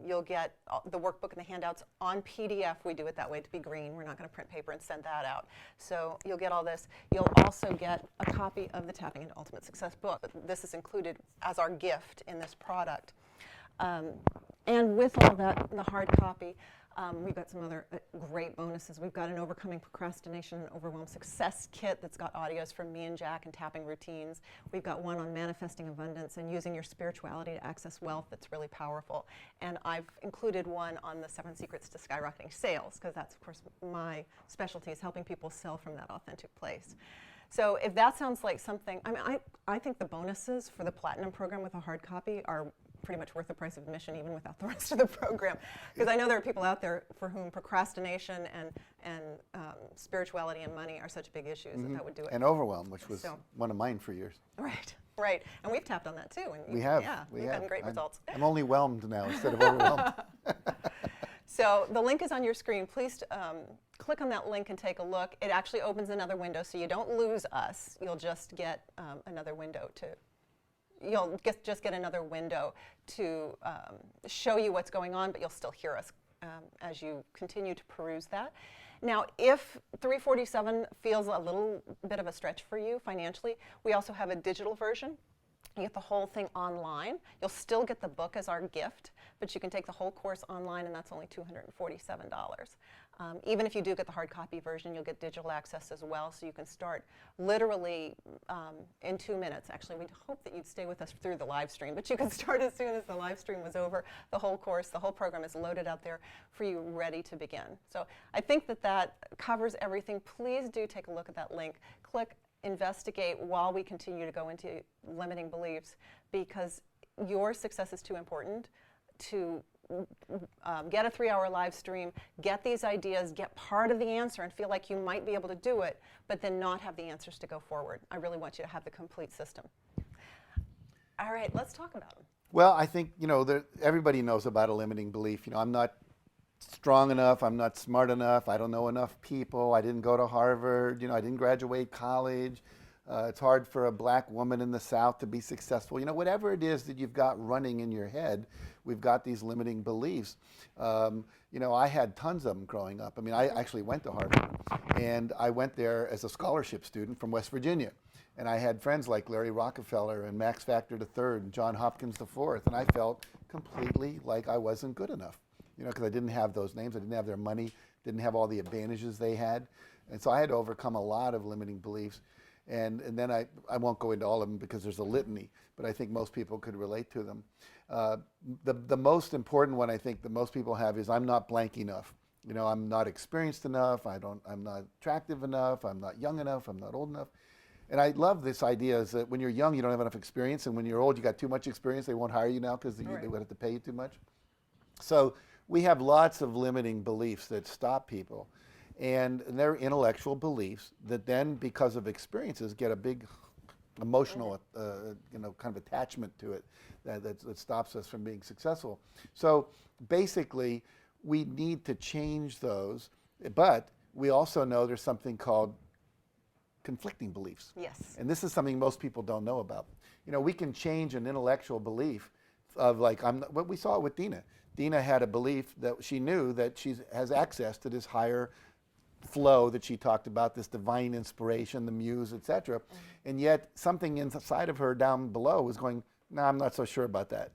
B: You'll get the workbook and the handouts on PDF. We do it that way to be green. We're not going to print paper and send that out. So you'll get all this. You'll also get a copy of the Tapping into Ultimate Success book. This is included as our gift in this product. And with all that, the hard copy, We've got some other great bonuses. We've got an Overcoming Procrastination and Overwhelm Success Kit that's got audios from me and Jack and tapping routines. We've got one on manifesting abundance and using your spirituality to access wealth that's really powerful. And I've included one on the 7 Secrets to Skyrocketing Sales, because that's, of course, my specialty, is helping people sell from that authentic place. So if that sounds like something, I mean, I think the bonuses for the Platinum program with a hard copy are pretty much worth the price of admission, even without the rest of the program. Because I know there are people out there for whom procrastination and spirituality and money are such big issues that would do it.
A: And overwhelm, which was one of mine for years.
B: Right, right. And we've tapped on that too. And
A: we have.
B: Yeah, we've gotten great results.
A: I'm only whelmed now instead of overwhelmed.
B: So the link is on your screen. Please click on that link and take a look. It actually opens another window, so you don't lose us. You'll just get another window to just get another window to show you what's going on, but you'll still hear us as you continue to peruse that. Now, if 347 feels a little bit of a stretch for you financially, we also have a digital version. You get the whole thing online. You'll still get the book as our gift, but you can take the whole course online, and that's only $247. Even if you do get the hard copy version, you'll get digital access as well, so you can start literally in 2 minutes. Actually, we'd hope that you'd stay with us through the live stream, but you can start as soon as the live stream was over. The whole course, the whole program is loaded out there for you, ready to begin. So I think that covers everything. Please do take a look at that link. Click investigate while we continue to go into limiting beliefs, because your success is too important to get a 3-hour live stream, get these ideas, get part of the answer and feel like you might be able to do it, but then not have the answers to go forward. I really want you to have the complete system. All right, let's talk about them.
A: Well, I think, everybody knows about a limiting belief. I'm not strong enough, I'm not smart enough, I don't know enough people, I didn't go to Harvard, I didn't graduate college, it's hard for a black woman in the South to be successful. Whatever it is that you've got running in your head, we've got these limiting beliefs. I had tons of them growing up. I mean, I actually went to Harvard, and I went there as a scholarship student from West Virginia. And I had friends like Larry Rockefeller and Max Factor III and John Hopkins IV, and I felt completely like I wasn't good enough. Because I didn't have those names, I didn't have their money, didn't have all the advantages they had. And so I had to overcome a lot of limiting beliefs. And then I won't go into all of them because there's a litany, but I think most people could relate to them. The most important one I think that most people have is I'm not blank enough. I'm not experienced enough, I'm not attractive enough, I'm not young enough, I'm not old enough. And I love this idea is that when you're young, you don't have enough experience, and when you're old, you got too much experience, they won't hire you now because they would have to pay you too much. So we have lots of limiting beliefs that stop people, and they're intellectual beliefs that then, because of experiences, get a big emotional, kind of attachment to it that stops us from being successful. So basically, we need to change those, but we also know there's something called conflicting beliefs.
B: Yes.
A: And this is something most people don't know about. We can change an intellectual belief of what we saw with Dina. Dina had a belief that she knew that she has access to this higher flow that she talked about, this divine inspiration, the muse, etc. And yet something inside of her down below was going, no, I'm not so sure about that.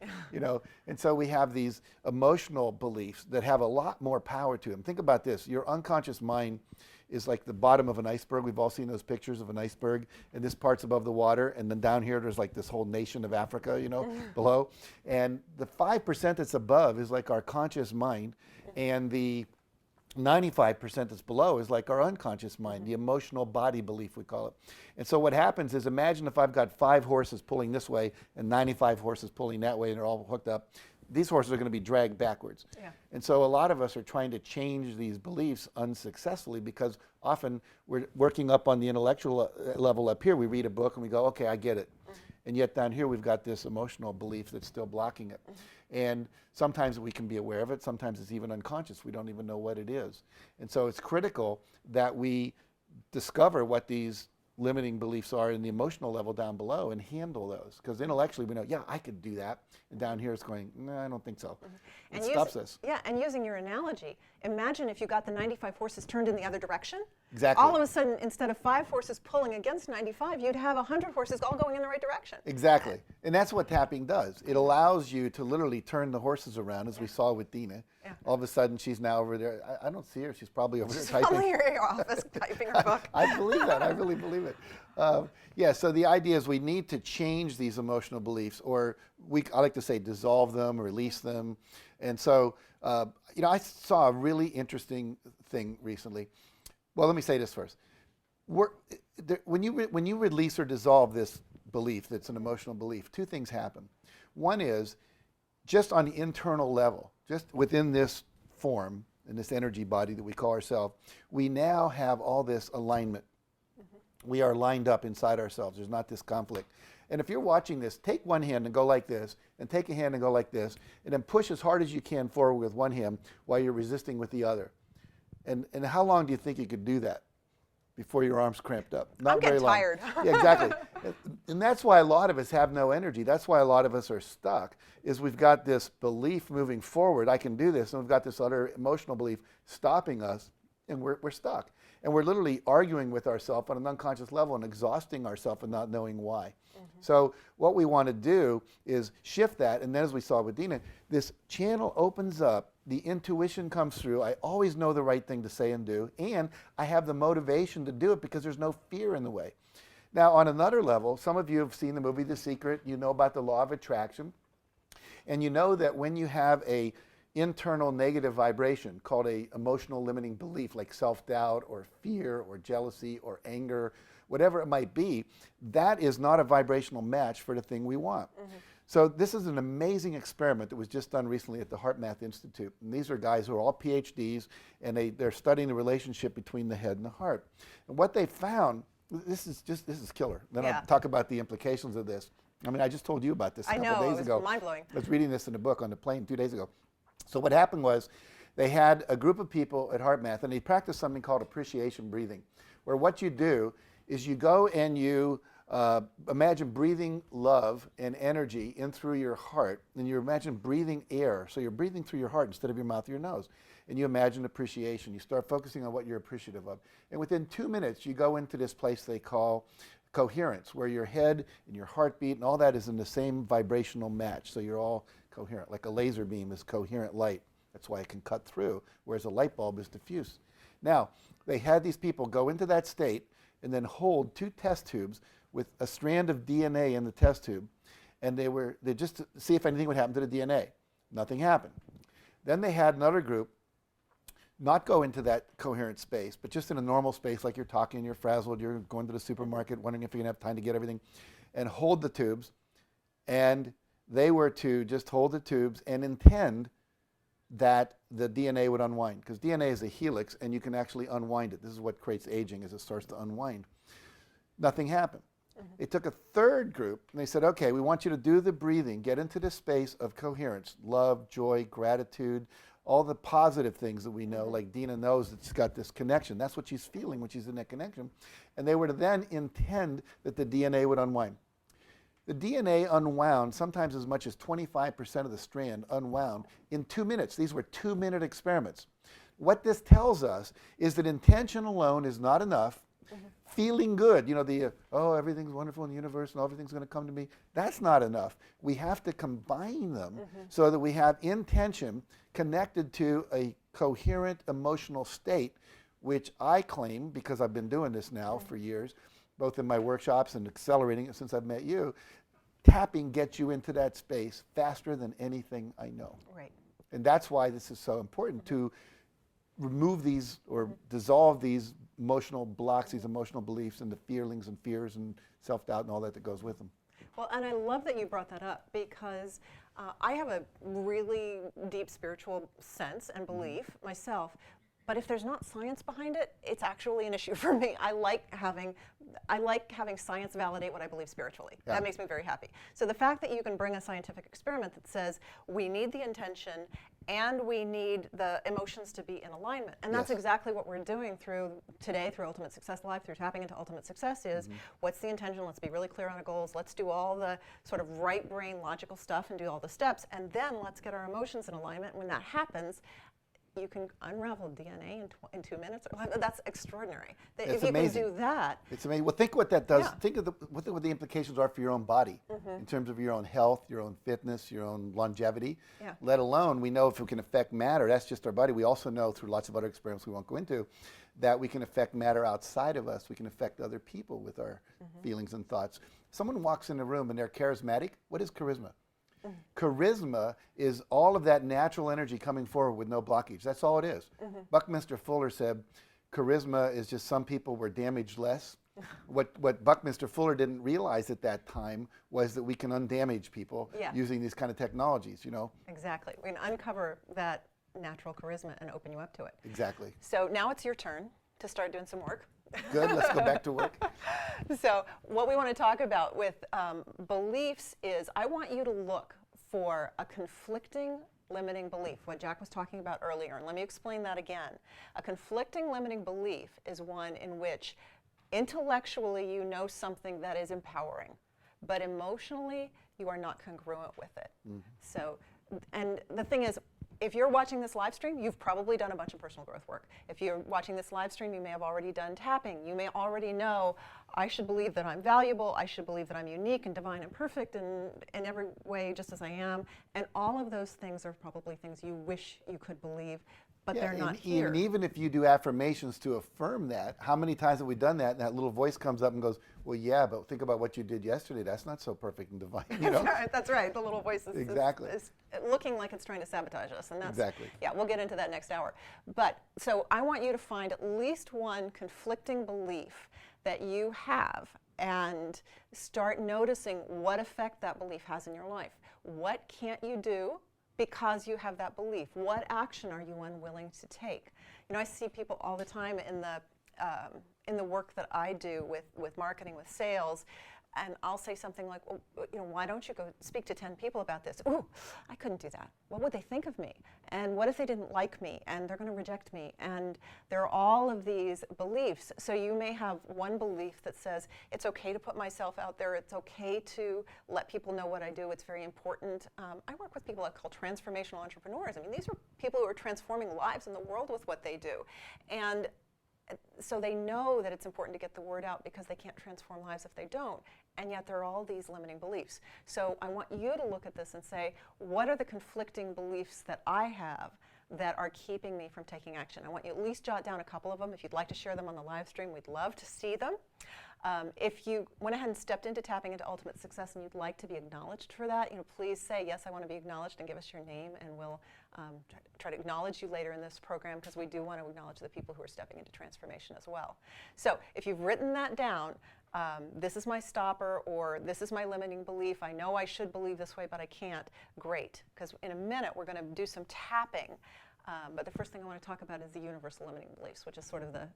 A: And so we have these emotional beliefs that have a lot more power to them. Think about this. Your unconscious mind is like the bottom of an iceberg. We've all seen those pictures of an iceberg, and this part's above the water, and then down here there's like this whole nation of Africa, below. And the 5% that's above is like our conscious mind, and the 95% that's below is like our unconscious mind, the emotional body belief, we call it. And so what happens is, imagine if I've got 5 horses pulling this way and 95 horses pulling that way, and they're all hooked up. These horses are going to be dragged backwards. Yeah. And so a lot of us are trying to change these beliefs unsuccessfully, because often we're working up on the intellectual level up here. We read a book and we go, okay, I get it. And yet down here we've got this emotional belief that's still blocking it. And sometimes we can be aware of it, sometimes it's even unconscious. We don't even know what it is. And so it's critical that we discover what these limiting beliefs are in the emotional level down below and handle those. Because intellectually we know, yeah, I could do that. And down here it's going, no, I don't think so. It stops us.
B: Yeah, and using your analogy, imagine if you got the 95 horses turned in the other direction.
A: Exactly.
B: All of a sudden, instead of 5 horses pulling against 95, you'd have 100 horses all going in the right direction.
A: Exactly. And that's what tapping does. It allows you to literally turn the horses around, as we saw with Dina.
B: Yeah.
A: All of a sudden, she's now over there. I don't see her. She's probably over there
B: She's
A: typing.
B: probably in your office typing her book.
A: I believe that. I really believe it. Yeah, so the idea is we need to change these emotional beliefs, or I like to say dissolve them, release them. And so, I saw a really interesting thing recently. Well, let me say this first. When you release or dissolve this belief that's an emotional belief, 2 things happen. One is, just on the internal level, just within this form, in this energy body that we call ourselves, we now have all this alignment. We are lined up inside ourselves. There's not this conflict. And if you're watching this, take one hand and go like this, and take a hand and go like this, and then push as hard as you can forward with one hand while you're resisting with the other. And how long do you think you could do that before your arms cramped up? Not
B: I'm getting
A: very long.
B: tired.
A: Yeah, exactly. And that's why a lot of us have no energy. That's why a lot of us are stuck, is we've got this belief moving forward, I can do this, and we've got this other emotional belief stopping us, and we're stuck. And we're literally arguing with ourselves on an unconscious level and exhausting ourselves and not knowing why. So what we want to do is shift that, and then as we saw with Dina, this channel opens up, the intuition comes through, I always know the right thing to say and do, and I have the motivation to do it because there's no fear in the way. Now, on another level, some of you have seen the movie The Secret, you know about the law of attraction, and you know that when you have a internal negative vibration called a emotional limiting belief, like self-doubt or fear or jealousy or anger, whatever it might be, that is not a vibrational match for the thing we want. So this is an amazing experiment that was just done recently at the HeartMath Institute. And these are guys who are all PhDs, and they're studying the relationship between the head and the heart. And what they found, this is killer. Then I'll talk about the implications of this. I mean, I just told you about this a couple days ago.
B: I know, it was mind-blowing.
A: I was reading this in a book on the plane 2 days ago. So what happened was, they had a group of people at HeartMath, and they practiced something called appreciation breathing, where what you do is you go and you imagine breathing love and energy in through your heart, and you imagine breathing air. So you're breathing through your heart instead of your mouth or your nose. And you imagine appreciation. You start focusing on what you're appreciative of. And within 2 minutes, you go into this place they call coherence, where your head and your heartbeat and all that is in the same vibrational match. So you're all coherent, like a laser beam is coherent light. That's why it can cut through, whereas a light bulb is diffuse. Now, they had these people go into that state and then hold 2 test tubes with a strand of DNA in the test tube, and they just to see if anything would happen to the DNA. Nothing happened. Then they had another group not go into that coherent space, but just in a normal space, like you're talking, you're frazzled, you're going to the supermarket, wondering if you're going to have time to get everything, and hold the tubes. And they were to just hold the tubes and intend that the DNA would unwind, because DNA is a helix and you can actually unwind it. This is what creates aging, as it starts to unwind. Nothing happened. They took a third group and they said, okay, we want you to do the breathing, get into this space of coherence, love, joy, gratitude, all the positive things that we know, like Dina knows that she's got this connection. That's what she's feeling when she's in that connection. And they were to then intend that the DNA would unwind. The DNA unwound, sometimes as much as 25% of the strand unwound in 2 minutes. These were 2-minute experiments. What this tells us is that intention alone is not enough. Feeling good, everything's wonderful in the universe and everything's going to come to me, that's not enough. We have to combine them so that we have intention connected to a coherent emotional state, which I claim, because I've been doing this now for years, both in my workshops and accelerating it since I've met you, tapping gets you into that space faster than anything I know.
B: Right.
A: And that's why this is so important, to remove these or dissolve these emotional blocks, these emotional beliefs, and the feelings and fears and self-doubt and all that goes with them.
B: Well, and I love that you brought that up, because I have a really deep spiritual sense and belief myself. But if there's not science behind it, it's actually an issue for me. I like having science validate what I believe spiritually.
A: Yeah.
B: That makes me very happy. So the fact that you can bring a scientific experiment that says we need the intention and we need the emotions to be in alignment. And that's exactly what we're doing through Ultimate Success Live, through tapping into Ultimate Success is, what's the intention? Let's be really clear on our goals. Let's do all the sort of right brain logical stuff and do all the steps. And then let's get our emotions in alignment. When that happens, you can unravel DNA in 2 minutes. That's extraordinary. That
A: It's
B: if you
A: amazing.
B: can do that,
A: It's amazing. Well, think what that does.
B: Yeah.
A: Think of what the implications are for your own body in terms of your own health, your own fitness, your own longevity.
B: Yeah.
A: Let alone, we know if we can affect matter, that's just our body. We also know through lots of other experiments we won't go into, that we can affect matter outside of us. We can affect other people with our feelings and thoughts. Someone walks in a room and they're charismatic. What is charisma? Charisma is all of that natural energy coming forward with no blockage. That's all it is. Buckminster Fuller said, charisma is just some people were damaged less. What Buckminster Fuller didn't realize at that time was that we can undamage people
B: Yeah.
A: using these kind of technologies, you know?
B: exactly. We can uncover that natural charisma and open you up to it.
A: Exactly.
B: So now it's your turn to start doing some work.
A: Good, let's go back to work.
B: So what we want to talk about with beliefs is I want you to look for a conflicting limiting belief, what Jack was talking about earlier. And let me explain that again. A conflicting limiting belief is one in which intellectually you know something that is empowering, but emotionally you are not congruent with it. So, and the thing is, if you're watching this live stream, you've probably done a bunch of personal growth work. If you're watching this live stream, you may have already done tapping. You may already know, I should believe that I'm valuable. I should believe that I'm unique and divine and perfect and in every way just as I am. And all of those things are probably things you wish you could believe, but they're not here.
A: And even if you do affirmations to affirm that, how many times have we done that? And that little voice comes up and goes, well, yeah, but think about what you did yesterday. That's not so perfect and divine, you know?
B: That's right. The little voice is,
A: Exactly.
B: is looking like it's trying to sabotage us. And that's,
A: Exactly.
B: Yeah, we'll get into that next hour. But so I want you to find at least one conflicting belief that you have and start noticing what effect that belief has in your life. What can't you do because you have that belief? What action are you unwilling to take? You know, I see people all the time in the work that I do with marketing, with sales, and I'll say something like, well, you know, why don't you go speak to 10 people about this? Ooh, I couldn't do that. What would they think of me? And what if they didn't like me and they're going to reject me? And there are all of these beliefs. So you may have one belief that says, it's okay to put myself out there. It's okay to let people know what I do. It's very important. I work with people I call transformational entrepreneurs. I mean, these are people who are transforming lives in the world with what they do. And so they know that it's important to get the word out because they can't transform lives if they don't. And yet there are all these limiting beliefs. So I want you to look at this and say, what are the conflicting beliefs that I have that are keeping me from taking action? I want you to at least jot down a couple of them. If you'd like to share them on the live stream, we'd love to see them. If you went ahead and stepped into Tapping into Ultimate Success and you'd like to be acknowledged for that, you know, please say, yes, I want to be acknowledged, and give us your name, and we'll try to acknowledge you later in this program, because we do want to acknowledge the people who are stepping into transformation as well. So if you've written that down, this is my stopper, or this is my limiting belief, I know I should believe this way, but I can't, great, because in a minute we're going to do some tapping. But the first thing I want to talk about is the universal limiting beliefs, which is sort of the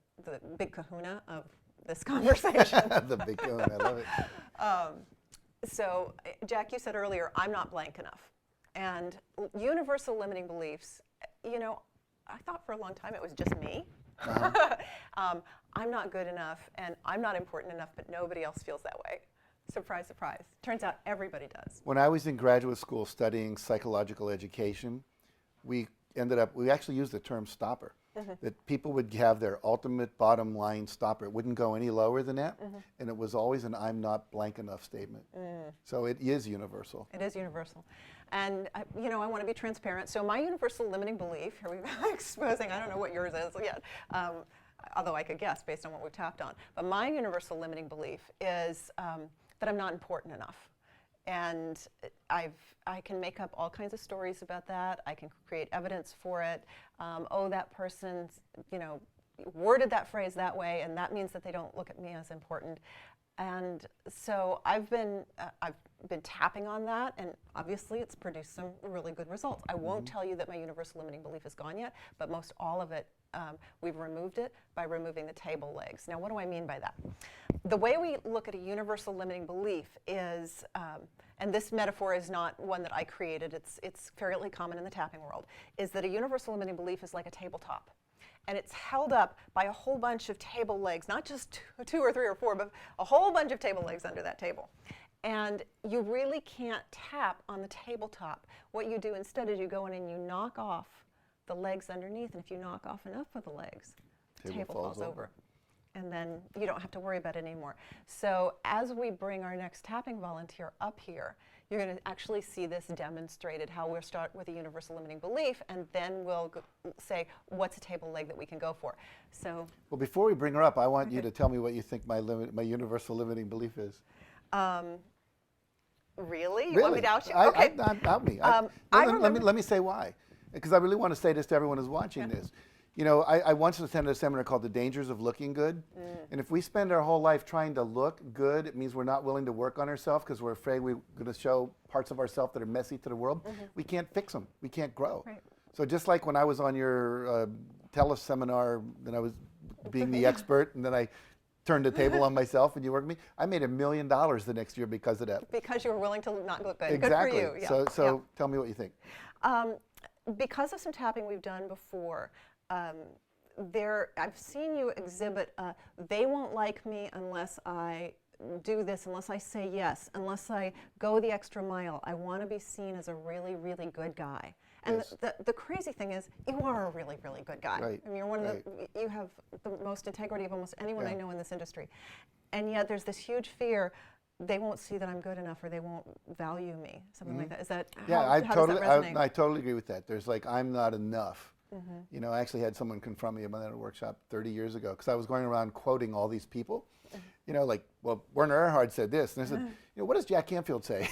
B: big kahuna of this conversation.
A: The big cone, I love it.
B: So, Jack, you said earlier, I'm not blank enough. And universal limiting beliefs, you know, I thought for a long time it was just me. I'm not good enough, and I'm not important enough, but nobody else feels that way. Surprise, surprise. Turns out everybody does.
A: When I was in graduate school studying psychological education, we actually used the term stopper. That people would have their ultimate bottom line stopper. It wouldn't go any lower than that, and it was always an I'm not blank enough statement. So it is universal.
B: It is universal. And, you know, I want to be transparent. So my universal limiting belief, here we've been exposing, I don't know what yours is yet, although I could guess based on what we've tapped on. But my universal limiting belief is that I'm not important enough. And I can make up all kinds of stories about that. I can create evidence for it. Oh, that person, you know, worded that phrase that way, and that means that they don't look at me as important. And so I've been tapping on that, and obviously it's produced some really good results. I won't tell you that my universal limiting belief is gone yet, but most all of it, we've removed it by removing the table legs. Now, what do I mean by that? The way we look at a universal limiting belief is, and this metaphor is not one that I created, it's fairly common in the tapping world, is that a universal limiting belief is like a tabletop. And it's held up by a whole bunch of table legs, not just two or three or four, but a whole bunch of table legs under that table. And you really can't tap on the tabletop. What you do instead is you go in and you knock off the legs underneath, and if you knock off enough of the legs, the table falls over. And then you don't have to worry about it anymore. So as we bring our next tapping volunteer up here, you're going to actually see this demonstrated, how we'll start with a universal limiting belief, and then we'll say, what's a table leg that we can go for? So,
A: well, before we bring her up, I want you to tell me what you think my universal limiting belief is.
B: Really? You want me to out you?
A: Okay. Out me. Let me say why. Because I really want to say this to everyone who's watching this. You know, I once attended a seminar called The Dangers of Looking Good. And if we spend our whole life trying to look good, it means we're not willing to work on ourselves because we're afraid we're going to show parts of ourselves that are messy to the world. We can't fix them. We can't grow.
B: Right.
A: So just like when I was on your teleseminar, and I was being the expert, and then I turned the table on myself and you worked with me, I made $1 million the next year because of that.
B: Because you were willing to not look good.
A: Exactly.
B: Good for you. Yeah.
A: So tell me what you think.
B: Because of some tapping we've done before, I've seen you exhibit, they won't like me unless I do this, unless I say yes, unless I go the extra mile. I want to be seen as a really, really good guy. And
A: Yes.
B: the crazy thing is, you are a really, really good guy.
A: Right.
B: I mean, you're one of you have the most integrity of almost anyone I
A: Yeah.
B: know in this industry. And yet there's this huge fear, they won't see that I'm good enough, or they won't value me, something like that. Is that,
A: Yeah,
B: how does that resonate?
A: I totally agree with that. There's like, I'm not enough. You know, I actually had someone confront me about that at a workshop 30 years ago because I was going around quoting all these people. You know, like, well, Werner Erhard said this. And I said, you know, what does Jack Canfield say?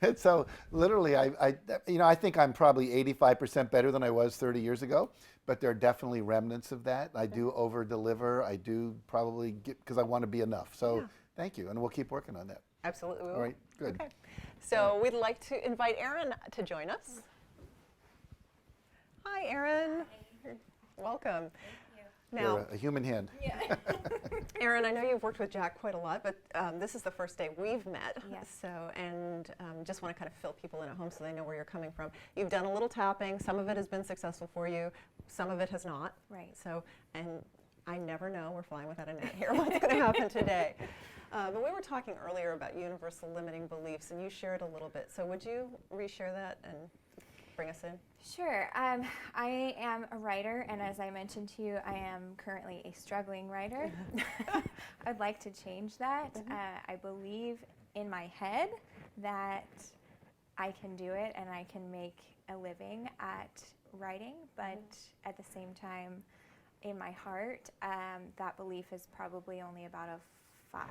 A: And so literally, I think I'm probably 85% better than I was 30 years ago, but there are definitely remnants of that. I do over-deliver. I do probably get, because I want to be enough. So thank you, and we'll keep working on that.
B: Absolutely. we will.
A: All right, good.
B: Okay. So we'd like to invite Erin to join us. Hi, Erin. Hi. Welcome. Now,
A: You're a human hand.
B: Erin, I know you've worked with Jack quite a lot, but this is the first day we've met.
C: Yes.
B: So, and just want to kind of fill people in at home so they know where you're coming from. You've done a little tapping. Some of it has been successful for you. Some of it has not.
C: Right.
B: So, and I never know. We're flying without a net here. What's going to happen today? But we were talking earlier about universal limiting beliefs, and you shared a little bit. So would you reshare that and bring us in?
D: Sure. I am a writer, and as I mentioned to you, I am currently a struggling writer. I'd like to change that. I believe in my head that I can do it and I can make a living at writing, but at the same time, in my heart, that belief is probably only about a 5.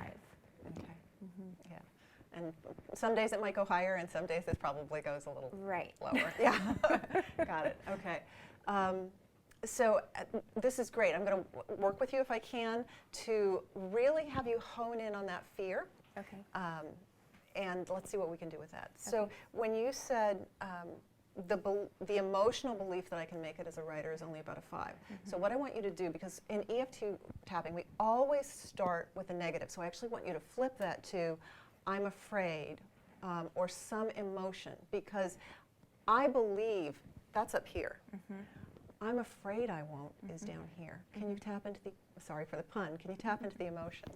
B: Okay. Yeah. And some days it might go higher, and some days it probably goes a little lower. Yeah. Got it. Okay. So this is great. I'm going to work with you if I can to really have you hone in on that fear.
D: Okay.
B: And let's see what we can do with that. So when you said the emotional belief that I can make it as a writer is only about a 5. So what I want you to do, because in EFT tapping we always start with a negative, so I actually want you to flip that to I'm afraid, or some emotion, because I believe that's up here. I'm afraid I won't is down here. Can you tap into the, sorry for the pun, can you tap into the emotion?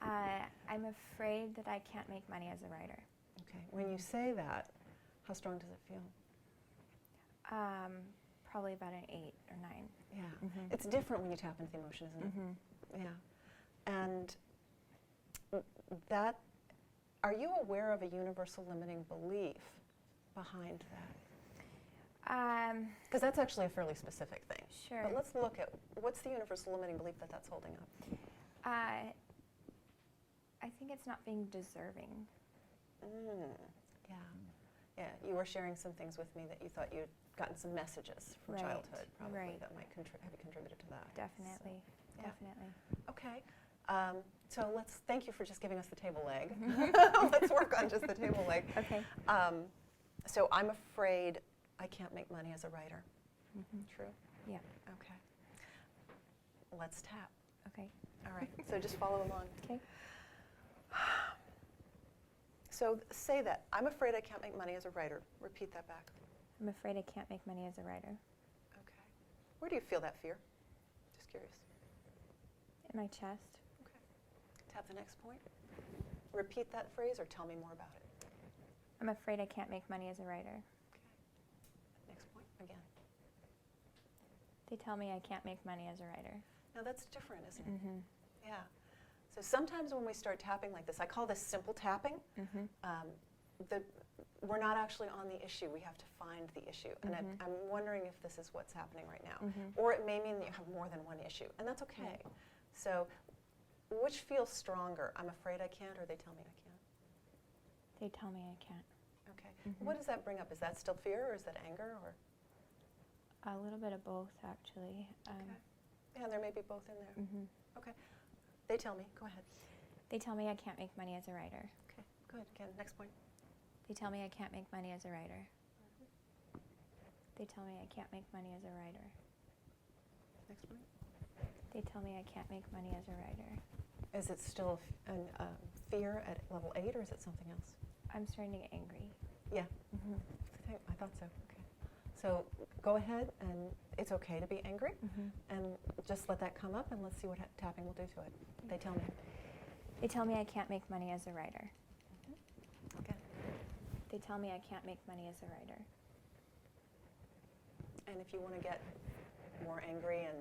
D: I'm afraid that I can't make money as a writer.
B: Okay, when you say that, how strong does it feel?
D: Probably about an 8 or 9.
B: Yeah, it's different when you tap into the emotion, isn't it? Yeah, and that, are you aware of a universal limiting belief behind that? Because that's actually a fairly specific thing.
D: Sure.
B: But let's look at, what's the universal limiting belief that that's holding up?
D: I think it's not being deserving.
B: Yeah. Yeah, you were sharing some things with me that you thought you'd gotten some messages from childhood, probably, that might have contributed to that.
D: Definitely.
B: So,
D: Definitely.
B: Okay. So thank you for just giving us the table leg. Let's work on just the table leg.
D: Okay.
B: So I'm afraid I can't make money as a writer. True?
D: Yeah.
B: Okay. Let's tap.
D: Okay.
B: All right. So just follow along.
D: Okay.
B: So say that. I'm afraid I can't make money as a writer. Repeat that back.
D: I'm afraid I can't make money as a writer.
B: Okay. Where do you feel that fear? Just curious.
D: In my chest.
B: Okay. Tap the next point. Repeat that phrase or tell me more about it.
D: I'm afraid I can't make money as a writer.
B: Okay. Next point.
D: They tell me I can't make money as a writer.
B: Now that's different, isn't it? Yeah. So sometimes when we start tapping like this, I call this simple tapping. We're not actually on the issue. We have to find the issue. And I'm wondering if this is what's happening right now. Or it may mean that you have more than one issue, and that's okay. So which feels stronger? I'm afraid I can't, or they tell me I can't?
D: They tell me I can't.
B: Okay. What does that bring up? Is that still fear, or is that anger, or?
D: A little bit of both, actually.
B: Yeah, there may be both in there. Okay. They tell me. Go ahead.
D: They tell me I can't make money as a writer.
B: Okay, good. Again, next point.
D: They tell me I can't make money as a writer. They tell me I can't make money as a writer.
B: Next point.
D: They tell me I can't make money as a writer.
B: Is it still fear at level 8, or is it something else?
D: I'm starting to get angry.
B: Yeah. I thought so. Okay. So go ahead, and it's okay to be angry, and just let that come up, and let's see what tapping will do to it. They tell me.
D: They tell me I can't make money as a writer.
B: Okay.
D: They tell me I can't make money as a writer.
B: And if you want to get more angry and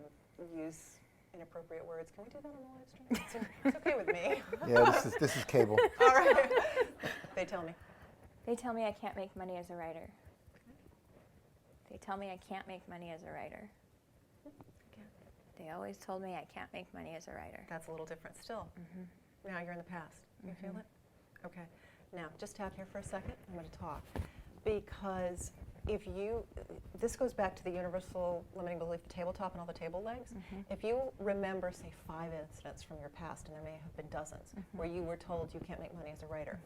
B: use inappropriate words, can we do that on the live stream? It's okay with me.
A: Yeah, this is cable.
B: All right. They tell me.
D: They tell me I can't make money as a writer. They tell me I can't make money as a writer. They always told me I can't make money as a writer.
B: That's a little different still. Now you're in the past. You feel it? Okay. Now, just tap here for a second. I'm going to talk. Because if you, this goes back to the universal limiting belief tabletop and all the table legs. If you remember, say, 5 incidents from your past, and there may have been dozens, where you were told you can't make money as a writer.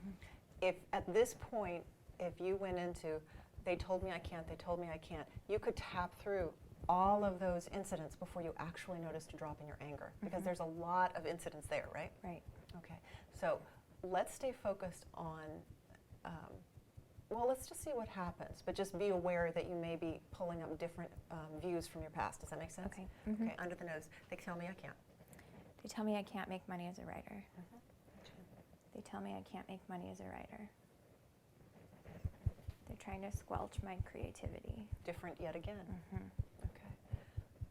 B: If at this point, if you went into, they told me I can't, they told me I can't, you could tap through all of those incidents before you actually noticed a drop in your anger. Because there's a lot of incidents there, right?
D: Right.
B: Okay. So let's stay focused on, well, let's just see what happens, but just be aware that you may be pulling up different views from your past. Does that make sense?
D: Okay.
B: Okay, under the nose. They tell me I can't.
D: They tell me I can't make money as a writer. They tell me I can't make money as a writer. They're trying to squelch my creativity.
B: Different yet again. Okay.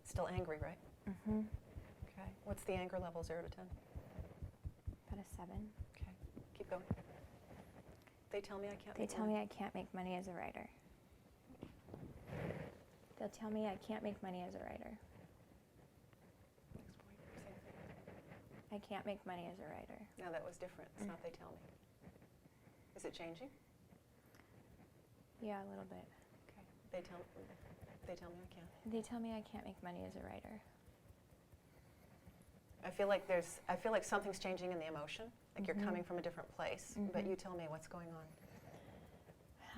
B: Still angry, right? Okay. What's the anger level, 0 to 10?
D: About a 7.
B: Okay. Keep going. They tell me I can't.
D: They tell me I can't make money as a writer. They'll tell me I can't make money as a writer.
B: Next point. Same thing.
D: I can't make money as a writer.
B: Now that was different. It's not they tell me. Is it changing?
D: Yeah, a little bit.
B: Okay. They tell me I can't.
D: They tell me I can't make money as a writer.
B: I feel like something's changing in the emotion, like you're coming from a different place. But you tell me what's going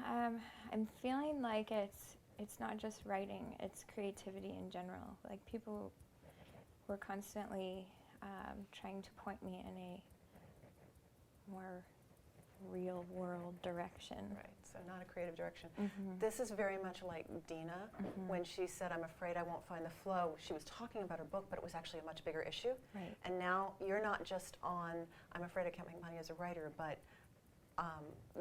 B: on.
D: I'm feeling like it's not just writing; it's creativity in general. Like people were constantly trying to point me in a more real world direction.
B: Right. So not a creative direction. This is very much like Dina when she said, "I'm afraid I won't find the flow." She was talking about her book, but it was actually a much bigger issue.
D: Right.
B: And now you're not just on, "I'm afraid I can't make money as a writer," but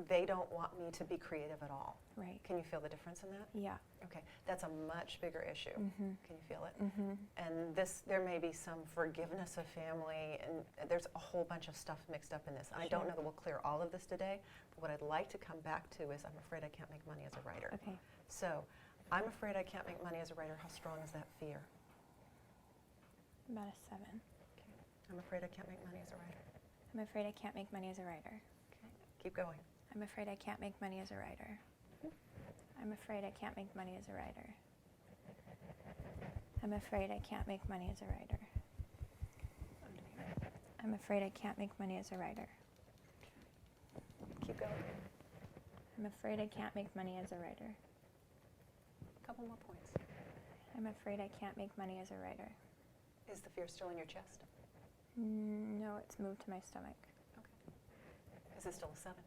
B: they don't want me to be creative at all.
D: Right.
B: Can you feel the difference in that?
D: Yeah.
B: Okay, that's a much bigger issue. Can you feel it? And there may be some forgiveness of family, and there's a whole bunch of stuff mixed up in this. I don't know that we'll clear all of this today, but what I'd like to come back to is I'm afraid I can't make money as a writer.
D: Okay.
B: So, I'm afraid I can't make money as a writer. How strong is that fear?
D: About a 7.
B: Okay. I'm afraid I can't make money as a writer.
D: I'm afraid I can't make money as a writer.
B: Okay. Keep going.
D: I'm afraid I can't make money as a writer. I'm afraid I can't make money as a writer. I'm afraid I can't make money as a writer. I'm afraid I can't make money as a writer.
B: Keep going.
D: I'm afraid I can't make money as a writer.
B: A couple more points.
D: I'm afraid I can't make money as a writer.
B: Is the fear still in your chest?
D: No, it's moved to my stomach.
B: Okay. Is it still a 7?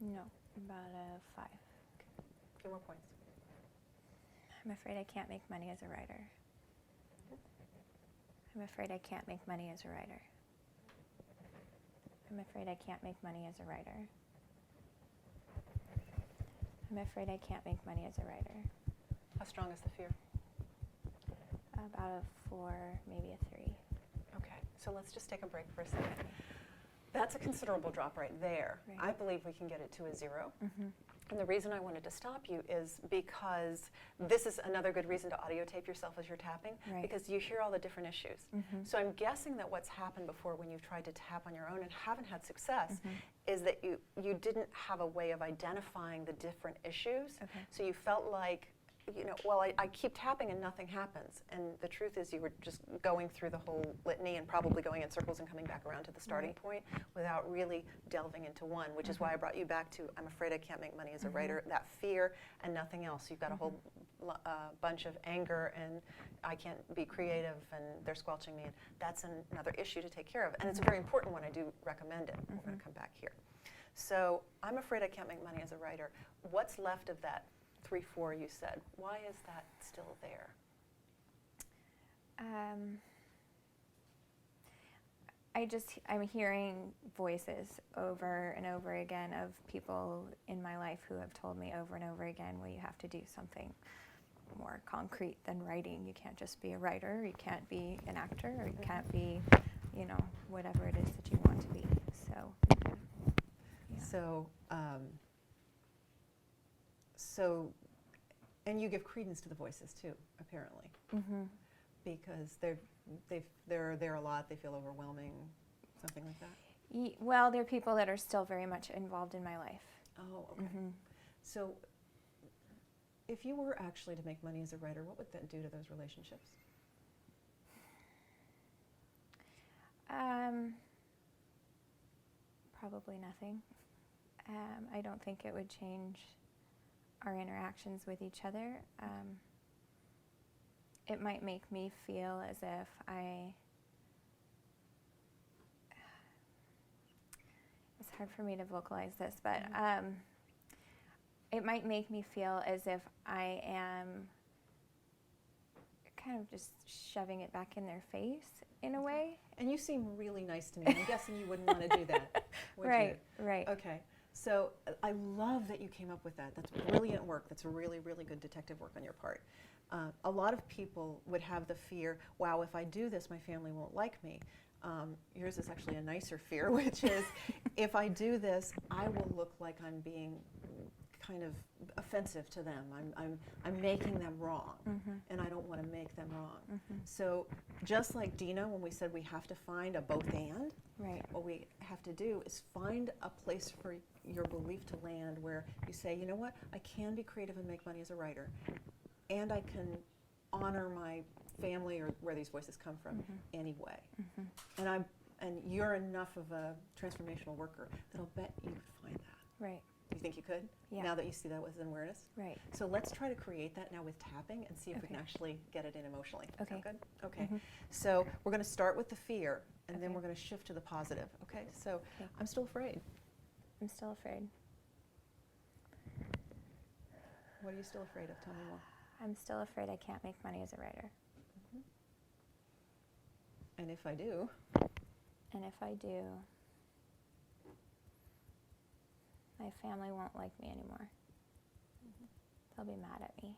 D: No, about a 5.
B: A few more points.
D: I'm afraid I can't make money as a writer. I'm afraid I can't make money as a writer. I'm afraid I can't make money as a writer. I'm afraid I can't make money as a writer.
B: How strong is the fear?
D: About a 4, maybe a 3.
B: Okay, so let's just take a break for a second. That's a considerable drop right there.
D: Right.
B: I believe we can get it to a 0.
D: Mm-hmm.
B: And the reason I wanted to stop you is because this is another good reason to audio tape yourself as you're tapping,
D: Right.
B: because you hear all the different issues.
D: Mm-hmm.
B: So I'm guessing that what's happened before when you've tried to tap on your own and haven't had success
D: Mm-hmm.
B: is that you didn't have a way of identifying the different issues.
D: Okay.
B: So you felt like, well, I keep tapping and nothing happens. And the truth is you were just going through the whole litany and probably going in circles and coming back around to the starting
D: Right.
B: point without really delving into one, which is why I brought you back to, I'm afraid I can't make money as a writer, that fear and nothing else. You've got a whole bunch of anger and I can't be creative and they're squelching me. And that's another issue to take care of. And it's a very important one. I do recommend it. We're going to come back here. So I'm afraid I can't make money as a writer. What's left of that 3-4 you said? Why is that still there?
D: I'm hearing voices over and over again of people in my life who have told me over and over again, well, you have to do something more concrete than writing. You can't just be a writer, you can't be an actor, or you can't be, whatever it is that you want to be. So, yeah.
B: And you give credence to the voices too, apparently,
D: Mm-hmm.
B: because they're there a lot. They feel overwhelming, something like that.
D: Well, there are people that are still very much involved in my life.
B: Oh, okay.
D: Mm-hmm.
B: So, if you were actually to make money as a writer, what would that do to those relationships?
D: Probably nothing. I don't think it would change our interactions with each other. It might make me feel as if it's hard for me to vocalize this, but it might make me feel as if I am kind of just shoving it back in their face in a way.
B: And you seem really nice to me. I'm guessing you wouldn't want to do that, would
D: Right,
B: you?
D: right.
B: Okay. So I love that you came up with that. That's brilliant work. That's really, really good detective work on your part. A lot of people would have the fear, wow, if I do this, my family won't like me. Yours is actually a nicer fear, which is, if I do this, I will look like I'm being kind of offensive to them. I'm making them wrong, and I don't want to make them wrong. So just like Dina, when we said we have to find a both and,
D: Right.
B: what we have to do is find a place for your belief to land where you say, you know what, I can be creative and make money as a writer, and I can honor my family or where these voices come from anyway. And you're enough of a transformational worker that I'll bet you could find that.
D: Right.
B: Do you think you could?
D: Yeah.
B: Now that you see that with awareness?
D: Right.
B: So let's try to create that now with tapping and see if we
D: Okay.
B: can actually get it in emotionally.
D: Okay.
B: Sound good? Okay. So we're going to start with the fear, and then
D: Okay.
B: we're going to shift to the positive. Okay? So
D: Okay.
B: I'm still afraid.
D: I'm still afraid.
B: What are you still afraid of? Tell me more.
D: I'm still afraid I can't make money as a writer.
B: And if I do,
D: And if I do, my family won't like me anymore. They'll be mad at me.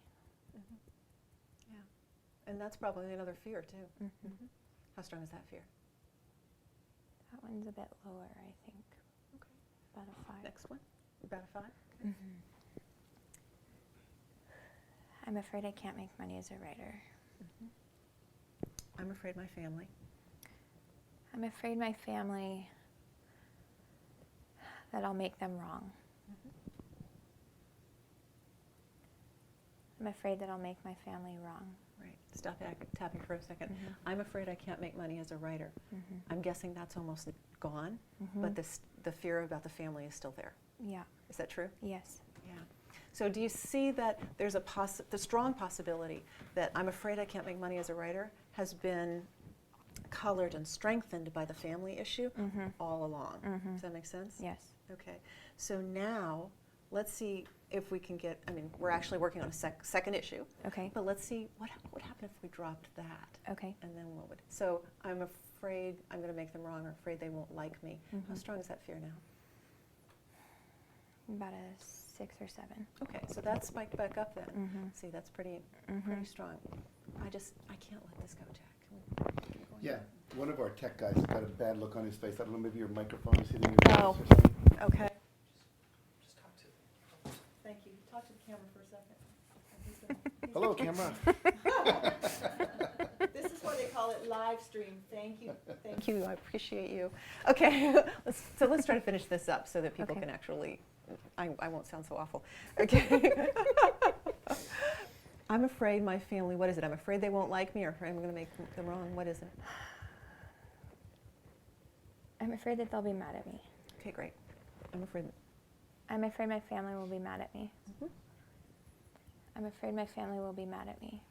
B: and that's probably another fear too.
D: Mm-hmm.
B: How strong is that fear?
D: That one's a bit lower, I think.
B: Okay.
D: About a 5.
B: Next one. About a 5.
D: I'm afraid I can't make money as a writer.
B: I'm afraid my family.
D: I'm afraid my family, that I'll make them wrong. I'm afraid that I'll make my family wrong.
B: Right. Stop tapping for a second. I'm afraid I can't make money as a writer. I'm guessing that's almost gone, but the fear about the family is still there.
D: Yeah.
B: Is that true?
D: Yes.
B: Yeah. So do you see that there's the strong possibility that I'm afraid I can't make money as a writer has been colored and strengthened by the family issue all along? Does that make sense?
D: Yes.
B: Okay. So now let's see if we can get, we're actually working on a second issue,
D: Okay.
B: but let's see what would happen if we dropped that.
D: Okay.
B: And then what would, so I'm afraid I'm going to make them wrong, or afraid they won't like me. How strong is that fear now?
D: About a 6 or 7.
B: Okay, so that's spiked back up then.
D: Mhm.
B: See, that's pretty strong. I can't let this go, Jack. Keep going.
A: Yeah, one of our tech guys has got a bad look on his face. I don't know, maybe your microphone is hitting your face
B: Oh.
A: or something.
B: Okay.
E: Just talk to.
B: Thank you. Talk to the camera for a second.
A: Hello, camera.
B: This is why they call it live stream. Thank you. Thank you. I appreciate you. Okay, let's try to finish this up so that people
D: Okay.
B: can actually, I won't sound so awful. Okay. I'm afraid my family, what is it? I'm afraid they won't like me, or I'm going to make them wrong. What is it?
D: I'm afraid that they'll be mad at me.
B: Okay, great. I'm afraid.
D: I'm afraid my family will be mad at me.
B: Mhm.
D: I'm afraid my family will be mad at me.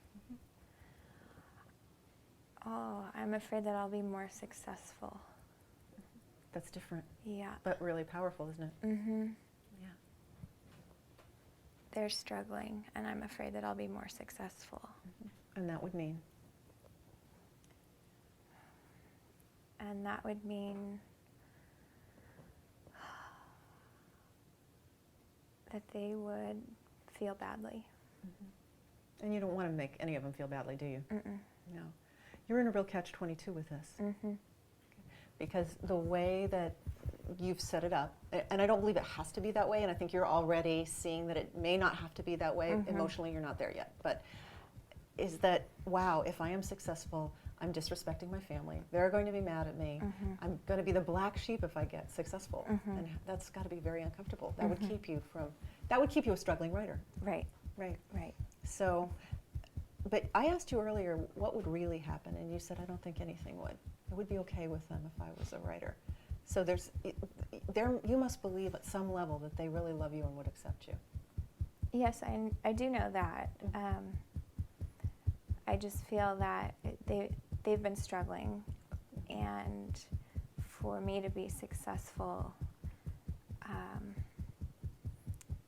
D: Oh, I'm afraid that I'll be more successful.
B: That's different,
D: Yeah.
B: but really powerful, isn't it?
D: Mm-hmm.
B: Yeah.
D: They're struggling, and I'm afraid that I'll be more successful.
B: And that would mean?
D: And that would mean that they would feel badly.
B: And you don't want to make any of them feel badly, do you?
D: Mm-mm.
B: No. You're in a real catch-22 with this.
D: Mm-hmm.
B: Because the way that you've set it up, and I don't believe it has to be that way, and I think you're already seeing that it may not have to be that way.
D: Mhm.
B: Emotionally, you're not there yet. But is that, wow, if I am successful, I'm disrespecting my family. They're going to be mad at me.
D: Mhm.
B: I'm going to be the black sheep if I get successful.
D: Mhm.
B: And that's got to be very uncomfortable. That
D: Mhm.
B: would keep you a struggling writer.
D: Right,
B: Right.
D: right.
B: So, but I asked you earlier what would really happen, and you said, I don't think anything would. I would be okay with them if I was a writer. So you must believe at some level that they really love you and would accept you.
D: Yes, I do know that. I just feel that they've been struggling, and for me to be successful,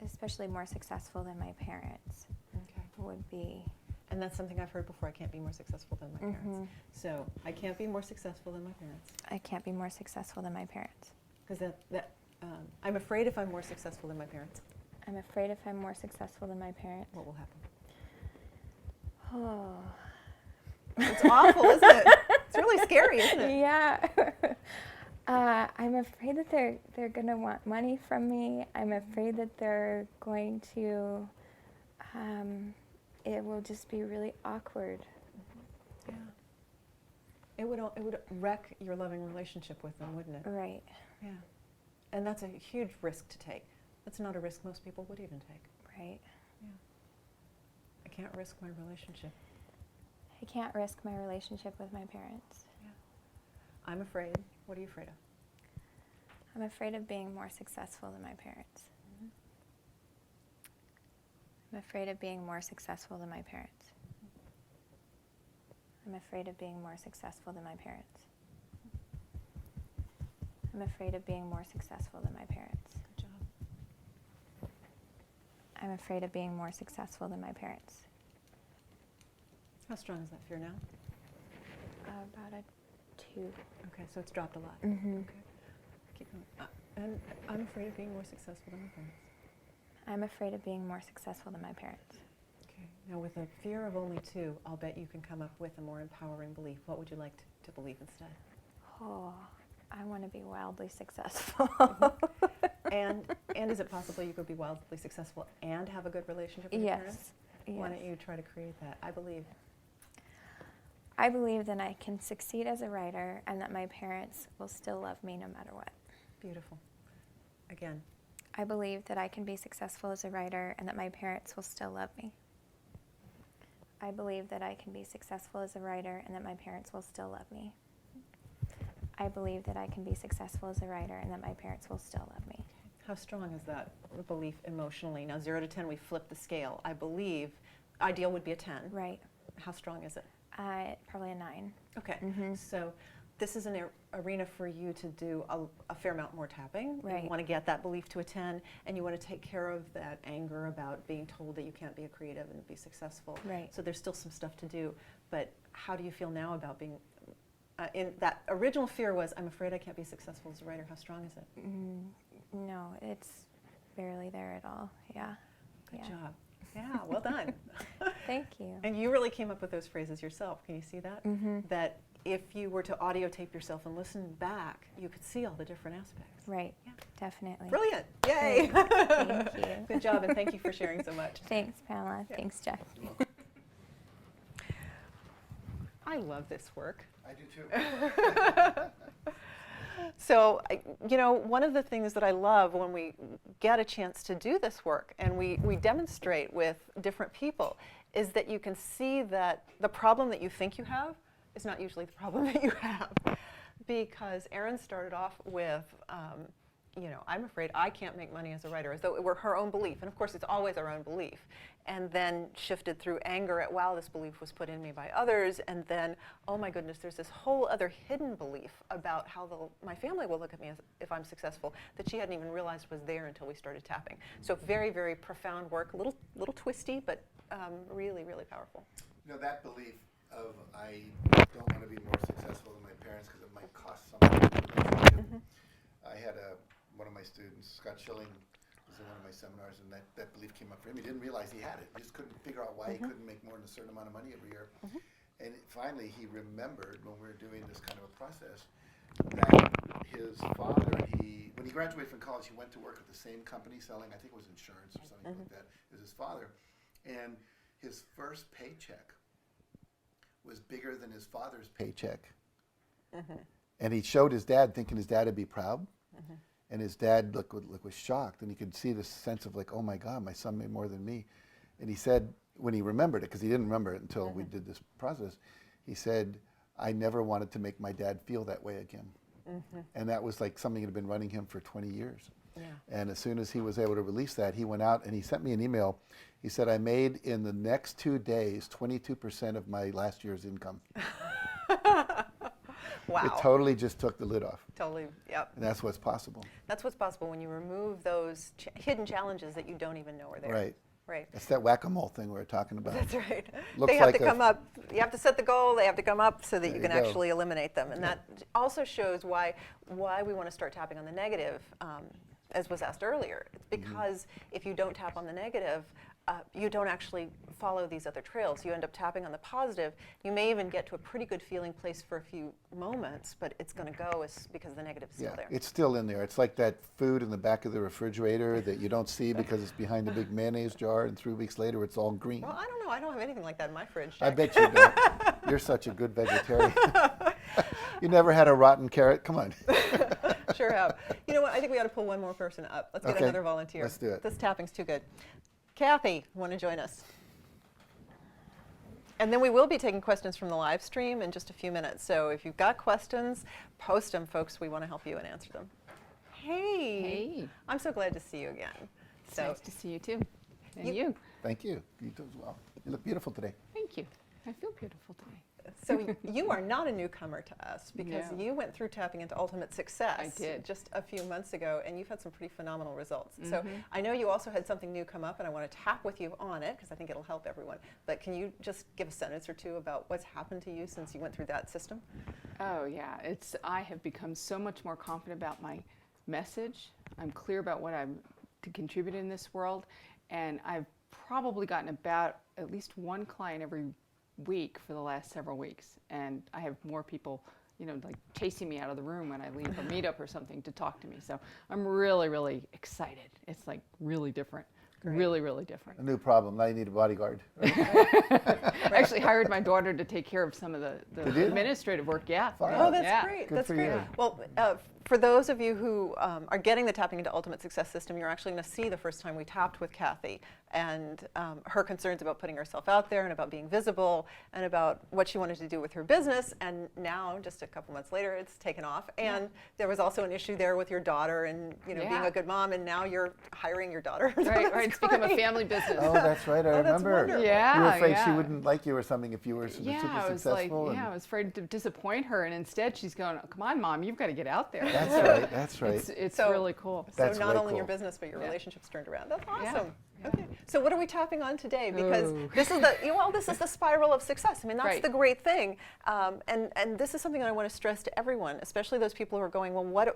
D: especially more successful than my parents,
B: Okay.
D: would be.
B: And that's something I've heard before. I can't be more successful than my parents.
D: Mhm.
B: So I can't be more successful than my parents.
D: I can't be more successful than my parents.
B: Because I'm afraid if I'm more successful than my parents,
D: I'm afraid if I'm more successful than my parents.
B: what will happen?
D: Oh.
B: It's awful, isn't it? It's really scary, isn't it?
D: Yeah. I'm afraid that they're going to want money from me. I'm afraid that they're going to, it will just be really awkward.
B: Yeah. It would wreck your loving relationship with them, wouldn't it?
D: Right,
B: Yeah. And that's a huge risk to take. That's not a risk most people would even take.
D: right.
B: I can't risk my relationship.
D: I can't risk my relationship with my parents.
B: I'm afraid. What are you afraid of?
D: I'm afraid of being more successful than my parents. I'm afraid of being more successful than my parents. I'm afraid of being more successful than my parents. I'm afraid of being more successful than my parents.
B: Good job.
D: I'm afraid of being more successful than my parents.
B: How strong is that fear now?
D: About a 2.
B: Okay, so it's dropped a lot.
D: Mm-hmm.
B: Okay. Keep going. And I'm afraid of being more successful than my parents.
D: I'm afraid of being more successful than my parents.
B: Okay. Now, with a fear of only 2, I'll bet you can come up with a more empowering belief. What would you like to believe instead?
D: Oh, I want to be wildly successful.
B: And is it possible you could be wildly successful and have a good relationship with your parents?
D: Yes.
B: Why don't you try to create that? I believe.
D: I believe that I can succeed as a writer and that my parents will still love me no matter what.
B: Beautiful. Again.
D: I believe that I can be successful as a writer and that my parents will still love me. I believe that I can be successful as a writer and that my parents will still love me. I believe that I can be successful as a writer and that my parents will still love me.
B: How strong is that belief emotionally? Now, 0 to 10, we flip the scale. I believe ideal would be a 10.
D: Right.
B: How strong is it?
D: Probably a 9.
B: Okay.
D: Mhm.
B: So this is an arena for you to do a fair amount more tapping.
D: Right.
B: You want to get that belief to a 10, and you want to take care of that anger about being told that you can't be a creative and be successful.
D: Right.
B: So there's still some stuff to do. But how do you feel now about being, in that original fear was, I'm afraid I can't be successful as a writer. How strong is it?
D: No, it's barely there at all. Yeah.
F: Good
D: Yeah.
F: job. Yeah, well done.
D: Thank you.
F: And you really came up with those phrases yourself. Can you see that? That if you were to audio tape yourself and listen back, you could see all the different aspects.
D: Right.
F: Yeah.
D: Definitely.
F: Brilliant. Yay.
D: Thank you.
F: Good job, and thank you for sharing so much.
D: Thanks, Pamela.
F: Yeah.
D: Thanks, Jeff.
F: I love this work.
A: I do too.
F: So, you know, one of the things that I love when we get a chance to do this work and we demonstrate with different people is that you can see that the problem that you think you have is not usually the problem that you have. Because Erin started off with, you know, I'm afraid I can't make money as a writer, as though it were her own belief. And of course, it's always our own belief. And then shifted through anger at, wow, this belief was put in me by others. And then, oh my goodness, there's this whole other hidden belief about how my family will look at me if I'm successful that she hadn't even realized was there until we started tapping. So very, very profound work, a little twisty, but really, really powerful.
A: You know, that belief of I don't want to be more successful than my parents because it might cost something in the relationship. I had one of my students, Scott Schilling, was in one of my seminars, and that belief came up for him. He didn't realize he had it. He just couldn't figure out why he couldn't make more than a certain amount of money every year. And finally, he remembered when we were doing this kind of a process that his father, when he graduated from college, he went to work at the same company selling, I think it was insurance or something like that, as his father. And his first paycheck was bigger than his father's paycheck. And he showed his dad, thinking his dad would be proud. And his dad was shocked, and he could see this sense of like, oh my God, my son made more than me. And he said, when he remembered it, because he didn't remember it until we did this process, he said, I never wanted to make my dad feel that way again. And that was like something that had been running him for 20 years. And as soon as he was able to release that, he went out and he sent me an email. He said, I made in the next 2 days 22% of my last year's income.
F: Wow.
A: It totally just took the lid off.
F: Totally, yep.
A: And that's what's possible.
F: That's what's possible when you remove those hidden challenges that you don't even know are there.
A: Right.
F: Right.
A: It's that whack-a-mole thing we were talking about.
F: That's right.
A: Looks
F: They have
A: like
F: to come up. You have to set the goal. They have to come up so that
A: There
F: you
A: you
F: can
A: go.
F: actually eliminate them. And that also shows why we want to start tapping on the negative, as was asked earlier. It's because if you don't tap on the negative, you don't actually follow these other trails. You end up tapping on the positive. You may even get to a pretty good feeling place for a few moments, but it's going to go because the negative is still there.
A: It's still in there. It's like that food in the back of the refrigerator that you don't see because it's behind the big mayonnaise jar, and 3 weeks later it's all green.
F: Well, I don't know. I don't have anything like that in my fridge,
A: I
F: Jack.
A: bet you don't. You're such a good vegetarian. You never had a rotten carrot? Come on.
F: Sure have. You know what? I think we ought to pull one more person up. Let's get
A: Okay,
F: another volunteer.
A: let's do it.
F: This tapping's too good. Kathy, want to join us? And then we will be taking questions from the live stream in just a few minutes. So if you've got questions, post them, folks. We want to help you and answer them. Hey.
G: Hey.
F: I'm so glad to see you again.
G: It's nice to see you too. And you.
A: Thank you. You do as well. You look beautiful today.
G: Thank you. I feel beautiful today.
F: So you are not a newcomer to us because
G: No.
F: you went through Tapping into Ultimate Success
G: I did.
F: just a few months ago, and you've had some pretty phenomenal results. So I know you also had something new come up, and I want to tap with you on it because I think it'll help everyone. But can you just give a sentence or two about what's happened to you since you went through that system?
G: Oh yeah, I have become so much more confident about my message. I'm clear about what I'm to contribute in this world, and I've probably gotten about at least one client every week for the last several weeks, and I have more people, you know, like chasing me out of the room when I leave a meetup or something to talk to me. So I'm really, really excited. It's like really different.
F: Great.
G: Really, really different.
A: A new problem. Now you need a bodyguard.
G: I actually hired my daughter to take care of some of the
A: Did you?
G: administrative work. Yeah.
A: Fine.
F: Oh, that's
G: Yeah.
F: great.
A: Good
F: That's
A: for
F: great.
A: you.
F: Well, for those of you who are getting the Tapping into Ultimate Success system, you're actually going to see the first time we tapped with Kathy and her concerns about putting herself out there and about being visible and about what she wanted to do with her business. And now, just a couple months later, it's taken off. And there was also an issue there with your daughter and being
G: Yeah.
F: a good mom. And now you're hiring your daughter.
G: Right, right. It's become a
F: great.
G: family business.
A: Oh, that's right. I
F: Oh, that's
A: remember.
F: wonderful.
G: Yeah.
A: You were afraid she
G: yeah.
A: wouldn't like you or something if you were super
G: Yeah, I was like,
A: successful.
G: I was afraid to disappoint her, and instead she's going, "Come on, Mom, you've got to get out there."
A: That's right. That's right.
G: It's
F: So-
G: really cool.
F: So
A: That's
F: not
A: way
F: only your
A: cool.
F: business, but your
G: Yeah.
F: relationships turned around. That's
G: Yeah.
F: awesome.
G: Yeah.
F: Okay. So what are we tapping on today? Because
G: Ooh.
F: this is the spiral of success. I mean, that's
G: Right.
F: the great thing. And this is something that I want to stress to everyone, especially those people who are going, well,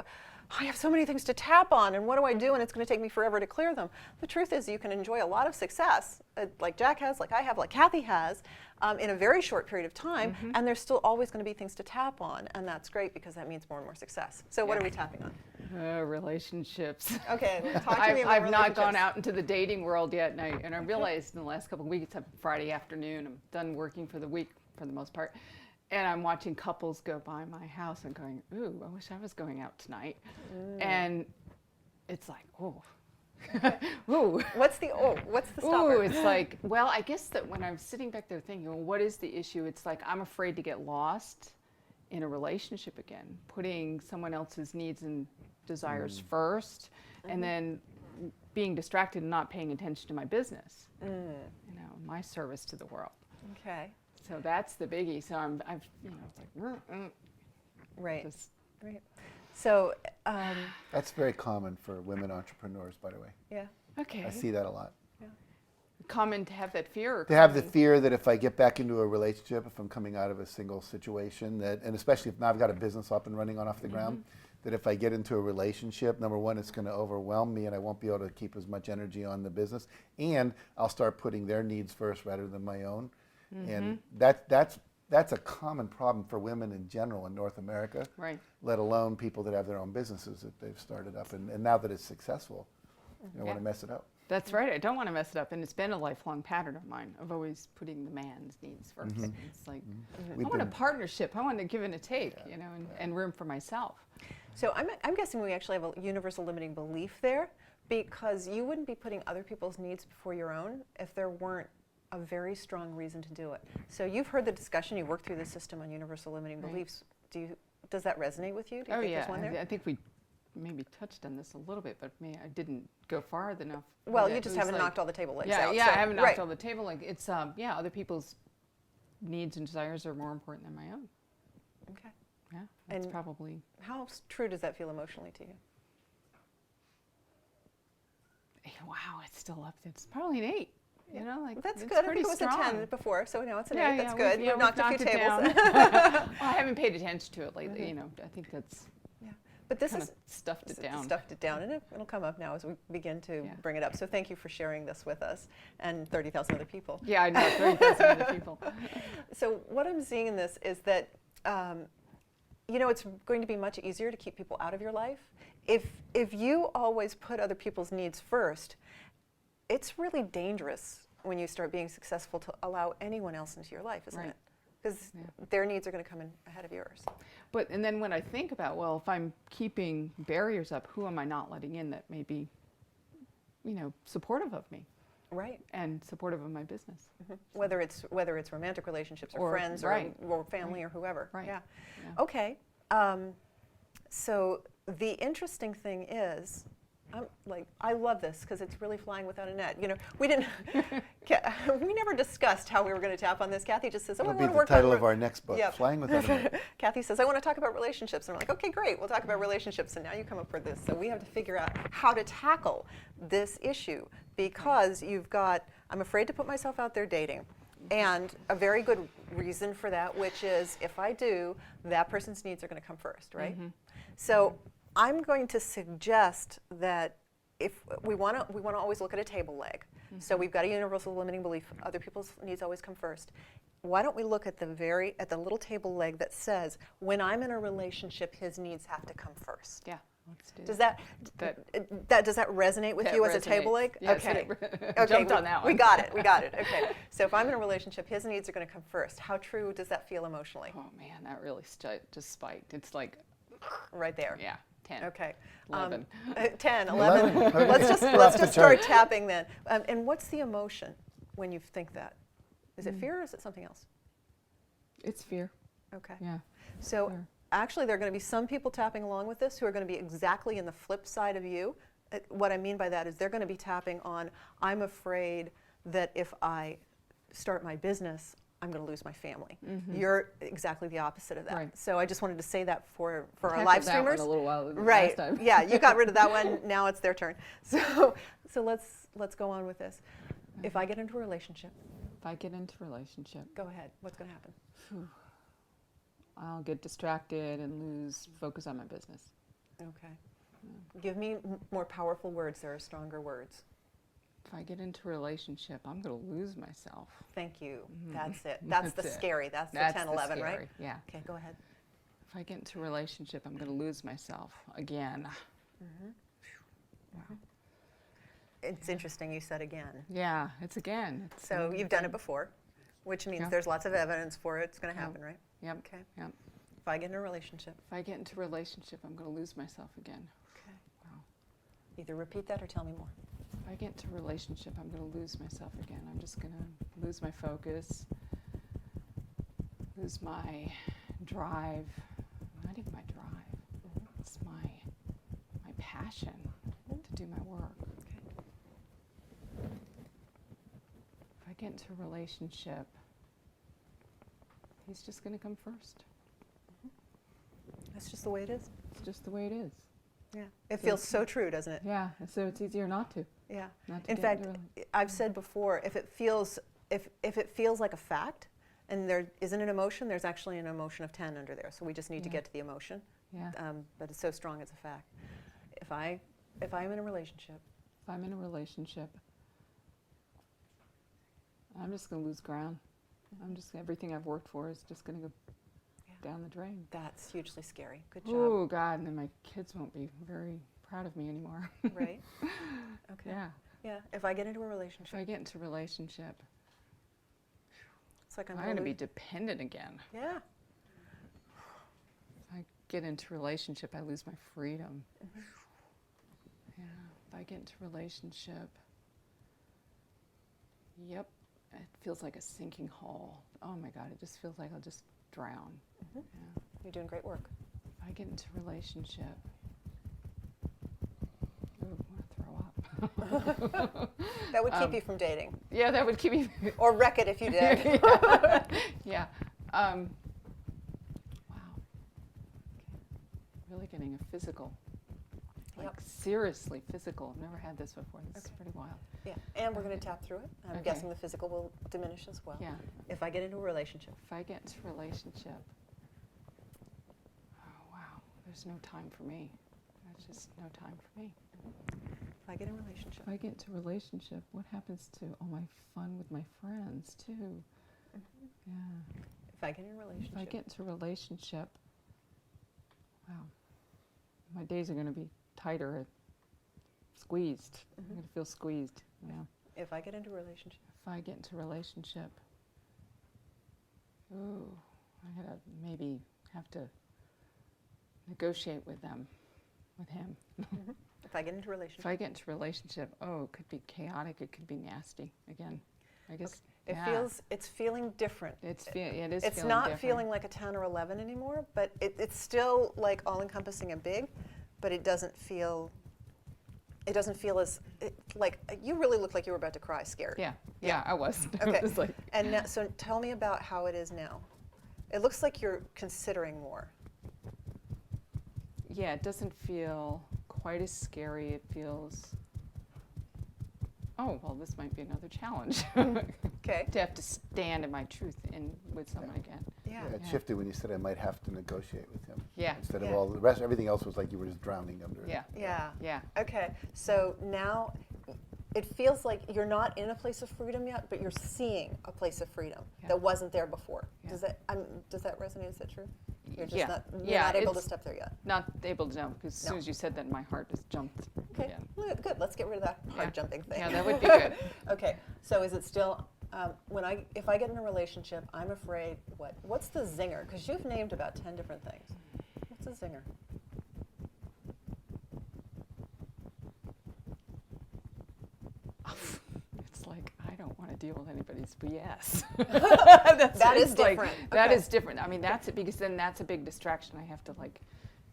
F: I have so many things to tap on, and what do I do? And it's going to take me forever to clear them. The truth is, you can enjoy a lot of success, like Jack has, like I have, like Kathy has, in a very short period of time, and there's still always going to be things to tap on, and that's great because that means more and more success. So what
G: Yeah.
F: are we tapping on?
G: Relationships.
F: Okay, talk to me about
G: I've not gone
F: relationships.
G: out into the dating world yet, and I realized in the last couple of weeks, it's Friday afternoon, I'm done working for the week for the most part, and I'm watching couples go by my house and going, ooh, I wish I was going out tonight. And it's like, oh, ooh.
F: What's the stopper?
G: Ooh, it's like, well, I guess that when I'm sitting back there thinking, well, what is the issue? It's like I'm afraid to get lost in a relationship again, putting someone else's needs and desires first, and then being distracted and not paying attention to my business, my service to the world.
F: Okay.
G: So that's the biggie. So I've it's like,
F: Right.
G: just,
F: Right. So,
A: That's very common for women entrepreneurs, by the way.
F: yeah.
G: okay.
A: I see that a lot.
G: Common to have that fear. Or
A: To have the
G: common-
A: fear that if I get back into a relationship, if I'm coming out of a single situation, and especially if now I've got a business up and running off the ground, that if I get into a relationship, number one, it's going to overwhelm me and I won't be able to keep as much energy on the business, and I'll start putting their needs first rather than my own. And that's a common problem for women in general in North America,
G: Right.
A: let alone people that have their own businesses that they've started up. And now that it's successful, you don't want to mess it up.
G: That's right. I don't want to mess it up, and it's been a lifelong pattern of mine of always putting the man's needs 1st. It's like
A: We've
G: I want a
A: been-
G: partnership. I want to give and a take, and room for myself.
F: So I'm guessing we actually have a universal limiting belief there, because you wouldn't be putting other people's needs before your own if there weren't a very strong reason to do it. So you've heard the discussion. You worked through the system on universal limiting
G: Right.
F: beliefs. Does that resonate with you? Do you
G: Oh
F: think
G: yeah,
F: there's one there?
G: I think we maybe touched on this a little bit, but I didn't go far enough.
F: Well,
G: with
F: you
G: it.
F: just
G: It was
F: haven't
G: like-
F: knocked all the table legs
G: Yeah,
F: out.
G: yeah,
F: so-
G: I haven't knocked
F: right.
G: all the table. Like it's other people's needs and desires are more important than my own.
F: Okay.
G: Yeah, that's
F: And-
G: probably.
F: How true does that feel emotionally to you?
G: Wow, it's still up. It's probably an 8. You know, like
F: That's
G: it's
F: good. I
G: pretty
F: think it was
G: strong.
F: a 10 before, so now it's an
G: Yeah,
F: 8. That's
G: yeah,
F: good.
G: we've
F: We've knocked a few
G: it
F: tables.
G: down. Well, I haven't paid attention to it lately. I think that's
F: Yeah. But this
G: kind
F: is
G: of stuffed it down.
F: stuffed it down, and it'll come up now as we begin to
G: Yeah.
F: bring it up. So thank you for sharing this with us and 30,000 other people.
G: Yeah, I know. 30,000 other people.
F: So what I'm seeing in this is that, it's going to be much easier to keep people out of your life. If you always put other people's needs first, it's really dangerous when you start being successful to allow anyone else into your life, isn't
G: Right.
F: it? Because their needs are going to come in ahead of yours.
G: And then when I think about, well, if I'm keeping barriers up, who am I not letting in that may be, supportive of me
F: Right.
G: and supportive of my business?
F: Whether it's romantic relationships or,
G: Or-
F: friends
G: right.
F: or family or whoever.
G: Right.
F: Yeah.
G: Yeah.
F: Okay. So the interesting thing is, I love this because it's really flying without a net. We didn't, we never discussed how we were going to tap on this. Kathy just says, "Oh, I
A: That'll
F: want
A: be
F: to
A: the
F: work
A: title
F: on
A: of our next book,
F: Yep.
A: Flying Without a Net.
F: Kathy says, "I want to talk about relationships," and we're like, "Okay, great. We'll talk about relationships." And now you come up with this. So we have to figure out how to tackle this issue because you've got, I'm afraid to put myself out there dating. And a very good reason for that, which is if I do, that person's needs are going to come first, right? So I'm going to suggest that if we want to always look at a table leg. So we've got a universal limiting belief: other people's needs always come first. Why don't we look at the little table leg that says, when I'm in a relationship, his needs have to come first?
G: Yeah, let's do
F: Does
G: that.
F: does that resonate with
G: That
F: you as a table
G: resonates.
F: leg?
G: Yes,
F: Okay.
G: it jumped on that
F: We
G: one.
F: got it. We got it. Okay. So if I'm in a relationship, his needs are going to come first. How true does that feel emotionally?
G: Oh man, that really just spiked. It's like,
F: Right there.
G: yeah, 10.
F: Okay.
G: 11.
F: 10, 11.
A: 11.
F: Let's
A: Off
F: just
A: the
F: start
A: chart.
F: tapping then. And what's the emotion when you think that? Is it fear or is it something else?
G: It's fear.
F: Okay.
G: Yeah.
F: So
G: Fear.
F: actually, there are going to be some people tapping along with this who are going to be exactly in the flip side of you. What I mean by that is they're going to be tapping on, I'm afraid that if I start my business,
B: I'm going to lose my family. You're exactly the opposite of that.
G: Right.
B: So I just wanted to say that for our
G: Tackled
B: live
G: that one
B: streamers.
G: a little while
B: Right.
G: last time.
B: Yeah, you got rid of that one. Now it's their turn. So let's go on with this. If I get into a relationship,
G: If I get into a relationship,
B: go ahead. What's going to happen?
G: I'll get distracted and lose focus on my business.
B: Okay. Give me more powerful words. There are stronger words.
G: If I get into a relationship, I'm going to lose myself.
B: Thank you. That's it. That's the
G: That's it.
B: scary. That's the
G: That's
B: 10,
G: the
B: 11,
G: scary,
B: right?
G: yeah.
B: Okay, go ahead.
G: If I get into a relationship, I'm going to lose myself again.
B: It's interesting you said again.
G: Yeah, it's again. It's
B: So you've done it before, which means
G: Yeah.
B: there's lots of evidence for it. It's going to happen, right?
G: Yep.
B: Okay.
G: Yep.
B: If I get in a relationship,
G: If I get into a relationship, I'm going to lose myself again.
B: okay.
G: Wow.
B: Either repeat that or tell me more.
G: If I get into a relationship, I'm going to lose myself again. I'm just going to lose my focus, lose my drive. Not even my drive. It's my passion to do my work. If I get into a relationship, he's just going to come first.
B: That's just the way it is.
G: It's just the way it is.
B: Yeah. It feels so true, doesn't it?
G: Yeah, so it's easier not to.
B: Yeah.
G: Not to
B: In
G: get
B: fact,
G: into
B: I've said before, if it feels like a fact and there isn't an emotion, there's actually an emotion of 10 under there. So we just need to
G: Yeah.
B: get to the emotion.
G: Yeah.
B: But it's so strong as a fact. If I'm in a relationship,
G: If I'm in a relationship, I'm just going to lose ground. Everything I've worked for is just going to go down the drain.
B: that's hugely scary. Good job.
G: Oh, God, and then my kids won't be very proud of me anymore.
B: Right? Okay.
G: Yeah.
B: Yeah. If I get into a
G: If
B: relationship,
G: I get into a relationship,
B: it's like
G: I'm
B: I'm
G: going to be
B: lose-
G: dependent again.
B: Yeah.
G: If I get into a relationship, I lose my freedom. Yeah. If I get into a relationship, yep, it feels like a sinking hole. Oh my God, it just feels like I'll just drown. Yeah.
B: You're doing great work.
G: If I get into a relationship, ooh, I want to throw up.
B: That would keep you from dating.
G: Yeah, that would keep me.
B: Or wreck it if you did.
G: Yeah. Wow. Really getting a physical, like
B: Yep.
G: seriously physical. I've never had this before. This is pretty wild.
B: Yeah. And we're going to tap through it. I'm
G: Okay.
B: guessing the physical will diminish as well.
G: Yeah.
B: If I get into a relationship,
G: If I get into a relationship, oh wow, there's no time for me. There's just no time for me.
B: if I get in a relationship,
G: If I get into a relationship, what happens to all my fun with my friends too? Yeah.
B: if I get in a
G: If I
B: relationship,
G: get into a relationship, wow, my days are going to be tighter, squeezed. I'm going to feel squeezed. Yeah.
B: if I get into a relationship,
G: If I get into a relationship, ooh, I gotta maybe have to negotiate with them, with him.
B: if I get into a
G: If
B: relationship,
G: I get into a relationship, oh, it could be chaotic. It could be nasty. Again, I guess.
B: it's feeling different.
G: It is.
B: It's
G: feeling
B: not
G: different.
B: feeling like a 10 or 11 anymore, but it's still like all-encompassing and big, but it doesn't feel as like you really look like you were about to cry, scared.
G: Yeah, I was.
B: Okay.
G: It was like,
B: And now, so tell me about how it is now. It looks like you're considering more.
G: yeah, it doesn't feel quite as scary. It feels, oh, well, this might be another challenge.
B: Okay.
G: To have to stand in my truth in with someone again.
B: Yeah.
A: Yeah, it
G: Yeah.
A: shifted when you said I might have to negotiate with him.
G: Yeah.
A: Instead
B: Yeah.
A: of all the rest, everything else was like you were just drowning under it.
G: Yeah.
B: Yeah.
G: Yeah.
B: Okay. So now it feels like you're not in a place of freedom yet, but you're seeing a place of freedom
G: Yeah.
B: that wasn't there before.
G: Yeah.
B: Does that resonate? Is that true? You're just
G: Yeah.
B: not
G: Yeah,
B: able to
G: it's-
B: step there yet.
G: Not able to jump because as
B: No.
G: soon as you said that, my heart just jumped.
B: Okay.
G: again.
B: Good. Let's get rid of that
G: Yeah.
B: hard jumping thing.
G: Yeah, that would be good.
B: Okay. So is it still if I get in a relationship, I'm afraid what's the zinger? Because you've named about 10 different things. What's a zinger?
G: It's like I don't want to deal with anybody's BS.
B: That is
G: it's like-
B: different.
G: That
B: Okay.
G: is different. I mean, that's it because then that's a big distraction. I have to like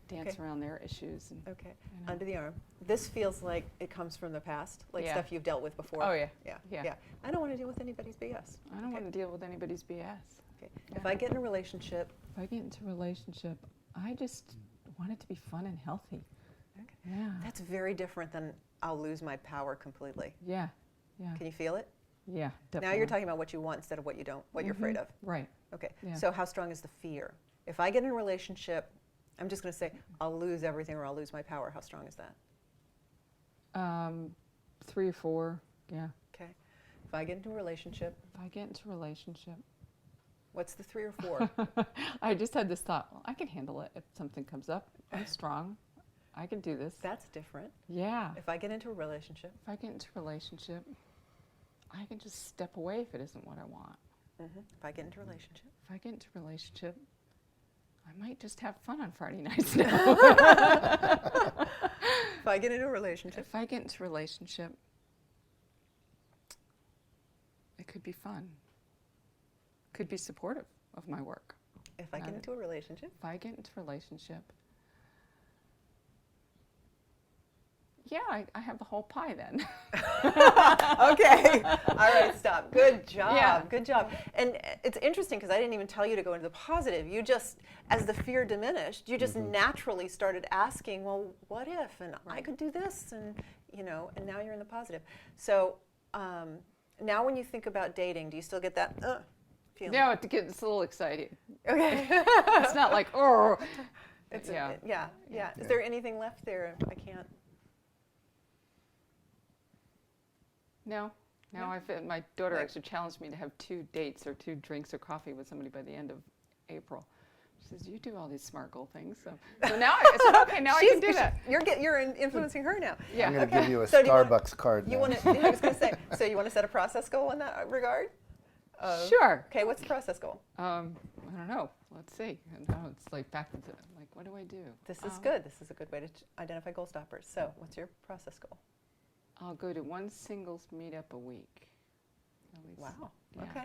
G: dance
F: Okay.
G: around their issues. And,
F: Okay,
G: you know.
F: under the arm. This feels like it comes from the past, like
G: Yeah.
F: stuff you've dealt with before.
G: Oh, yeah.
F: Yeah,
G: Yeah.
F: yeah. I don't want to deal with anybody's BS.
G: I don't want to deal with anybody's BS.
F: Okay.
G: Yeah.
F: If I get in a relationship,
G: If I get into a relationship, I just want it to be fun and healthy.
F: Okay.
G: Yeah.
F: that's very different than I'll lose my power completely.
G: Yeah. Yeah.
F: Can you feel it?
G: Yeah. Definitely.
F: Now you're talking about what you want instead of what you don't, what you're afraid of.
G: Right.
F: Okay,
G: Yeah.
F: so how strong is the fear? If I get in a relationship, I'm just going to say, I'll lose everything or I'll lose my power. How strong is that?
G: 3 or 4. Yeah.
F: Okay. If I get into a relationship,
G: If I get into a relationship,
F: what's the 3 or 4?
G: I just had this thought. Well, I can handle it if something comes up. I'm strong. I can do this.
F: That's different.
G: Yeah.
F: If I get into a relationship,
G: If I get into a relationship, I can just step away if it isn't what I want.
F: if I get into a relationship,
G: If I get into a relationship, I might just have fun on Friday nights now.
F: if I get into a relationship,
G: If I get into a relationship, it could be fun. Could be supportive of my work.
F: if I get
G: Not-
F: into a relationship,
G: If I get into a relationship, yeah, I have the whole pie then.
F: okay. All right, stop. Good job.
G: Yeah.
F: Good job. And it's interesting because I didn't even tell you to go into the positive. You just, as the fear diminished, you just naturally started asking, well, what if? And I could do this, and and now you're in the positive. So now when you think about dating, do you still get that feeling?
G: Yeah, it's a little exciting.
F: Okay.
G: It's not like, oh.
F: It's
G: Yeah.
F: yeah. Is there anything left there? I can't.
G: No.
F: No?
G: My daughter
F: Right.
G: actually challenged me to have 2 dates or 2 drinks or coffee with somebody by the end of April. She says, "You do all these smart girl things." So now I said, "Okay, now I can do that."
F: You're influencing her now.
G: Yeah.
A: I'm going to give you a
F: So do you want-
A: Starbucks card.
F: You
A: now.
F: want to? I was going to say. So you want to set a process goal in that regard?
G: Sure.
F: Okay. What's the process goal?
G: I don't know. Let's see. And now it's like back to like, what do I do?
F: This is good. This is a good way to identify goal stoppers. So, what's your process goal?
G: I'll go to 1 singles meetup a week. At least.
F: Wow.
G: Yeah.
F: Okay.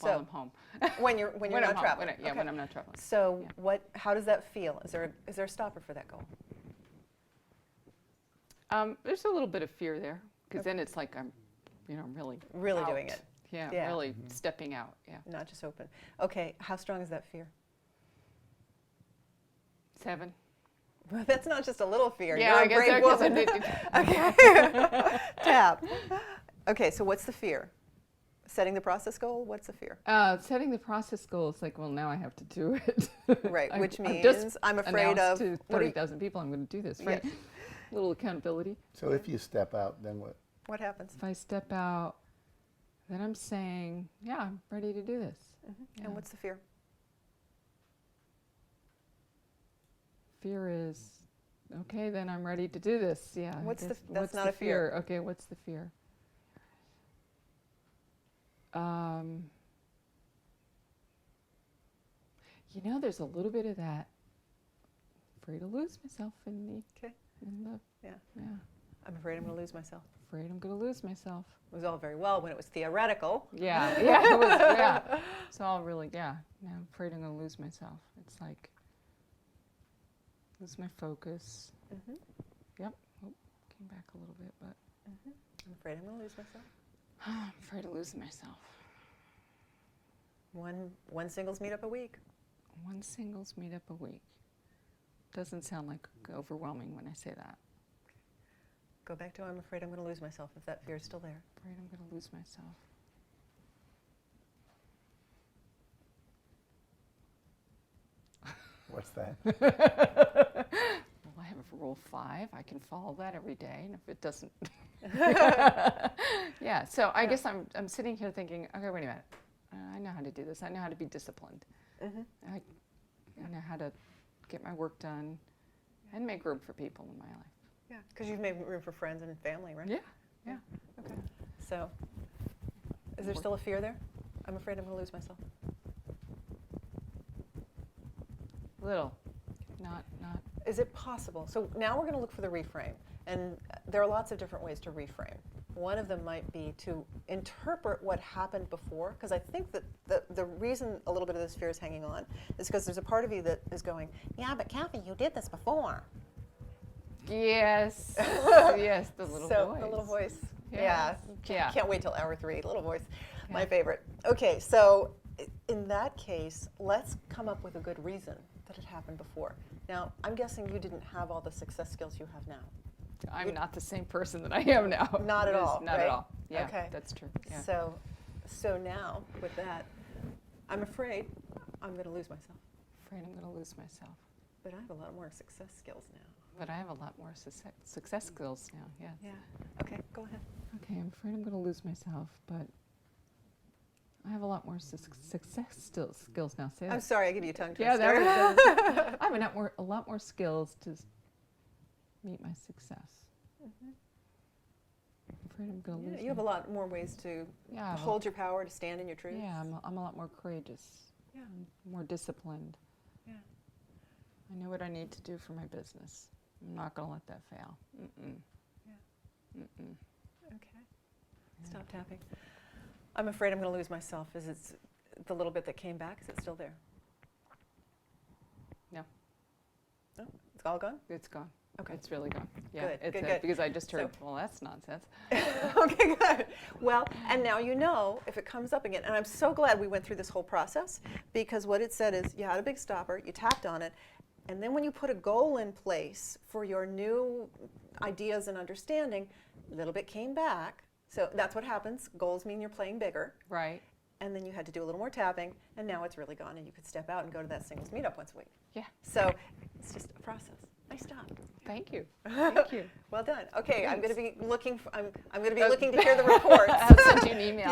G: While
F: So
G: I'm home.
F: when you're
G: When
F: not
G: I'm home.
F: traveling.
G: When
F: Okay.
G: when I'm not traveling.
F: So
G: Yeah.
F: how does that feel? Is there a stopper for that goal?
G: There's a little bit of fear there because then it's like I'm, really
F: Really
G: out.
F: doing it.
G: Yeah,
F: Yeah.
G: really stepping out. Yeah.
F: Not just open. Okay. How strong is that fear?
G: 7.
F: Well, that's not just a little fear.
G: Yeah,
F: You're
G: I
F: a
G: guess
F: brave
G: I guess I
F: woman.
G: did.
F: Okay. Tap. Okay. So what's the fear? Setting the process goal. What's the fear?
G: Setting the process goal is like, well, now I have to do it.
F: Right, which
G: I've just
F: means I'm afraid
G: announced
F: of-
G: to
F: what do you-
G: 30,000 people I'm going to do this, right? Little accountability.
A: So if you step out, then what?
F: What happens?
G: If I step out, then I'm saying, yeah, I'm ready to do this. Yeah.
F: And what's the fear?
G: Fear is, okay, then I'm ready to do this. Yeah. I
F: What's the
G: guess-
F: that's
G: what's
F: not
G: the
F: a fear.
G: Okay, what's the fear? There's a little bit of that. Afraid to lose myself in the,
F: Okay.
G: in the,
F: Yeah.
G: yeah.
F: I'm afraid I'm going to lose myself.
G: Afraid I'm going to lose myself.
F: It was all very well when it was theoretical.
G: Yeah, yeah, it was, yeah. It's all really, yeah. Now I'm afraid I'm going to lose myself. It's like, lose my focus.
F: Mhm.
G: Yep. Oh, came back a little bit, but
F: I'm afraid I'm going to lose myself.
G: I'm afraid of losing myself.
F: One singles meetup a week.
G: 1 singles meetup a week. Doesn't sound like overwhelming when I say that.
F: Go back to I'm afraid I'm going to lose myself if that fear is still there.
G: Afraid I'm going to lose myself.
A: What's that?
G: Well, I have rule 5. I can follow that every day, and if it doesn't, yeah. So I guess I'm sitting here thinking, okay, wait a minute. I know how to do this. I know how to be disciplined.
F: Mm-hmm.
G: I know how to get my work done and make room for people in my life.
F: Yeah, because you've made room for friends and family, right?
G: Yeah, yeah.
F: Okay. So, is there still a fear there? I'm afraid I'm going to lose myself.
G: Little, not.
F: Is it possible? So now we're going to look for the reframe. And there are lots of different ways to reframe. One of them might be to interpret what happened before, because I think that the reason a little bit of this fear is hanging on is because there's a part of you that is going, yeah, but Kathy, you did this before.
G: Yes. Yes, the little
F: So
G: voice.
F: the little voice.
G: Yes.
F: Yeah. Can't wait till hour 3. Little voice, my
G: Okay.
F: favorite. Okay, so in that case, let's come up with a good reason that it happened before. Now, I'm guessing you didn't have all the success skills you have now.
G: I'm not the same person that I am now.
F: Not at
G: It is
F: all,
G: Not
F: right?
G: at all. Yeah,
F: Okay.
G: that's true. Yeah.
F: So now with that, I'm afraid I'm going to lose myself.
G: Afraid I'm going to lose myself.
F: But I have a lot more success skills now.
G: But I have a lot more success skills now. Yes.
F: Yeah. Okay, go ahead.
G: Okay, I'm afraid I'm going to lose myself, but I have a lot more success skills now. Say that.
F: I'm sorry, I give you a tongue twister.
G: Yeah, there we go. I have a lot more skills to meet my success. I'm afraid I'm going to lose.
F: You have a lot more ways to
G: Yeah,
F: hold your power, to stand in your truth.
G: Yeah, I'm a lot more courageous.
F: Yeah.
G: I'm more disciplined.
F: Yeah.
G: I know what I need to do for my business. I'm not going to let that fail. Mm-mm.
F: Yeah.
G: Mm-mm.
F: Okay. Stop tapping. I'm afraid I'm going to lose myself. Is it the little bit that came back? Is it still there?
G: No.
F: No? It's all gone?
G: It's gone.
F: Okay.
G: It's really gone. Yeah,
F: Good,
G: it's
F: good, good.
G: because I just heard,
F: So-
G: well, that's nonsense.
F: Okay, good. Well, and now you know if it comes up again. And I'm so glad we went through this whole process, because what it said is you had a big stopper, you tapped on it, and then when you put a goal in place for your new ideas and understanding, a little bit came back. So that's what happens. Goals mean you're playing bigger.
G: Right.
F: And then you had to do a little more tapping, and now it's really gone, and you could step out and go to that singles meetup once a week.
G: Yeah.
F: So it's just a process. Nice job.
G: Thank you. Thank you.
F: Well done. Okay, I'm going to
G: Thanks.
F: be looking. I'm going to be looking to hear the reports.
G: I'll send you an email.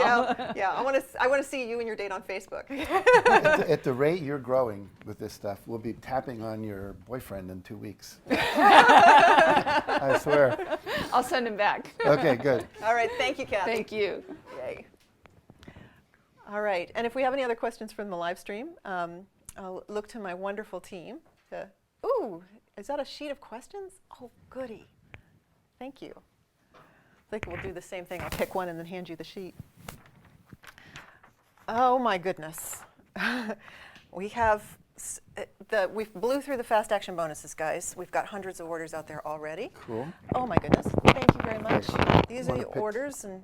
F: Yeah. I want to see you and your date on Facebook.
A: At the rate you're growing with this stuff, we'll be tapping on your boyfriend in 2 weeks. I swear.
G: I'll send him back.
A: Okay, good.
F: All right. Thank you, Kathy.
G: Thank you.
F: Yay. All right. And if we have any other questions from the live stream, I'll look to my wonderful team. Ooh, is that a sheet of questions? Oh, goody. Thank you. I think we'll do the same thing. I'll pick one and then hand you the sheet. Oh my goodness. We have we blew through the fast action bonuses, guys. We've got hundreds of orders out there already.
A: Cool.
F: Oh my goodness. Thank you very much. These are
A: Wanna
F: the
A: pick-
F: orders, and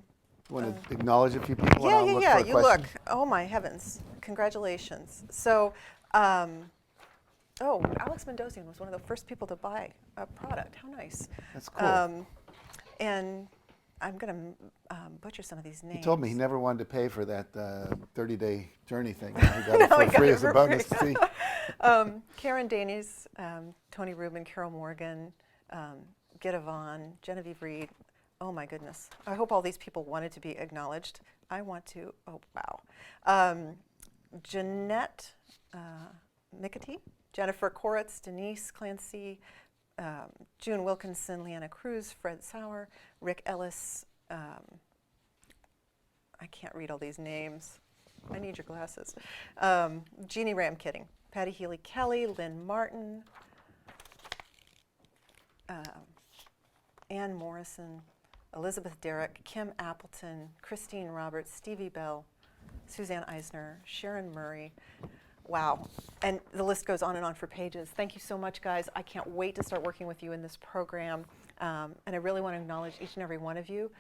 A: Want to acknowledge a few people?
F: yeah,
A: and I'll look
F: yeah.
A: for a
F: You
A: question?
F: look. Oh my heavens! Congratulations. So, Alex Mendosian was one of the first people to buy a product. How nice.
A: That's cool.
F: And I'm going to butcher some of these names.
A: He told me he never wanted to pay for that 30-day journey thing. Now he got it
F: Now he
A: for
F: got
A: free
F: it
A: as a
F: for
A: bonus.
F: free.
A: See?
F: Karen Danes, Tony Rubin, Carol Morgan, Gitavon, Genevieve Reed. Oh my goodness. I hope all these people wanted to be acknowledged. I want to, oh wow. Jeanette Mikati, Jennifer Koretz, Denise Clancy, June Wilkinson, Leanna Cruz, Fred Sauer, Rick Ellis. I can't read all these names. I need your glasses. Jeannie Ram Kidding, Patty Healy Kelly, Lynn Martin, Ann Morrison, Elizabeth Derrick, Kim Appleton, Christine Roberts, Stevie Bell, Suzanne Eisner, Sharon Murray. Wow. And the list goes on and on for pages. Thank you so much, guys. I can't wait to start working with you in this program. And I really want to acknowledge each and every one of you,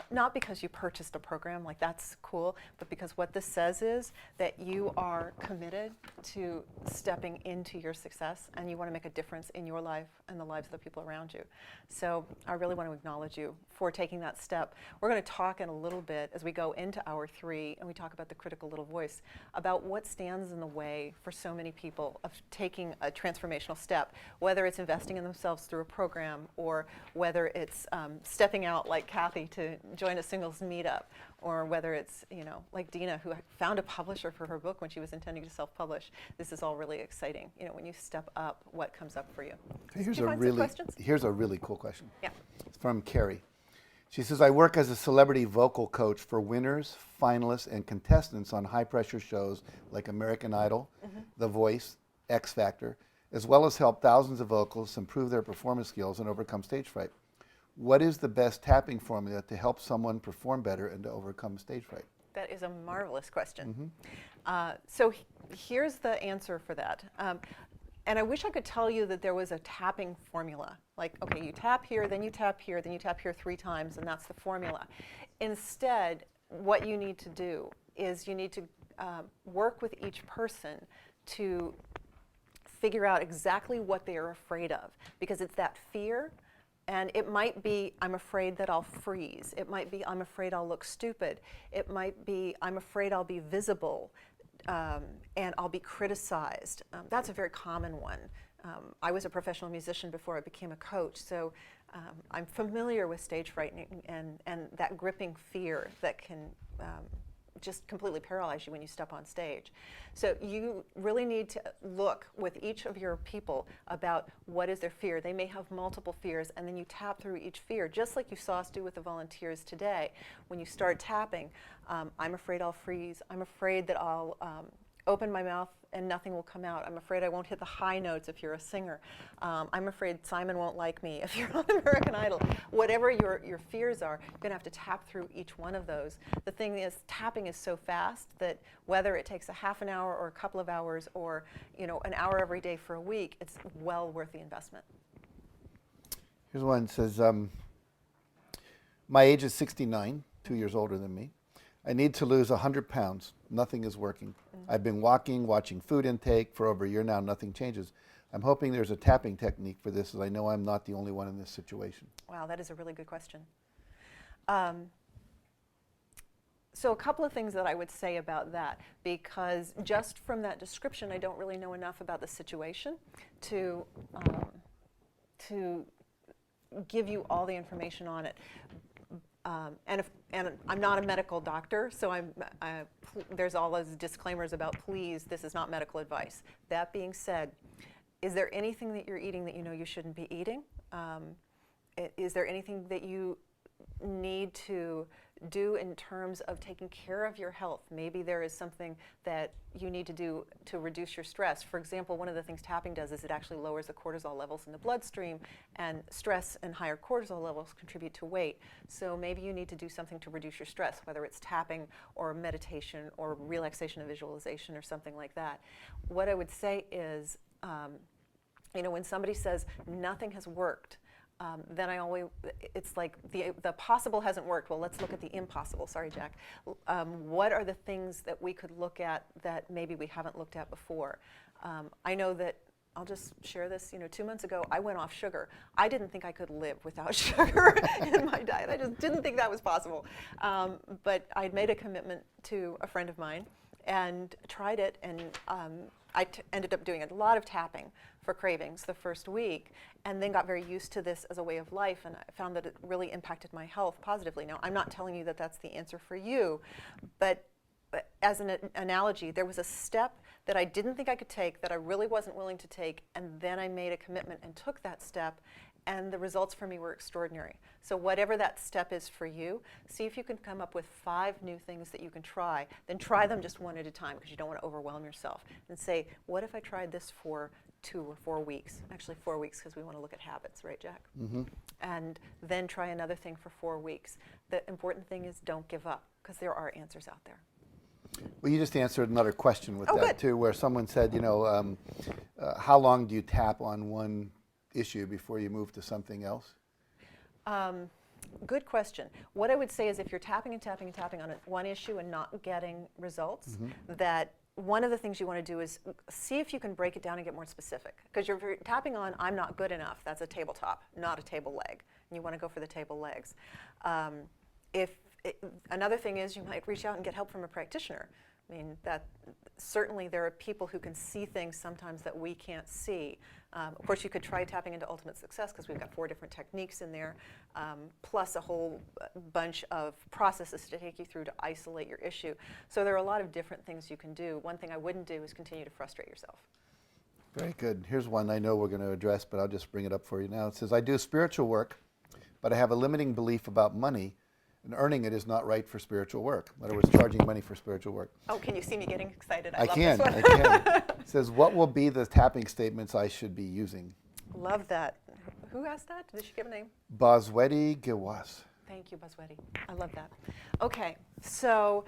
F: not because you purchased a program, like that's cool, but because what this says is that you are committed to stepping into your success and you want to make a difference in your life and the lives of the people around you. So I really want to acknowledge you for taking that step. We're going to talk in a little bit as we go into hour 3 and we talk about the critical little voice, about what stands in the way for so many people of taking a transformational step, whether it's investing in themselves through a program or whether it's stepping out like Kathy to join a singles meetup, or whether it's, you know, like Dina, who found a publisher for her book when she was intending to self-publish. This is all really exciting. You know, when you step up, what comes up for you?
A: Here's
F: Did you
A: a
F: find some
A: really
F: questions?
A: here's a really cool question.
F: Yeah.
A: It's from Carrie. She says, I work as a celebrity vocal coach for winners, finalists, and contestants on high-pressure shows like American Idol, The Voice, X Factor, as well as help thousands of vocalists improve their performance skills and overcome stage fright. what is the best tapping formula to help someone perform better and to overcome stage fright?
F: That is a marvelous question. So here's the answer for that. And I wish I could tell you that there was a tapping formula. Like, okay, you tap here, then you tap here, then you tap here 3 times, and that's the formula. Instead, what you need to do is you need to work with each person to figure out exactly what they are afraid of, because it's that fear. And it might be, I'm afraid that I'll freeze. It might be, I'm afraid I'll look stupid. It might be, I'm afraid I'll be visible and I'll be criticized. That's a very common one. I was a professional musician before I became a coach, so I'm familiar with stage fright and that gripping fear that can just completely paralyze you when you step on stage. So you really need to look with each of your people about what is their fear. They may have multiple fears, and then you tap through each fear, just like you saw us do with the volunteers today. When you start tapping, I'm afraid I'll freeze. I'm afraid that I'll open my mouth and nothing will come out. I'm afraid I won't hit the high notes if you're a singer. I'm afraid Simon won't like me if you're on American Idol. Whatever your fears are, you're going to have to tap through each one of those. The thing is, tapping is so fast that whether it takes a half an hour or a couple of hours or an hour every day for a week, it's well worth the investment.
A: Here's one that says, my age is 69, 2 years older than me. I need to lose 100 pounds. Nothing is working. I've been walking, watching food intake for over a year now. Nothing changes. I'm hoping there's a tapping technique for this, as I know I'm not the only one in this situation.
F: Wow, that is a really good question. So a couple of things that I would say about that, because just from that description, I don't really know enough about the situation to give you all the information on it. And I'm not a medical doctor, so there's all those disclaimers about, please, this is not medical advice. That being said, is there anything that you're eating that you know you shouldn't be eating? Is there anything that you need to do in terms of taking care of your health? Maybe there is something that you need to do to reduce your stress. For example, one of the things tapping does is it actually lowers the cortisol levels in the bloodstream, and stress and higher cortisol levels contribute to weight. So maybe you need to do something to reduce your stress, whether it's tapping or meditation or relaxation and visualization or something like that. What I would say is, when somebody says nothing has worked, then it's like the possible hasn't worked. Well, let's look at the impossible. Sorry, Jack. What are the things that we could look at that maybe we haven't looked at before? I know that, I'll just share this, 2 months ago, I went off sugar. I didn't think I could live without sugar in my diet. I just didn't think that was possible. But I'd made a commitment to a friend of mine and tried it, and I ended up doing a lot of tapping for cravings the first week, and then got very used to this as a way of life, and I found that it really impacted my health positively. Now, I'm not telling you that that's the answer for you, but as an analogy, there was a step that I didn't think I could take, that I really wasn't willing to take, and then I made a commitment and took that step, and the results for me were extraordinary. So whatever that step is for you, see if you can come up with 5 new things that you can try. Then try them just one at a time, because you don't want to overwhelm yourself. And say, what if I tried this for 2 or 4 weeks? Actually 4 weeks, because we want to look at habits, right, Jack?
A: Mm-hmm.
F: And then try another thing for 4 weeks. The important thing is don't give up, because there are answers out there.
A: Well, you just answered another question with that,
F: good.
A: too, where someone said, how long do you tap on one issue before you move to something else?
F: Good question. What I would say is, if you're tapping and tapping and tapping on one issue and not getting results, that one of the things you want to do is see if you can break it down and get more specific. Because you're tapping on, I'm not good enough. That's a tabletop, not a table leg. And you want to go for the table legs. Another thing is, you might reach out and get help from a practitioner. I mean, that certainly there are people who can see things sometimes that we can't see. Of course, you could try tapping into ultimate success, because we've got 4 different techniques in there, plus a whole bunch of processes to take you through to isolate your issue. So there are a lot of different things you can do. One thing I wouldn't do is continue to frustrate yourself.
A: Very good. Here's one I know we're going to address, but I'll just bring it up for you now. It says, I do spiritual work, but I have a limiting belief about money, and earning it is not right for spiritual work. In other words, charging money for spiritual work.
F: Oh, can you see me getting excited?
A: I
F: love
A: can.
F: this one.
A: It says, what will be the tapping statements I should be using?
F: Love that. Who asked that? Did she give a name?
A: Boswedi Gawas.
F: Thank you, Buzzweddy. I love that. Okay, so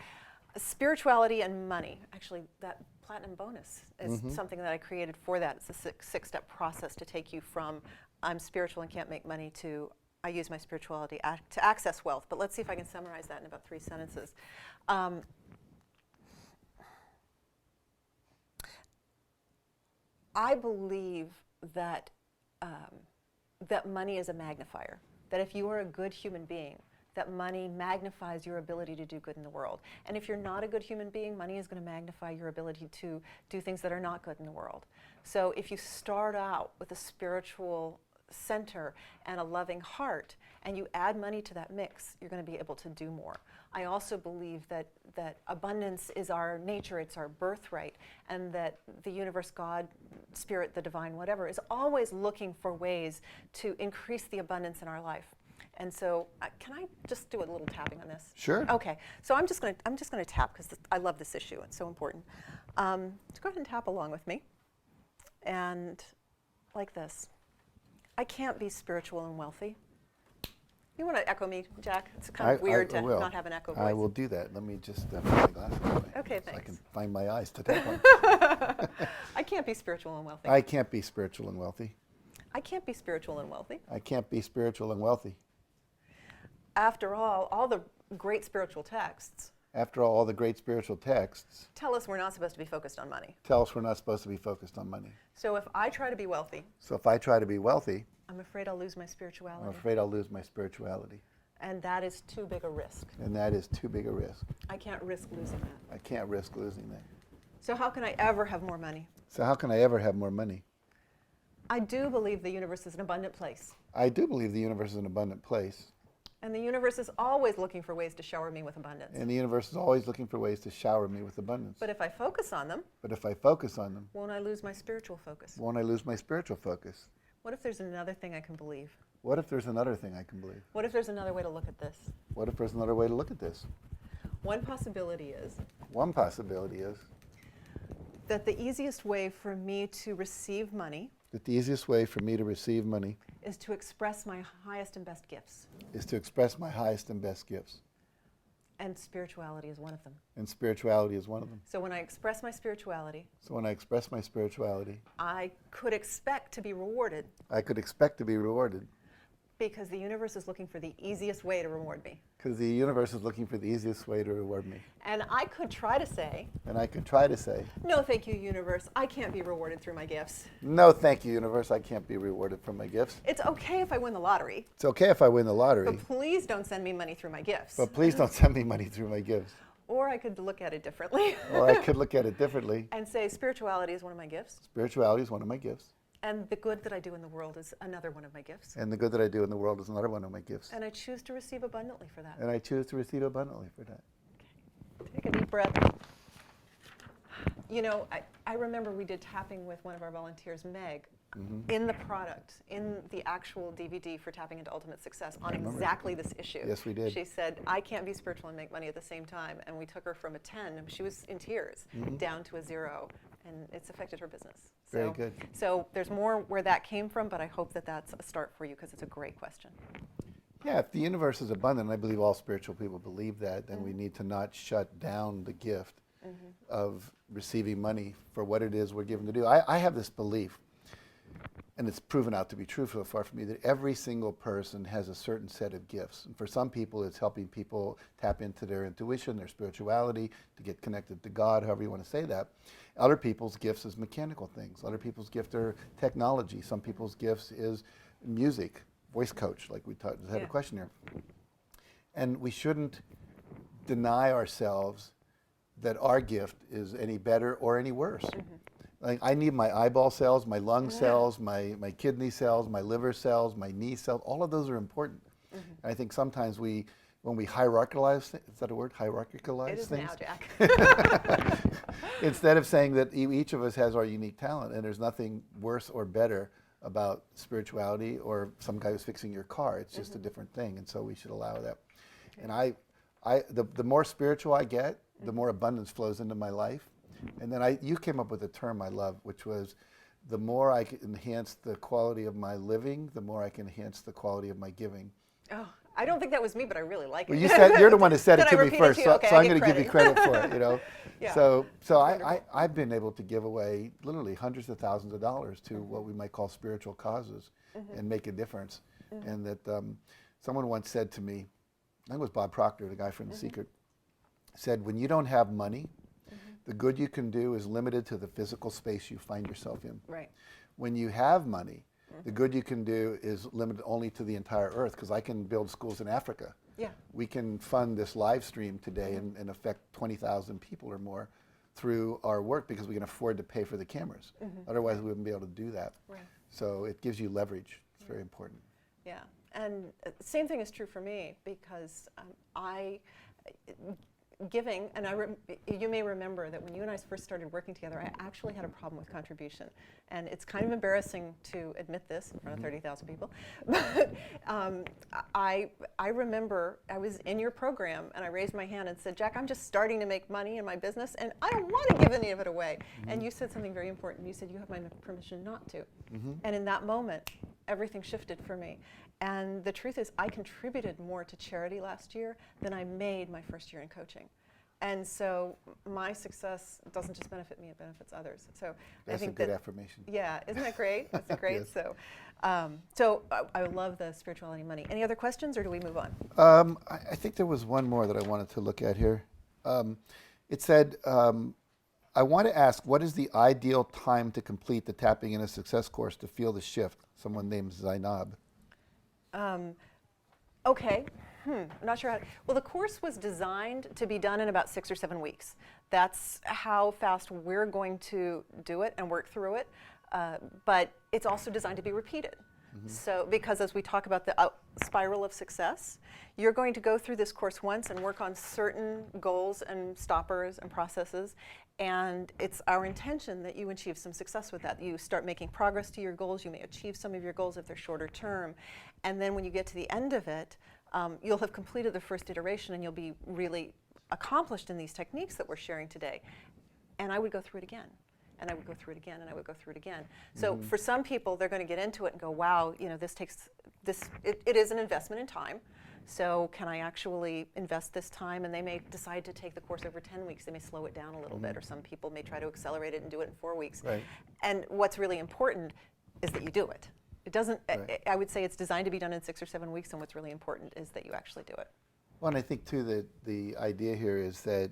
F: spirituality and money. Actually, that platinum bonus is something that I created for that. It's a six-step process to take you from I'm spiritual and can't make money to I use my spirituality to access wealth. But let's see if I can summarize that in about 3 sentences. I believe that that money is a magnifier. That if you are a good human being, that money magnifies your ability to do good in the world. And if you're not a good human being, money is going to magnify your ability to do things that are not good in the world. So if you start out with a spiritual center and a loving heart, and you add money to that mix, you're going to be able to do more. I also believe that abundance is our nature, it's our birthright, and that the universe, God, spirit, the divine, whatever, is always looking for ways to increase the abundance in our life. And so, can I just do a little tapping on this?
A: Sure.
F: Okay. So I'm just going to tap because I love this issue. It's so important. So go ahead and tap along with me, and like this. I can't be spiritual and wealthy. You want to echo me, Jack? It's kind of weird to
A: will.
F: not have an echo voice.
A: I will do that. Let me just put my glasses away.
F: Okay,
A: so I
F: thanks.
A: can find my eyes to tap on.
F: I can't be spiritual and wealthy.
A: I can't be spiritual and wealthy.
F: I can't be spiritual and wealthy.
A: I can't be spiritual and wealthy.
F: After all the great spiritual texts
A: After all the great spiritual texts
F: tell us we're not supposed to be focused on money.
A: tell us we're not supposed to be focused on money.
F: So if I try to be wealthy,
A: So if I try to be wealthy,
F: I'm afraid I'll lose my spirituality.
A: I'm afraid I'll lose my spirituality.
F: And that is too big a risk.
A: And that is too big a risk.
F: I can't risk losing that.
A: I can't risk losing that.
F: So how can I ever have more money?
A: So how can I ever have more money?
F: I do believe the universe is an abundant place.
A: I do believe the universe is an abundant place.
F: And the universe is always looking for ways to shower me with abundance.
A: And the universe is always looking for ways to shower me with abundance.
F: But if I focus on them,
A: But if I focus on them,
F: won't I lose my spiritual focus?
A: won't I lose my spiritual focus?
F: What if there's another thing I can believe?
A: What if there's another thing I can believe?
F: What if there's another way to look at this?
A: What if there's another way to look at this?
F: One possibility is
A: One possibility is
F: that the easiest way for me to receive money
A: that the easiest way for me to receive money
F: is to express my highest and best gifts.
A: is to express my highest and best gifts.
F: And spirituality is one of them.
A: And spirituality is one of them.
F: So when I express my spirituality,
A: So when I express my spirituality,
F: I could expect to be rewarded
A: I could expect to be rewarded
F: because the universe is looking for the easiest way to reward me.
A: because the universe is looking for the easiest way to reward me.
F: And I could try to say,
A: And I could try to say,
F: no, thank you, universe. I can't be rewarded through my gifts.
A: no, thank you, universe. I can't be rewarded for my gifts.
F: It's okay if I win the lottery,
A: It's okay if I win the lottery,
F: but please don't send me money through my gifts.
A: but please don't send me money through my gifts.
F: Or I could look at it differently
A: Or I could look at it differently.
F: and say spirituality is one of my gifts,
A: Spirituality is one of my gifts.
F: and the good that I do in the world is another one of my gifts.
A: And the good that I do in the world is another one of my gifts.
F: And I choose to receive abundantly for that.
A: And I choose to receive abundantly for that.
F: Take a deep breath. You know, I remember we did tapping with one of our volunteers, Meg, in the product, in the actual DVD for Tapping into Ultimate Success on exactly this issue.
A: Yes, we did.
F: She said, I can't be spiritual and make money at the same time. And we took her from a 10, and she was in tears, down to a 0. And it's affected her business.
A: Very good.
F: So there's more where that came from, but I hope that that's a start for you because it's a great question.
A: Yeah, if the universe is abundant, and I believe all spiritual people believe that, then we need to not shut down the gift of receiving money for what it is we're given to do. I have this belief, and it's proven out to be true so far for me, that every single person has a certain set of gifts. And for some people, it's helping people tap into their intuition, their spirituality, to get connected to God, however you want to say that. Other people's gifts is mechanical things. Other people's gifts are technology. Some people's gifts is music, voice coach, like we had a question here. And we shouldn't deny ourselves that our gift is any better or any worse. Like, I need my eyeball cells, my lung cells, my kidney cells, my liver cells, my knee cells. All of those are important. And I think sometimes when we hierarchicalize, is that a word? Hierarchicalize
F: It is
A: things?
F: now, Jack.
A: Instead of saying that each of us has our unique talent and there's nothing worse or better about spirituality or some guy who's fixing your car. It's just a different thing, and so we should allow that. And the more spiritual I get, the more abundance flows into my life. And then you came up with a term I love, which was the more I can enhance the quality of my living, the more I can enhance the quality of my giving.
F: Oh, I don't think that was me, but I really like it.
A: Well, you're the one who said it
F: Did I
A: to me
F: repeat it
A: first,
F: to you?
A: so,
F: Okay,
A: so
F: I
A: I'm
F: get
A: going to give you credit for it, you know.
F: Yeah.
A: So I've been able to give away literally hundreds of thousands of dollars to what we might call spiritual causes and make a difference. And that someone once said to me, I think it was Bob Proctor, the guy from The Secret, said, when you don't have money, the good you can do is limited to the physical space you find yourself in.
F: Right.
A: When you have money, the good you can do is limited only to the entire earth, because I can build schools in Africa.
F: Yeah.
A: We can fund this live stream today and affect 20,000 people or more through our work because we can afford to pay for the cameras. Otherwise, we wouldn't be able to do that.
F: Right.
A: So it gives you leverage. It's very important.
F: Yeah, and same thing is true for me because giving, and you may remember that when you and I first started working together, I actually had a problem with contribution. And it's kind of embarrassing to admit this in front of 30,000 people. But I remember I was in your program and I raised my hand and said, Jack, I'm just starting to make money in my business and I don't want to give any of it away. And you said something very important. You said, you have my permission not to. And in that moment, everything shifted for me. And the truth is, I contributed more to charity last year than I made my first year in coaching. And so my success doesn't just benefit me, it benefits others. So
A: That's
F: I think
A: a good
F: that,
A: affirmation.
F: yeah, isn't that great? That's great.
A: Yes.
F: So I love the spirituality money. Any other questions, or do we move on?
A: I think there was one more that I wanted to look at here. It said, I want to ask, what is the ideal time to complete the Tapping Into Success course to feel the shift? Someone named Zainab.
F: Okay. I'm not sure how. Well, the course was designed to be done in about 6 or 7 weeks. That's how fast we're going to do it and work through it. But it's also designed to be repeated. So, because as we talk about the spiral of success, you're going to go through this course once and work on certain goals and stoppers and processes. And it's our intention that you achieve some success with that. You start making progress to your goals. You may achieve some of your goals if they're shorter term. And then when you get to the end of it, you'll have completed the first iteration and you'll be really accomplished in these techniques that we're sharing today. And I would go through it again. And I would go through it again, and I would go through it again. So for some people, they're going to get into it and go, wow, you know, it is an investment in time. So can I actually invest this time? And they may decide to take the course over 10 weeks. They may slow it down a little bit, or some people may try to accelerate it and do it in 4 weeks.
A: Right.
F: And what's really important is that you do it. It doesn't,
A: Right.
F: I would say it's designed to be done in 6 or 7 weeks, and what's really important is that you actually do it.
A: Well, and I think, too, that the idea here is that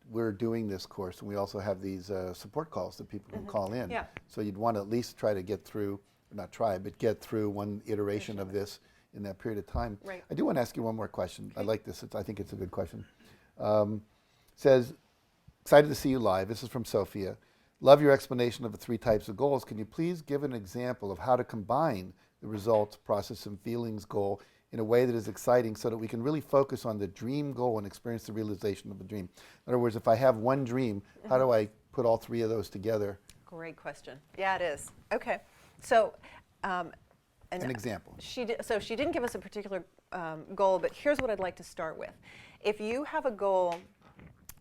A: we're doing this course, and we also have these support calls that people can call in.
F: Yeah.
A: So you'd want to at least try to get through, not try, but get through one iteration of this in that period of time.
F: Right.
A: I do want to ask you one more question. I like this. I think it's a good question. Says, excited to see you live. This is from Sophia. Love your explanation of the 3 types of goals. Can you please give an example of how to combine the results, process, and feelings goal in a way that is exciting so that we can really focus on the dream goal and experience the realization of the dream? In other words, if I have one dream, how do I put all 3 of those together?
F: Great question. Yeah, it is. Okay. So,
A: An example.
F: She didn't give us a particular goal, but here's what I'd like to start with. If you have a goal,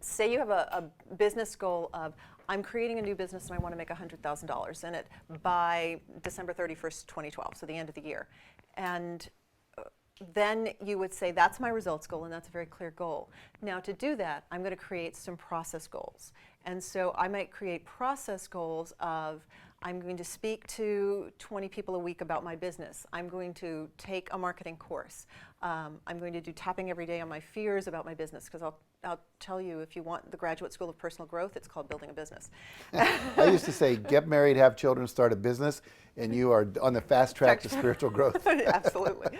F: say you have a business goal of, I'm creating a new business and I want to make $100,000 in it by December 31st, 2012, so the end of the year. And then you would say, that's my results goal, and that's a very clear goal. Now, to do that, I'm going to create some process goals. And so I might create process goals of, I'm going to speak to 20 people a week about my business. I'm going to take a marketing course. I'm going to do tapping every day on my fears about my business, because I'll tell you, if you want the Graduate School of Personal Growth, it's called Building a Business.
A: I used to say, get married, have children, start a business, and you are on the fast track to spiritual growth.
F: Absolutely.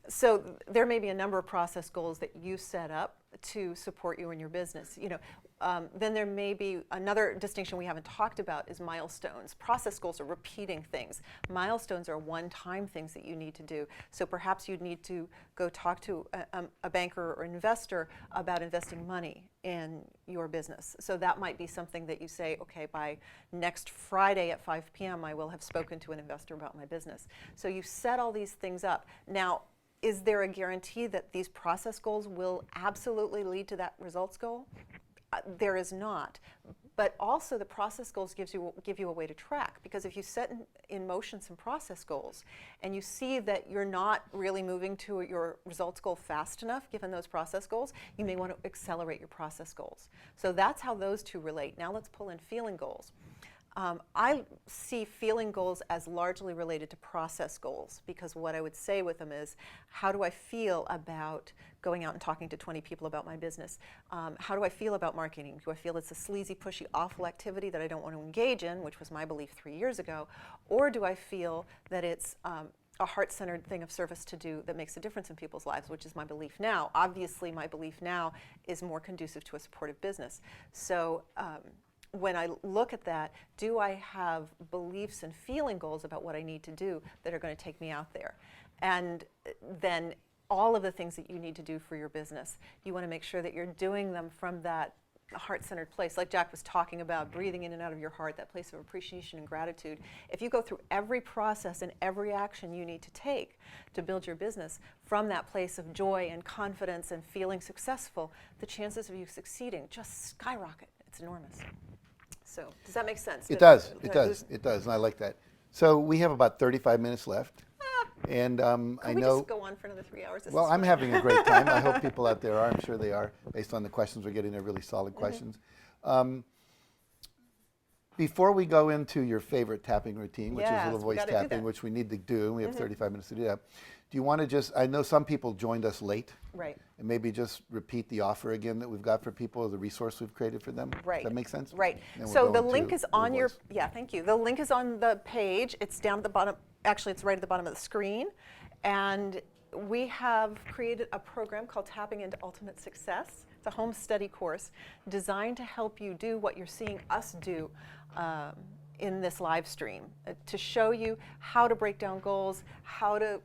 F: So there may be a number of process goals that you set up to support you in your business. You know, then there may be another distinction we haven't talked about is milestones. Process goals are repeating things. Milestones are one-time things that you need to do. So perhaps you'd need to go talk to a banker or investor about investing money in your business. So that might be something that you say, okay, by next Friday at 5 p.m. I will have spoken to an investor about my business. So you set all these things up. Now, is there a guarantee that these process goals will absolutely lead to that results goal? There is not. But also the process goals give you a way to track, because if you set in motion some process goals and you see that you're not really moving to your results goal fast enough given those process goals, you may want to accelerate your process goals. So that's how those two relate. Now let's pull in feeling goals. I see feeling goals as largely related to process goals, because what I would say with them is, how do I feel about going out and talking to 20 people about my business? How do I feel about marketing? Do I feel it's a sleazy, pushy, awful activity that I don't want to engage in, which was my belief 3 years ago? Or do I feel that it's a heart-centered thing of service to do that makes a difference in people's lives, which is my belief now? Obviously, my belief now is more conducive to a supportive business. So when I look at that, do I have beliefs and feeling goals about what I need to do that are going to take me out there? And then all of the things that you need to do for your business, you want to make sure that you're doing them from that heart-centered place, like Jack was talking about, breathing in and out of your heart, that place of appreciation and gratitude. If you go through every process and every action you need to take to build your business from that place of joy and confidence and feeling successful, the chances of you succeeding just skyrocket. It's enormous. So does that make sense?
A: It does, it does, and I like that. So we have about 35 minutes left. And I
F: we
A: know.
F: just go on for another 3 hours?
A: Well, I'm having a great time. I hope people out there are. I'm sure they are, based on the questions we're getting. They're really solid questions. Before we go into your favorite tapping routine, which is
F: Yes,
A: little
F: we
A: voice
F: gotta do
A: tapping,
F: that.
A: which we need to do, and we have 35 minutes to do that. Do you want to just, I know some people joined us late,
F: Right.
A: and maybe just repeat the offer again that we've got for people, the resource we've created for them?
F: Right.
A: Does that make sense?
F: Right.
A: Then we'll
F: So
A: go
F: the
A: into
F: link is
A: Little
F: on your,
A: Voice.
F: yeah, thank you. The link is on the page. It's down at the bottom. Actually, it's right at the bottom of the screen. And we have created a program called Tapping into Ultimate Success. It's a home study course designed to help you do what you're seeing us do in this live stream, to show you how to break down goals, how to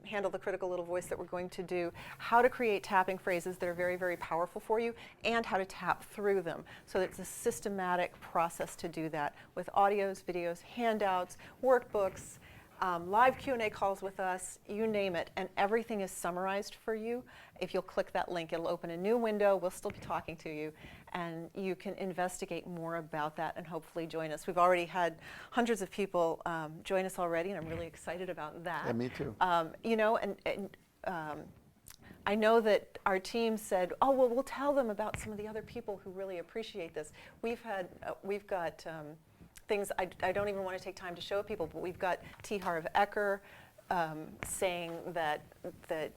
F: handle the critical little voice that we're going to do, how to create tapping phrases that are very, very powerful for you, and how to tap through them. So it's a systematic process to do that with audios, videos, handouts, workbooks, live Q&A calls with us, you name it, and everything is summarized for you. If you'll click that link, it'll open a new window. We'll still be talking to you, and you can investigate more about that and hopefully join us. We've already had hundreds of people join us already, and I'm really excited about that.
A: Yeah, me too.
F: You know, I know that our team said, oh, well, we'll tell them about some of the other people who really appreciate this. We've got things I don't even want to take time to show people, but we've got T. Harv Eker saying that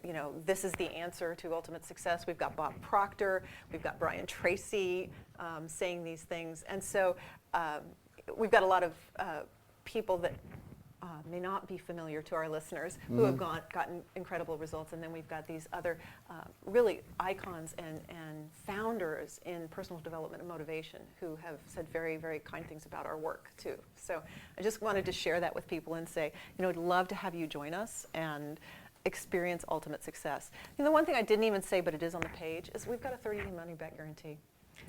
F: you know, this is the answer to ultimate success. We've got Bob Proctor, we've got Brian Tracy saying these things, and so we've got a lot of people that may not be familiar to our listeners who have gotten incredible results, and then we've got these other really icons and founders in personal development and motivation who have said very, very kind things about our work too. So I just wanted to share that with people and say, you know, I'd love to have you join us and experience ultimate success. You know, the one thing I didn't even say, but it is on the page, is we've got a 30-day money-back guarantee.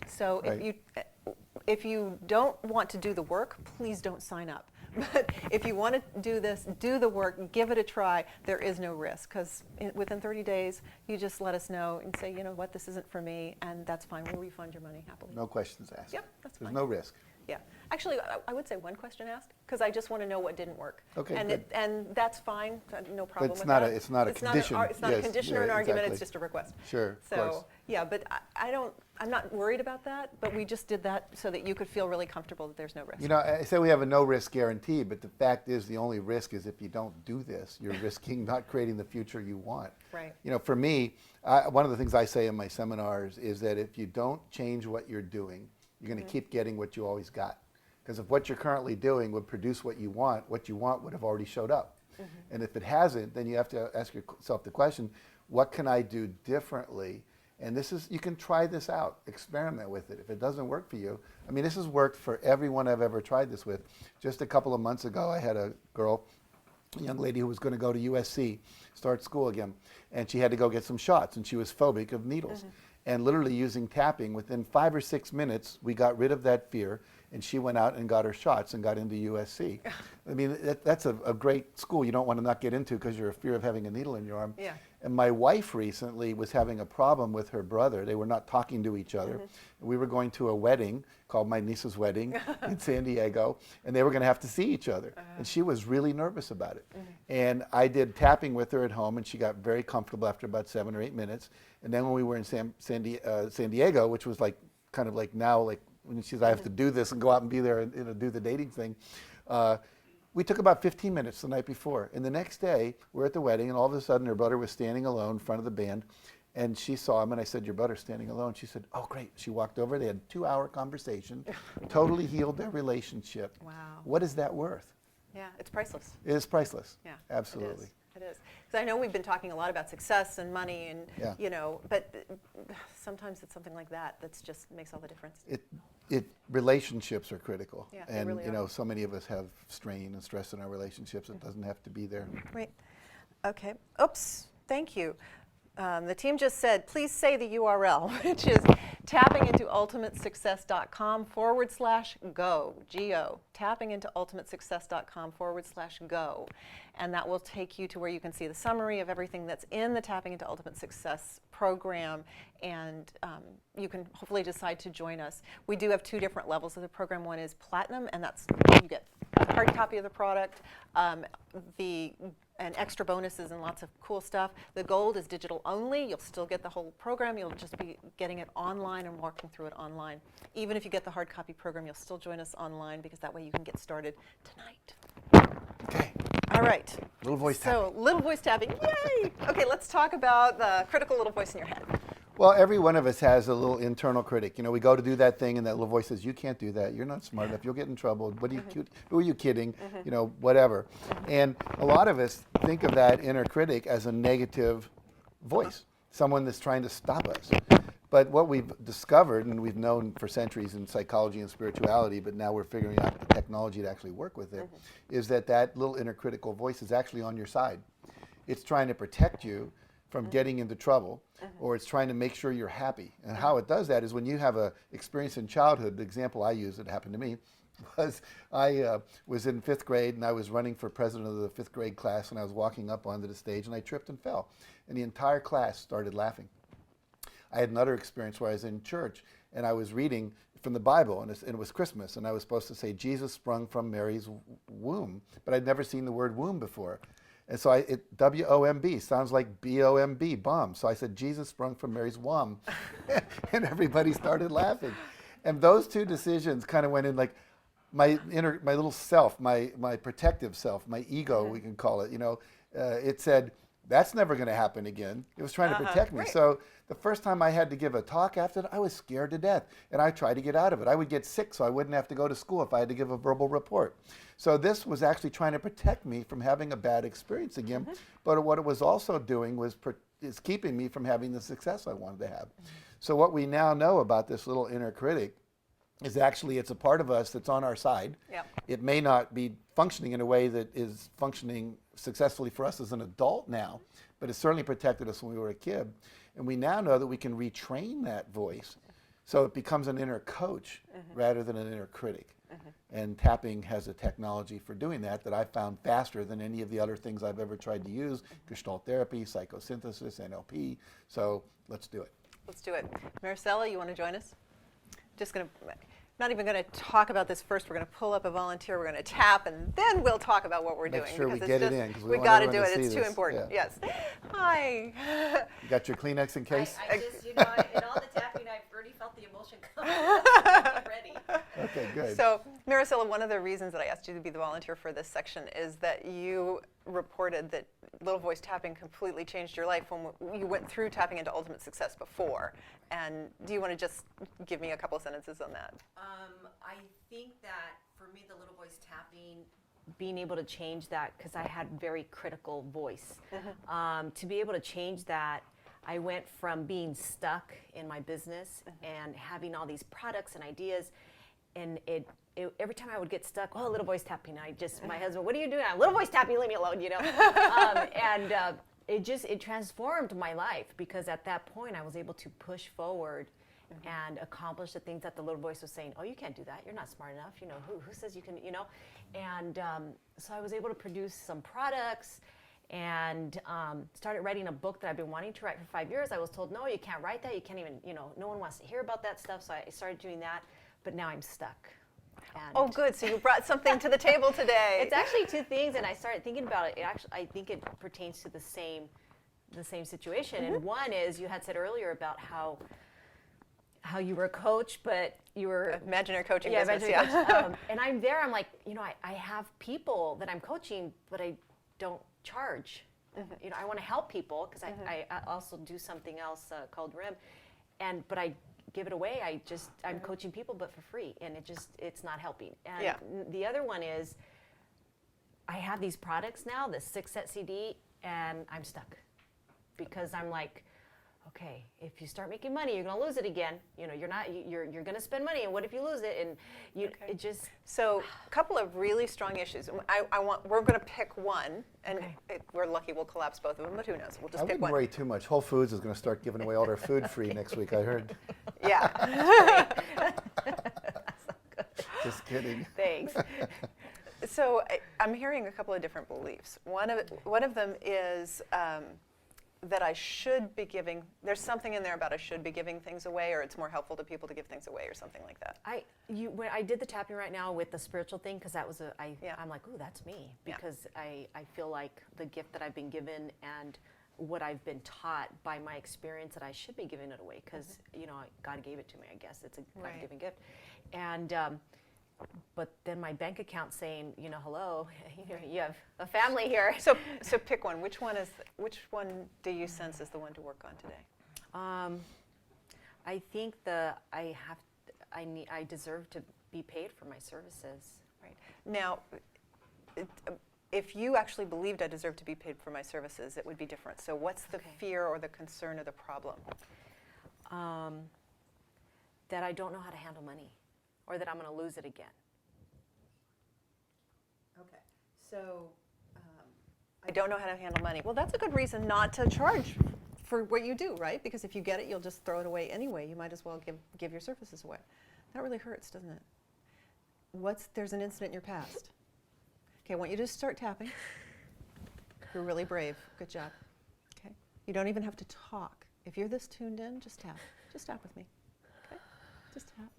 F: So
A: Right.
F: if you don't want to do the work, please don't sign up. But if you want to do this, do the work, give it a try. There is no risk, because within 30 days, you just let us know and say, you know what, this isn't for me, and that's fine. We'll refund your money happily.
A: No questions asked.
F: Yep, that's
A: There's
F: fine.
A: no risk.
F: Yeah. Actually, I would say one question asked, because I just want to know what didn't work.
A: Okay,
F: and
A: good.
F: and that's fine. No problem
A: it's
F: with
A: not
F: that.
A: it's not a condition.
F: It's not a
A: Yes,
F: condition
A: yeah,
F: or an argument.
A: exactly.
F: It's just a request.
A: Sure, of
F: So
A: course.
F: yeah, but I'm not worried about that. But we just did that so that you could feel really comfortable that there's no risk.
A: You know, I say we have a no risk guarantee, but the fact is the only risk is if you don't do this, you're risking not creating the future you want.
F: Right.
A: You know, for me, one of the things I say in my seminars is that if you don't change what you're doing, you're going to keep getting what you always got. Because if what you're currently doing would produce what you want would have already showed up. And if it hasn't, then you have to ask yourself the question, what can I do differently? And this is, you can try this out, experiment with it. If it doesn't work for you, I mean, this has worked for everyone I've ever tried this with. Just a couple of months ago, I had a young lady who was going to go to USC, start school again, and she had to go get some shots, and she was phobic of needles. And literally using tapping, within 5 or 6 minutes, we got rid of that fear, and she went out and got her shots and got into USC. I mean, that's a great school you don't want to not get into because you're a fear of having a needle in your arm.
F: Yeah.
A: And my wife recently was having a problem with her brother. They were not talking to each other. We were going to a wedding called my niece's wedding in San Diego, and they were going to have to see each other. And she was really nervous about it. And I did tapping with her at home, and she got very comfortable after about 7 or 8 minutes. And then when we were in San Diego, which was like kind of like now, like when she says, I have to do this and go out and be there and do the dating thing, we took about 15 minutes the night before. And the next day, we're at the wedding, and all of a sudden her brother was standing alone in front of the band. And she saw him, and I said, your brother's standing alone. She said, oh, great. She walked over. They had a 2-hour conversation, totally healed their relationship.
F: Wow.
A: What is that worth?
F: Yeah, it's priceless.
A: It is priceless.
F: Yeah,
A: Absolutely.
F: It is. Because I know we've been talking a lot about success and money and,
A: Yeah.
F: you know, but sometimes it's something like that that's just makes all the difference.
A: Relationships are critical.
F: Yeah, they
A: and,
F: really
A: you
F: are.
A: know, so many of us have strain and stress in our relationships. It doesn't have to be there.
F: Great. Okay. Oops. Thank you. The team just said, please say the URL, which is tappingintoultimatesuccess.com/go, G-O, tappingintoultimatesuccess.com/go. And that will take you to where you can see the summary of everything that's in the Tapping into Ultimate Success program, and you can hopefully decide to join us. We do have 2 different levels of the program. One is Platinum, and that's you get a hard copy of the product, and extra bonuses and lots of cool stuff. The Gold is digital only. You'll still get the whole program. You'll just be getting it online and walking through it online. Even if you get the hard copy program, you'll still join us online because that way you can get started tonight.
A: Okay.
F: All right.
A: Little voice tapping.
F: So, little voice tapping. Yay! Okay, let's talk about the critical little voice in your head.
A: Well, every one of us has a little internal critic. You know, we go to do that thing, and that little voice says, you can't do that. You're not smart enough. You'll get in trouble. What are you, who are you kidding? You know, whatever. And a lot of us think of that inner critic as a negative voice, someone that's trying to stop us. But what we've discovered, and we've known for centuries in psychology and spirituality, but now we're figuring out the technology to actually work with it, is that that little inner critical voice is actually on your side. It's trying to protect you from getting into trouble, or it's trying to make sure you're happy. And how it does that is when you have an experience in childhood. The example I use that happened to me was I was in 5th grade, and I was running for president of the 5th grade class, and I was walking up onto the stage, and I tripped and fell. And the entire class started laughing. I had another experience where I was in church, and I was reading from the Bible, and it was Christmas, and I was supposed to say, Jesus sprung from Mary's womb, but I'd never seen the word womb before. And so W-O-M-B sounds like B-O-M-B, bomb. So I said, Jesus sprung from Mary's womb. And everybody started laughing. And those 2 decisions kind of went in like my little self, my protective self, my ego, we can call it, you know, it said, that's never going to happen again. It was trying to protect me.
F: Right.
A: So the first time I had to give a talk after that, I was scared to death. And I tried to get out of it. I would get sick so I wouldn't have to go to school if I had to give a verbal report. So this was actually trying to protect me from having a bad experience again. But what it was also doing was is keeping me from having the success I wanted to have. So what we now know about this little inner critic is actually it's a part of us that's on our side.
F: Yep.
A: It may not be functioning in a way that is functioning successfully for us as an adult now, but it certainly protected us when we were a kid. And we now know that we can retrain that voice so it becomes an inner coach rather than an inner critic. And tapping has a technology for doing that I found faster than any of the other things I've ever tried to use, Gestalt therapy, psychosynthesis, NLP. So let's do it.
F: Let's do it. Maricela, you want to join us? Not even going to talk about this first. We're going to pull up a volunteer. We're going to tap, and then we'll talk about what we're
A: Make
F: doing.
A: sure we
F: because
A: get
F: it's
A: it
F: just,
A: in, 'cause we
F: we
A: want
F: got to
A: everyone
F: do
A: to
F: it. It's
A: see
F: too
A: this.
F: important.
A: Yeah.
F: Yes. Hi.
A: You got your Kleenex in case?
H: I just, in all the tapping, I've already felt the emotion coming. I'm ready.
A: Okay, good.
F: So, Maricela, one of the reasons that I asked you to be the volunteer for this section is that you reported that Little Voice Tapping completely changed your life when you went through Tapping into Ultimate Success before. And do you want to just give me a couple of sentences on that?
H: I think that for me, the Little Voice Tapping, being able to change that, because I had very critical voice, to be able to change that, I went from being stuck in my business and having all these products and ideas, and every time I would get stuck, oh, Little Voice Tapping, my husband, what are you doing? Little Voice Tapping, leave me alone, you know. It transformed my life, because at that point I was able to push forward and accomplish the things that the little voice was saying. Oh, you can't do that. You're not smart enough. You know, who says you can, you know? And so I was able to produce some products and started writing a book that I've been wanting to write for 5 years. I was told, no, you can't write that. You can't even, you know, no one wants to hear about that stuff. So I started doing that, but now I'm stuck. And
F: Oh, good. So you brought something to the table today.
H: it's actually two things, and I started thinking about it. I think it pertains to the same situation. And one is, you had said earlier about how you were a coach, but you were
F: Imaginary coaching
H: yeah,
F: business,
H: imaginary
F: yeah.
H: coach. And I'm there. I'm like, you know, I have people that I'm coaching, but I don't charge. You know, I want to help people because I also do something else called RIM, but I give it away. I'm coaching people, but for free, and it's not helping. And
F: Yeah.
H: the other one is, I have these products now, the 6-set CD, and I'm stuck because I'm like, okay, if you start making money, you're gonna lose it again. You know, you're gonna spend money, and what if you lose it? And it just
F: So a couple of really strong issues. We're going to pick one, and
H: Okay.
F: we're lucky we'll collapse both of them, but who knows? We'll
A: I
F: just pick
A: wouldn't
F: one.
A: worry too much. Whole Foods is going to start giving away all their food free next week, I heard.
F: Yeah.
A: Just kidding.
H: thanks.
F: So I'm hearing a couple of different beliefs. One of them is that I should be giving. There's something in there about I should be giving things away, or it's more helpful to people to give things away, or something like that.
H: When I did the tapping right now with the spiritual thing, because that was
F: Yeah.
H: I'm like, ooh, that's me,
F: Yeah.
H: because I feel like the gift that I've been given and what I've been taught by my experience, that I should be giving it away, because you know, God gave it to me. I guess it's a
F: Right.
H: God-given gift, and but then my bank account saying, you know, hello, you have a family here.
F: So pick one. Which one do you sense is the one to work on today?
H: I think I deserve to be paid for my services.
F: Right. Now, if you actually believed I deserve to be paid for my services, it would be different. So what's the fear or the concern or the problem?
H: That I don't know how to handle money, or that I'm going to lose it again.
F: Okay. So I don't know how to handle money. Well, that's a good reason not to charge for what you do, right? Because if you get it, you'll just throw it away anyway. You might as well give your services away. That really hurts, doesn't it? There's an incident in your past. Okay, I want you to start tapping. You're really brave. Good job. Okay. You don't even have to talk. If you're this tuned in, just tap. Just tap with me. Okay? Just tap.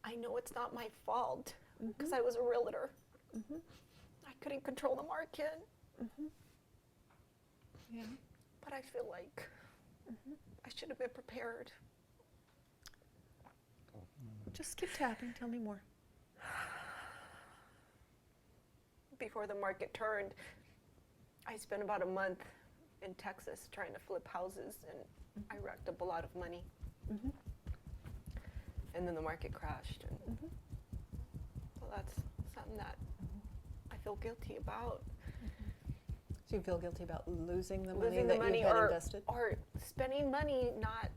H: I know it's not my fault, because I was a realtor. I couldn't control the market.
F: Yeah.
H: But I feel like I should have been prepared.
F: Just keep tapping. Tell me more.
H: Before the market turned, I spent about a month in Texas trying to flip houses, and I racked up a lot of money. And then the market crashed. And so that's something that I feel guilty about.
F: So you feel guilty about losing the money
H: Losing
F: that
H: the money,
F: you had invested?
H: or spending money not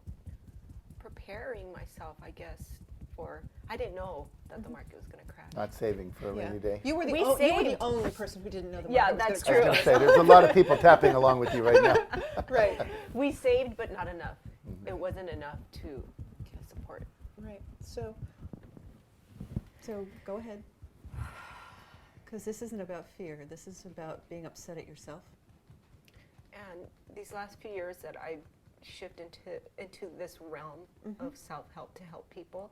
H: preparing myself, I guess, for, I didn't know that the market was going to crash.
A: Not saving for a rainy day.
F: You were the,
H: We
F: you were the
H: saved.
F: only person who didn't know the
H: Yeah,
F: market was
H: that's
F: gonna
A: I was
F: crash.
A: going to say, there's a lot of people tapping along with you right now.
F: Right.
H: We saved, but not enough. It wasn't enough to support.
F: Right. So go ahead. Because this isn't about fear. This is about being upset at yourself.
H: And these last few years that I've shifted into this realm of self-help to help people,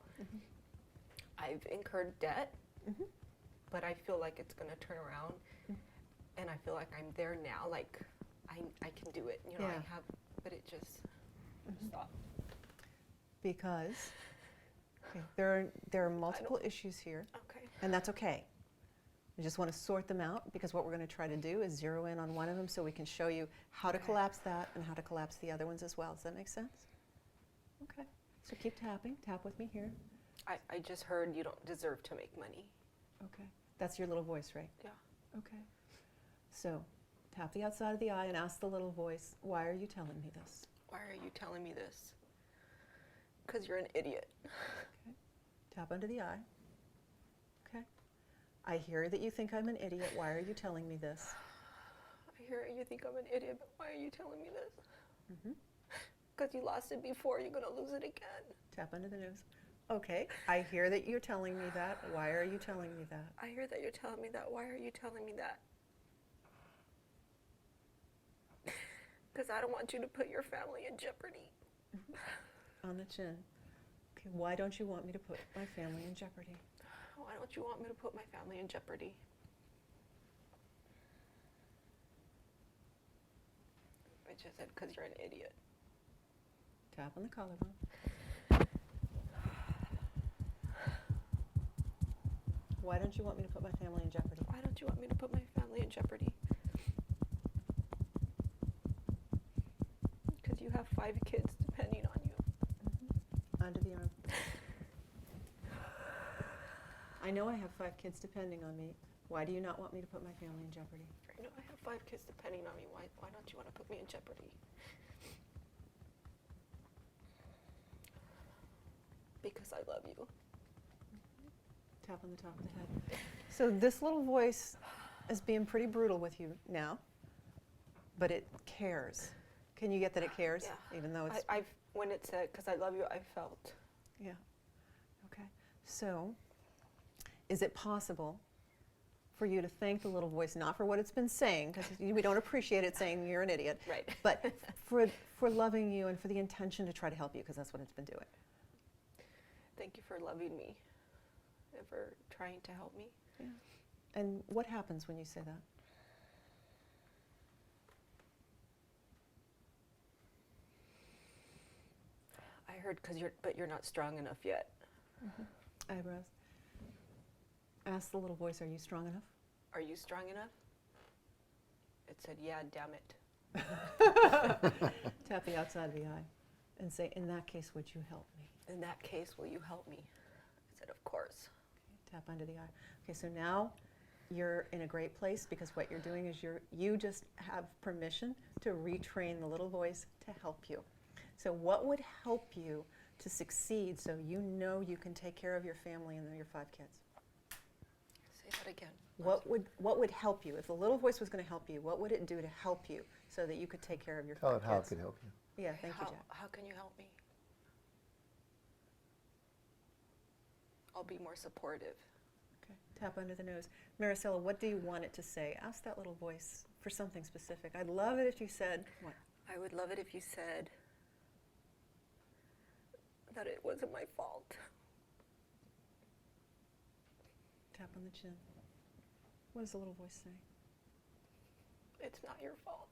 H: I've incurred debt, but I feel like it's going to turn around, and I feel like I'm there now. Like I can do it. You know,
F: Yeah.
H: I have, but it just stopped.
F: Because there are multiple issues here,
H: Okay.
F: and that's okay. I just want to sort them out, because what we're going to try to do is zero in on one of them so we can show you how to collapse that and how to collapse the other ones as well. Does that make sense? Okay. So keep tapping. Tap with me here.
H: I just heard you don't deserve to make money.
F: Okay. That's your little voice, right?
H: Yeah.
F: Okay. So tap the outside of the eye and ask the little voice, why are you telling me this?
H: Why are you telling me this? Because you're an idiot.
F: Okay. Tap under the eye. Okay. I hear that you think I'm an idiot. Why are you telling me this?
H: I hear you think I'm an idiot, but why are you telling me this?
I: Because you lost it before, you're going to lose it again.
F: Tap under the nose. Okay, I hear that you're telling me that. Why are you telling me that?
I: I hear that you're telling me that. Why are you telling me that? Because I don't want you to put your family in jeopardy.
F: On the chin. Okay, why don't you want me to put my family in jeopardy?
I: Why don't you want me to put my family in jeopardy? I just said, because you're an idiot.
F: Tap on the collarbone. Why don't you want me to put my family in jeopardy?
I: Why don't you want me to put my family in jeopardy? Because you have 5 kids depending on you.
F: Under the arm. I know I have 5 kids depending on me. Why do you not want me to put my family in jeopardy?
I: I know I have 5 kids depending on me. Why don't you want to put me in jeopardy? Because I love you.
F: Tap on the top of the head. So this little voice is being pretty brutal with you now, but it cares. Can you get that it cares?
I: Yeah.
F: Even though it's...
I: When it said, because I love you, I felt.
F: Yeah. Okay. So, is it possible for you to thank the little voice, not for what it's been saying, because we don't appreciate it saying you're an idiot,
I: Right.
F: but for loving you and for the intention to try to help you, because that's what it's been doing?
I: Thank you for loving me and for trying to help me.
F: Yeah. And what happens when you say that?
I: I heard, but you're not strong enough yet.
F: Eyebrows. Ask the little voice, are you strong enough?
I: Are you strong enough? It said, yeah, damn it.
F: Tap the outside of the eye and say, in that case, would you help me?
I: In that case, will you help me? I said, of course.
F: Okay, tap under the eye. Okay, so now you're in a great place, because what you're doing is you just have permission to retrain the little voice to help you. So what would help you to succeed so you know you can take care of your family and your 5 kids?
I: Say that again.
F: What would help you? If the little voice was going to help you, what would it do to help you so that you could take care of your 5
A: Tell
F: kids?
A: it how it could help you.
F: Yeah, thank you, Jack.
I: How can you help me? I'll be more supportive.
F: Okay, tap under the nose. Maricela, what do you want it to say? Ask that little voice for something specific. I'd love it if you said, what?
I: I would love it if you said that it wasn't my fault.
F: Tap on the chin. What does the little voice say?
I: It's not your fault.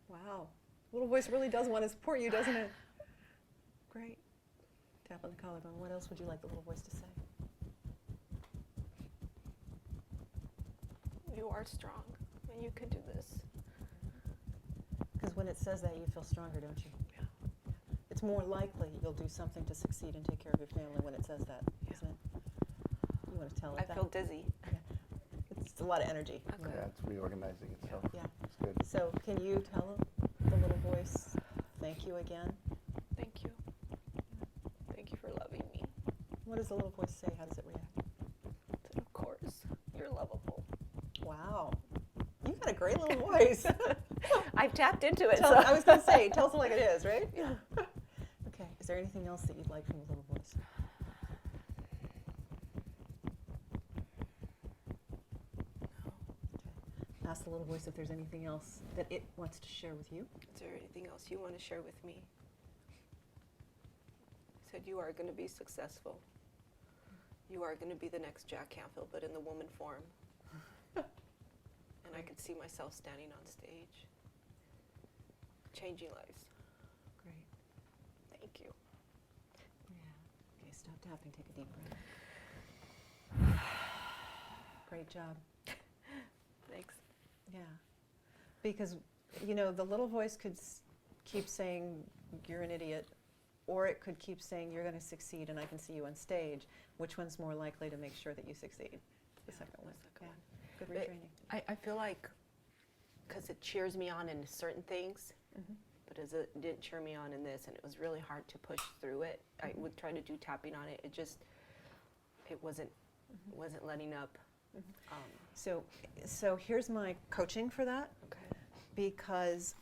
F: Wow. Little voice really does want to support you, doesn't it? Great. Tap on the collarbone. What else would you like the little voice to say?
I: You are strong, and you can do this.
F: Because when it says that, you feel stronger, don't you?
I: Yeah.
F: It's more likely you'll do something to succeed and take care of your family when it says that, isn't it? You want to tell it
I: I
F: that?
I: feel dizzy.
F: It's a lot of energy.
I: Okay.
A: Yeah, it's reorganizing itself.
F: Yeah.
A: It's good.
F: So can you tell the little voice, thank you again?
I: Thank you. Thank you for loving me.
F: What does the little voice say? How does it react?
I: And of course, you're lovable.
F: Wow. You got a great little voice.
I: I've tapped into it.
F: I was going to say, tell us it like it is, right? Yeah. Okay. Is there anything else that you'd like from the little voice? Okay. Ask the little voice if there's anything else that it wants to share with you.
I: Is there anything else you want to share with me? He said, you are going to be successful. You are going to be the next Jack Canfield, but in the woman form. And I could see myself standing on stage, changing lives.
F: Great.
I: Thank you.
F: Yeah. Okay, stop tapping. Take a deep breath. Great job.
I: Thanks.
F: Yeah. Because, you know, the little voice could keep saying, you're an idiot, or it could keep saying, you're going to succeed and I can see you on stage. Which one's more likely to make sure that you succeed? The second one.
I: second one.
F: Good
I: But
F: retraining.
I: I feel like, because it cheers me on in certain things, but it didn't cheer me on in this, and it was really hard to push through it. I would try to do tapping on it. It wasn't letting up.
F: So here's my coaching for that,
I: Okay.
F: because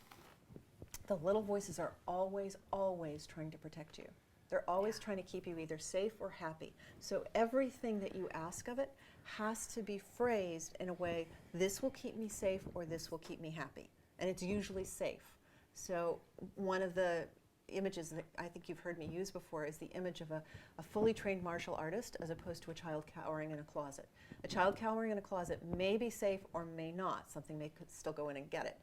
B: the little voices are always, always trying to protect you. They're always trying to keep you either safe or happy. So everything that you ask of it has to be phrased in a way, this will keep me safe or this will keep me happy. And it's usually safe. So one of the images that I think you've heard me use before is the image of a fully trained martial artist as opposed to a child cowering in a closet. A child cowering in a closet may be safe or may not. Something may could still go in and get it.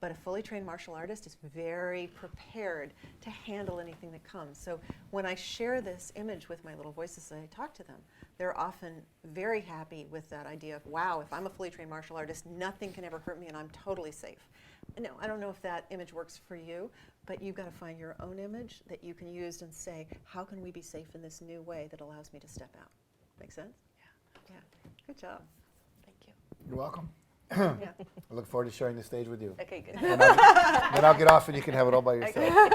B: But a fully trained martial artist is very prepared to handle anything that comes. So when I share this image with my little voices as I talk to them, they're often very happy with that idea of, wow, if I'm a fully trained martial artist, nothing can ever hurt me and I'm totally safe. No, I don't know if that image works for you, but you've got to find your own image that you can use and say, how can we be safe in this new way that allows me to step out? Make sense? Yeah. Good job.
H: Thank you.
A: You're welcome.
B: Yeah.
A: I look forward to sharing the stage with you.
H: Okay, good.
A: Then I'll get off and you can have it all by yourself.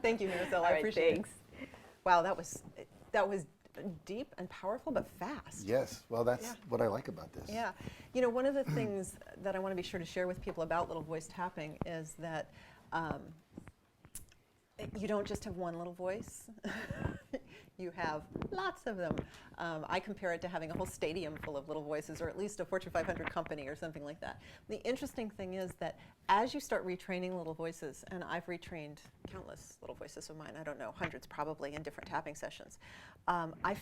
B: Thank you, Maricel.
H: All
B: I
H: right,
B: appreciate
H: thanks.
B: it. Wow, that was deep and powerful, but fast.
A: Yes, well, that's
B: Yeah.
A: what I like about this.
B: Yeah. You know, one of the things that I want to be sure to share with people about little voice tapping is that you don't just have one little voice. You have lots of them. I compare it to having a whole stadium full of little voices, or at least a Fortune 500 company or something like that. The interesting thing is that as you start retraining little voices, and I've retrained countless little voices of mine, I don't know, hundreds probably in different tapping sessions, I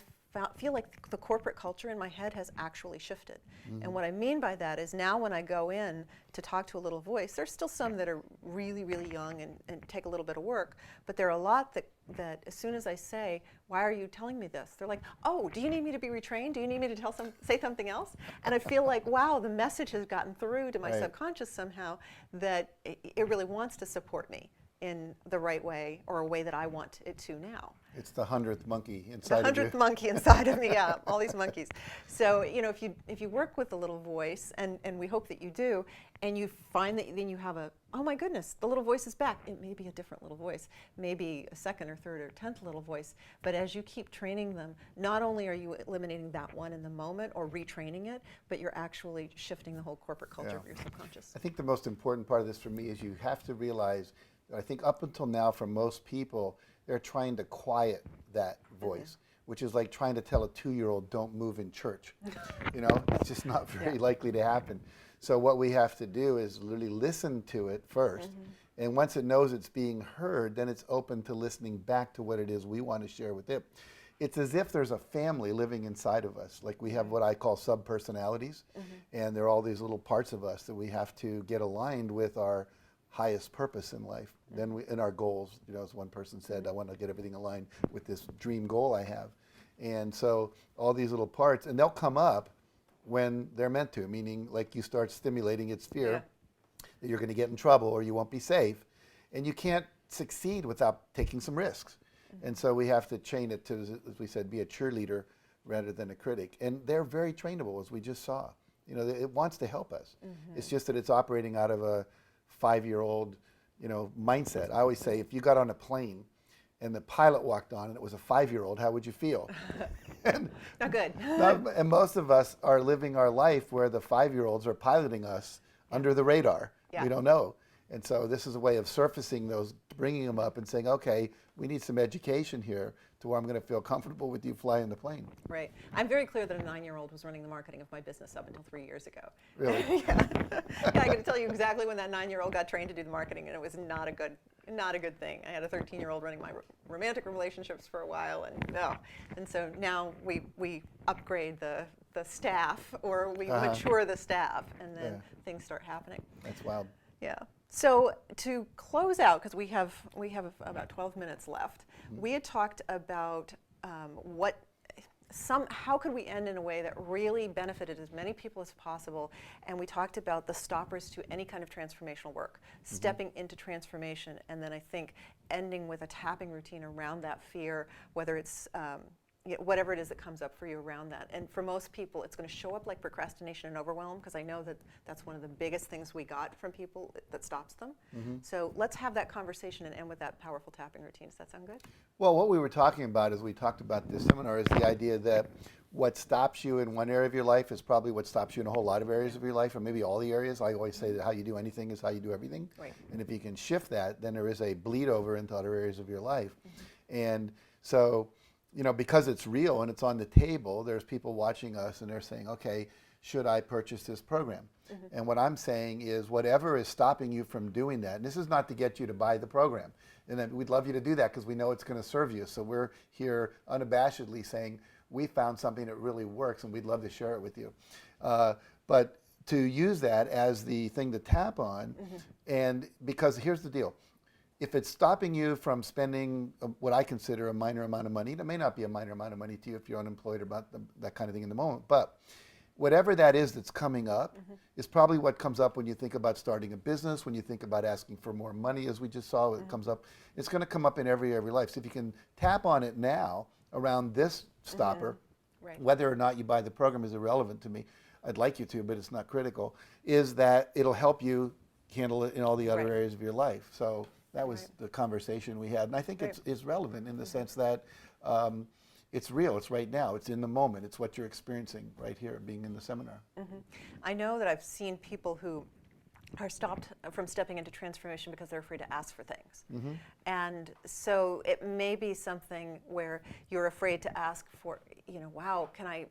B: feel like the corporate culture in my head has actually shifted. And what I mean by that is now when I go in to talk to a little voice, there's still some that are really, really young and take a little bit of work, but there are a lot that as soon as I say, why are you telling me this? They're like, oh, do you need me to be retrained? Do you need me to say something else? And I feel like, wow, the message has gotten through to my subconscious somehow that it really wants to support me in the right way or a way that I want it to now.
A: It's the 100th monkey inside
B: The
A: of you.
B: 100th monkey inside of me, yeah, all these monkeys. So, you know, if you work with the little voice, and we hope that you do, and you find that then you have oh my goodness, the little voice is back. It may be a different little voice, maybe a second or third or 10th little voice, but as you keep training them, not only are you eliminating that one in the moment or retraining it, but you're actually shifting the whole corporate culture of your subconscious.
A: I think the most important part of this for me is you have to realize that I think up until now for most people, they're trying to quiet that voice, which is like trying to tell a 2-year-old don't move in church. You know, it's just not very likely to happen. So what we have to do is really listen to it first. And once it knows it's being heard, then it's open to listening back to what it is we want to share with it. It's as if there's a family living inside of us. Like we have what I call sub-personalities. And there are all these little parts of us that we have to get aligned with our highest purpose in life. Then in our goals, you know, as one person said, I want to get everything aligned with this dream goal I have. And so all these little parts, and they'll come up when they're meant to, meaning like you start stimulating its fear that you're going to get in trouble or you won't be safe. And you can't succeed without taking some risks. And so we have to train it to, as we said, be a cheerleader rather than a critic. And they're very trainable, as we just saw. You know, it wants to help us. It's just that it's operating out of a 5-year-old, you know, mindset. I always say, if you got on a plane and the pilot walked on and it was a 5-year-old, how would you feel?
B: Not good.
A: And most of us are living our life where the 5-year-olds are piloting us under the radar. We don't know. And so this is a way of surfacing those, bringing them up and saying, okay, we need some education here to where I'm going to feel comfortable with you flying the plane.
B: Right. I'm very clear that a 9-year-old was running the marketing of my business up until 3 years ago.
A: Really?
B: Yeah, I can tell you exactly when that 9-year-old got trained to do the marketing, and it was not a good thing. I had a 13-year-old running my romantic relationships for a while, and so now we upgrade the staff, or we mature the staff, and then things start happening.
A: That's wild.
B: Yeah. So to close out, because we have about 12 minutes left, we had talked about how could we end in a way that really benefited as many people as possible, and we talked about the stoppers to any kind of transformational work, stepping into transformation, and then I think ending with a tapping routine around that fear, whether it's whatever it is that comes up for you around that. And for most people, it's going to show up like procrastination and overwhelm, because I know that that's one of the biggest things we got from people that stops them. So let's have that conversation and end with that powerful tapping routine. Does that sound good?
A: Well, what we were talking about as we talked about this seminar is the idea that what stops you in one area of your life is probably what stops you in a whole lot of areas of your life, or maybe all the areas. I always say that how you do anything is how you do everything.
F: Right.
A: And if you can shift that, then there is a bleed over into other areas of your life. And so, you know, because it's real and it's on the table, there's people watching us and they're saying, okay, should I purchase this program? And what I'm saying is whatever is stopping you from doing that, and this is not to get you to buy the program, and then we'd love you to do that because we know it's going to serve you. So we're here unabashedly saying we found something that really works and we'd love to share it with you. But to use that as the thing to tap on, and because here's the deal. If it's stopping you from spending what I consider a minor amount of money, it may not be a minor amount of money to you if you're unemployed or about that kind of thing in the moment, but whatever that is that's coming up is probably what comes up when you think about starting a business, when you think about asking for more money, as we just saw, it comes up. It's going to come up in every life. So if you can tap on it now around this stopper,
F: Right.
A: whether or not you buy the program is irrelevant to me. I'd like you to, but it's not critical, is that it'll help you handle it in all the other
F: Right.
A: areas of your life. So that was the conversation we had. And I think it's relevant in the sense that it's real, it's right now, it's in the moment, it's what you're experiencing right here, being in the seminar.
F: I know that I've seen people who are stopped from stepping into transformation because they're afraid to ask for things. And so it may be something where you're afraid to ask for, you know, wow, can I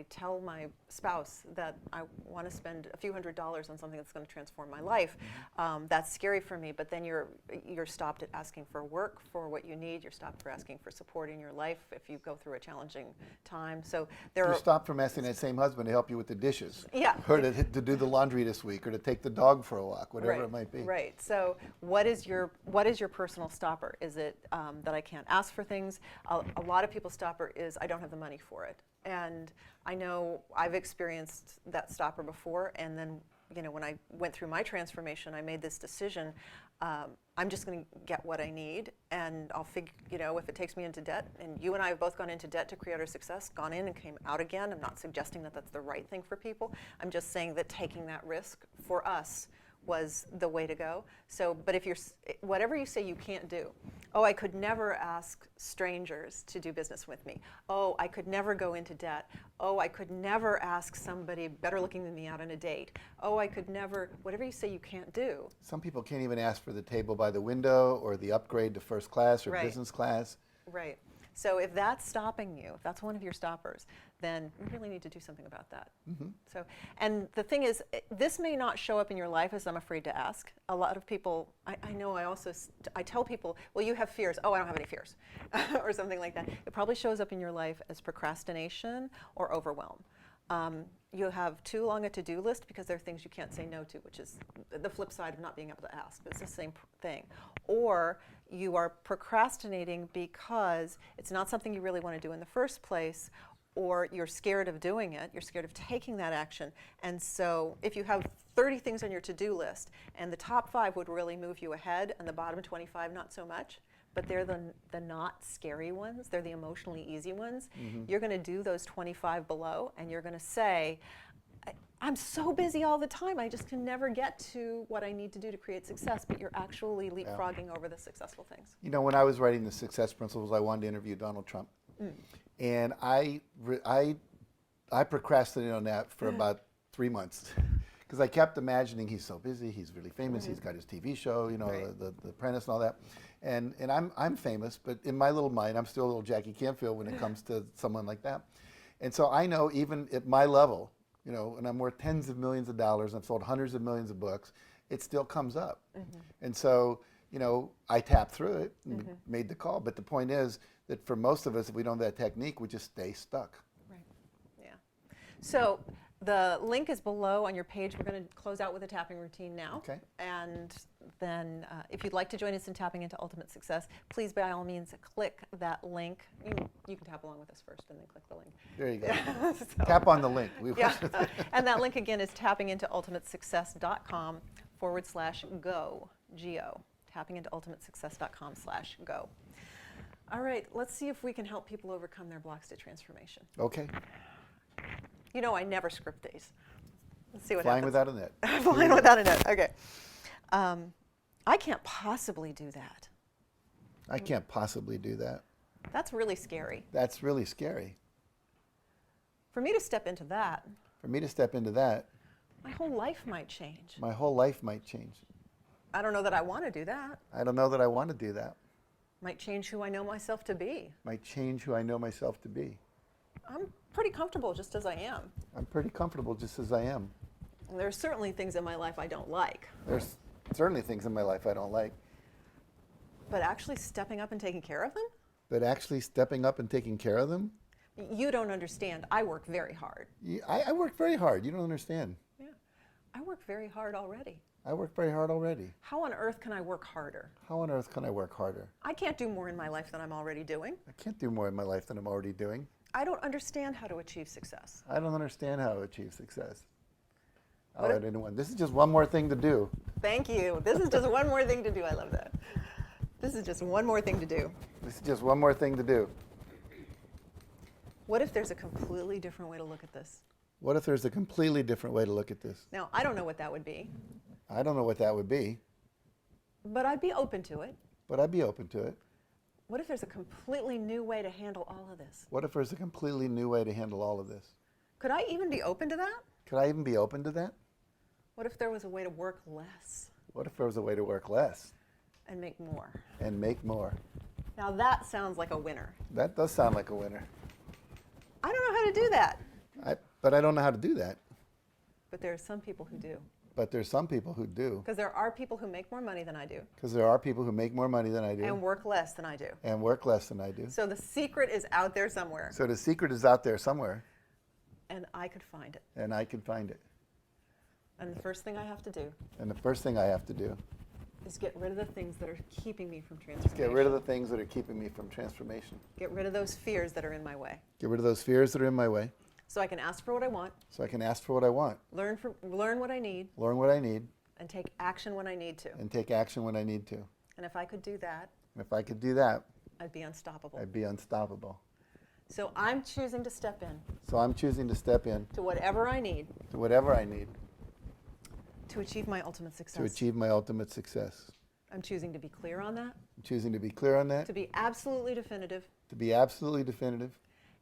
F: tell my spouse that I want to spend a few $100s on something that's going to transform my life? That's scary for me, but then you're stopped at asking for work for what you need. You're stopped for asking for support in your life if you go through a challenging time. So there
A: You're
F: are
A: stopped from asking that same husband to help you with the dishes.
F: Yeah.
A: Or to do the laundry this week, or to take the dog for a walk, whatever it might be.
F: Right. So what is your personal stopper? Is it that I can't ask for things? A lot of people's stopper is I don't have the money for it. And I know I've experienced that stopper before, and then, you know, when I went through my transformation, I made this decision, I'm just going to get what I need, and I'll figure, you know, if it takes me into debt, and you and I have both gone into debt to create our success, gone in and came out again. I'm not suggesting that that's the right thing for people. I'm just saying that taking that risk for us was the way to go. So, but if whatever you say you can't do, oh, I could never ask strangers to do business with me. Oh, I could never go into debt. Oh, I could never ask somebody better looking than me out on a date. Oh, I could never, whatever you say you can't do.
A: Some people can't even ask for the table by the window or the upgrade to first class or
F: Right.
A: business class.
F: Right. So if that's stopping you, if that's one of your stoppers, then you really need to do something about that. So, and the thing is, this may not show up in your life as I'm afraid to ask. A lot of people, I know I tell people, well, you have fears. Oh, I don't have any fears, or something like that. It probably shows up in your life as procrastination or overwhelm. You have too long a to-do list because there are things you can't say no to, which is the flip side of not being able to ask. It's the same thing. Or you are procrastinating because it's not something you really want to do in the first place, or you're scared of doing it, you're scared of taking that action. And so if you have 30 things on your to-do list and the top 5 would really move you ahead and the bottom 25 not so much, but they're the not scary ones, they're the emotionally easy ones, you're going to do those 25 below and you're going to say, I'm so busy all the time, I just can never get to what I need to do to create success, but you're actually leapfrogging over the successful things.
A: You know, when I was writing the Success Principles, I wanted to interview Donald Trump. And I procrastinated on that for about 3 months because I kept imagining he's so busy, he's really famous, he's got his TV show, you know,
F: Right.
A: the Apprentice and all that. And I'm famous, but in my little mind, I'm still a little Jackie Canfield when it comes to someone like that. And so I know even at my level, you know, and I'm worth tens of millions of dollars, I've sold hundreds of millions of books, it still comes up. And so, you know, I tapped through it and made the call. But the point is that for most of us, if we don't have that technique, we just stay stuck.
F: Right. Yeah. So the link is below on your page. We're going to close out with a tapping routine now.
A: Okay.
F: And then if you'd like to join us in Tapping into Ultimate Success, please by all means click that link. You can tap along with us first and then click the link.
A: There you go.
F: So-
A: Tap on the link.
F: Yeah. And that link again is tappingintoultimatesuccess.com/go. G-O. Tappingintoultimatesuccess.com/go. All right, let's see if we can help people overcome their blocks to transformation.
A: Okay.
F: You know, I never script these. Let's see what
A: Flying
F: happens.
A: without a net.
F: Flying without a net. Okay. I can't possibly do that.
A: I can't possibly do that.
F: That's really scary.
A: That's really scary.
F: For me to step into that,
A: for me to step into that,
F: my whole life might change.
A: my whole life might change.
F: I don't know that I want to do that.
A: I don't know that I want to do that.
F: Might change who I know myself to be.
A: Might change who I know myself to be.
F: I'm pretty comfortable just as I am.
A: I'm pretty comfortable just as I am.
F: And there are certainly things in my life I don't like.
A: There's certainly things in my life I don't like.
F: But actually stepping up and taking care of them?
A: But actually stepping up and taking care of them,
F: You don't understand. I work very hard.
A: I work very hard. You don't understand.
F: Yeah. I work very hard already.
A: I work very hard already.
F: How on earth can I work harder?
A: How on earth can I work harder?
F: I can't do more in my life than I'm already doing.
A: I can't do more in my life than I'm already doing.
F: I don't understand how to achieve success.
A: I don't understand how to achieve success. I'll
F: What if-
A: let anyone. This is just one more thing to do.
F: Thank you. This is just one more thing to do. I love that. This is just one more thing to do.
A: This is just one more thing to do.
F: What if there's a completely different way to look at this?
A: What if there's a completely different way to look at this?
F: Now, I don't know what that would be,
A: I don't know what that would be,
F: but I'd be open to it.
A: but I'd be open to it.
F: What if there's a completely new way to handle all of this?
A: What if there's a completely new way to handle all of this?
F: Could I even be open to that?
A: Could I even be open to that?
F: What if there was a way to work less
A: What if there was a way to work less
F: and make more?
A: and make more?
F: Now that sounds like a winner.
A: That does sound like a winner.
F: I don't know how to do that,
A: But I don't know how to do that.
F: but there are some people who do.
A: But there's some people who do.
F: Because there are people who make more money than I do
A: Because there are people who make more money than I do
F: and work less than I do.
A: and work less than I do.
F: So the secret is out there somewhere,
A: So the secret is out there somewhere,
F: and I could find it.
A: and I can find it.
F: And the first thing I have to do
A: And the first thing I have to do
F: is get rid of the things that are keeping me from
A: is
F: transformation.
A: get rid of the things that are keeping me from transformation.
F: Get rid of those fears that are in my way,
A: Get rid of those fears that are in my way
F: so I can ask for what I want,
A: so I can ask for what I want,
F: learn what I need,
A: learn what I need,
F: and take action when I need to.
A: and take action when I need to.
F: And if I could do that,
A: And if I could do that,
F: I'd be unstoppable.
A: I'd be unstoppable.
F: So I'm choosing to step in
A: So I'm choosing to step in
F: to whatever I need
A: to whatever I need
F: to achieve my ultimate success.
A: to achieve my ultimate success.
F: I'm choosing to be clear on that,
A: I'm choosing to be clear on that,
F: to be absolutely definitive,
A: to be absolutely definitive,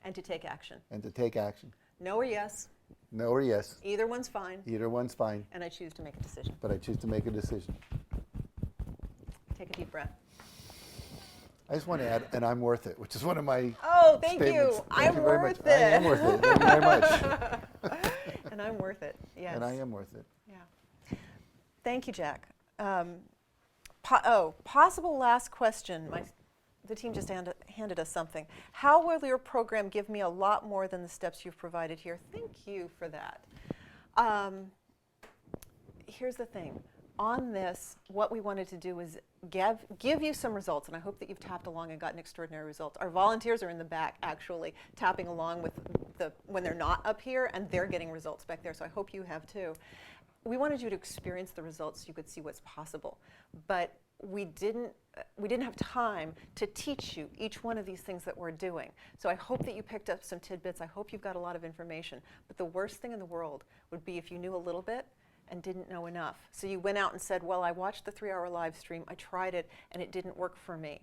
F: and to take action.
A: and to take action.
F: No or yes,
A: No or yes,
F: either one's fine,
A: either one's fine,
F: and I choose to make a decision.
A: but I choose to make a decision.
F: Take a deep breath.
A: I just want to add, and I'm worth it, which is one of my
F: Oh, thank
A: statements.
F: you.
A: Thank
F: I'm
A: you very
F: worth
A: much.
F: it.
A: I am worth it. Thank you very much.
F: And I'm worth it. Yes.
A: And I am worth it.
F: Yeah. Thank you, Jack. Possible last question. The team just handed us something. How will your program give me a lot more than the steps you've provided here? Thank you for that. Here's the thing. On this, what we wanted to do was give you some results, and I hope that you've tapped along and gotten extraordinary results. Our volunteers are in the back, actually, tapping along with when they're not up here, and they're getting results back there, so I hope you have too. We wanted you to experience the results so you could see what's possible, but we didn't have time to teach you each one of these things that we're doing. So I hope that you picked up some tidbits. I hope you've got a lot of information, but the worst thing in the world would be if you knew a little bit and didn't know enough. So you went out and said, well, I watched the 3-hour live stream, I tried it, and it didn't work for me.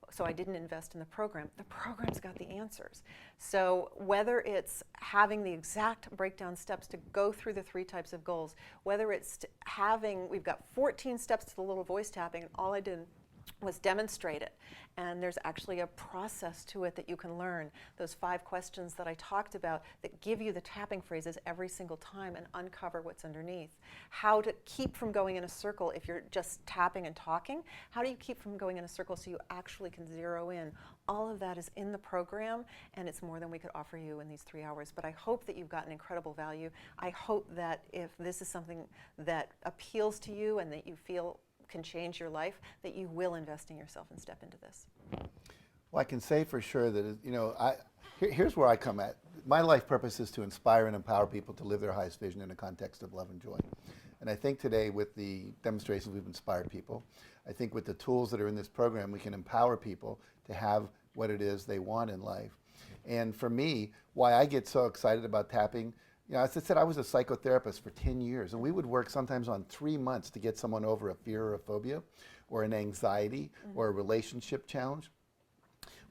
F: So I didn't invest in the program. The program's got the answers. So whether it's having the exact breakdown steps to go through the 3 types of goals, whether it's we've got 14 steps to the little voice tapping, and all I did was demonstrate it. And there's actually a process to it that you can learn. Those 5 questions that I talked about that give you the tapping phrases every single time and uncover what's underneath. How to keep from going in a circle if you're just tapping and talking. How do you keep from going in a circle so you actually can zero in? All of that is in the program, and it's more than we could offer you in these 3 hours. But I hope that you've gotten incredible value. I hope that if this is something that appeals to you and that you feel can change your life, that you will invest in yourself and step into this.
A: Well, I can say for sure that, here's where I come at. My life purpose is to inspire and empower people to live their highest vision in a context of love and joy. And I think today with the demonstrations, we've inspired people. I think with the tools that are in this program, we can empower people to have what it is they want in life. And for me, why I get so excited about tapping, as I said, I was a psychotherapist for 10 years, and we would work sometimes on 3 months to get someone over a fear or a phobia or an anxiety or a relationship challenge.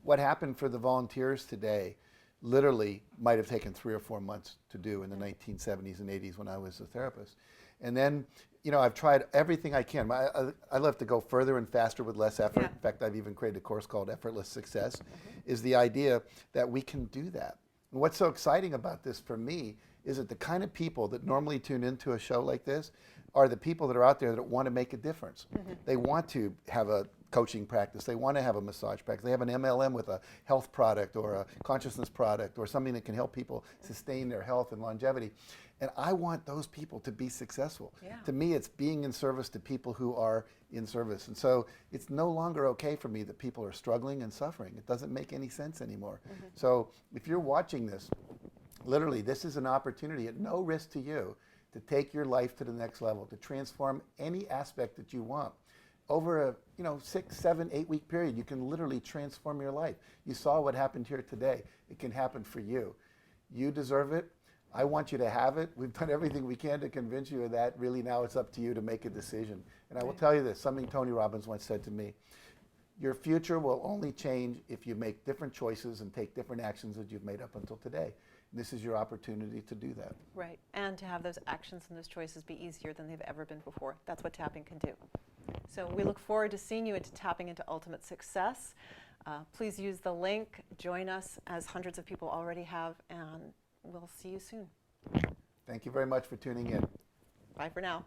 A: What happened for the volunteers today literally might have taken 3 or 4 months to do in the 1970s and 80s when I was a therapist. And then, you know, I've tried everything I can. I love to go further and faster with less effort.
B: Yeah.
A: In fact, I've even created a course called Effortless Success, is the idea that we can do that. And what's so exciting about this for me is that the kind of people that normally tune into a show like this are the people that are out there that want to make a difference. They want to have a coaching practice. They want to have a massage practice. They have an MLM with a health product or a consciousness product or something that can help people sustain their health and longevity. And I want those people to be successful.
F: Yeah.
A: To me, it's being in service to people who are in service. And so it's no longer okay for me that people are struggling and suffering. It doesn't make any sense anymore. So if you're watching this, literally, this is an opportunity at no risk to you to take your life to the next level, to transform any aspect that you want. Over a 6, 7, 8 week period, you can literally transform your life. You saw what happened here today. It can happen for you. You deserve it. I want you to have it. We've done everything we can to convince you of that. Really, now it's up to you to make a decision. And I will tell you this, something Tony Robbins once said to me: your future will only change if you make different choices and take different actions that you've made up until today. This is your opportunity to do that.
F: Right, and to have those actions and those choices be easier than they've ever been before. That's what tapping can do. So we look forward to seeing you into tapping into ultimate success. Please use the link, join us, as hundreds of people already have, and we'll see you soon.
A: Thank you very much for tuning in.
F: Bye for now.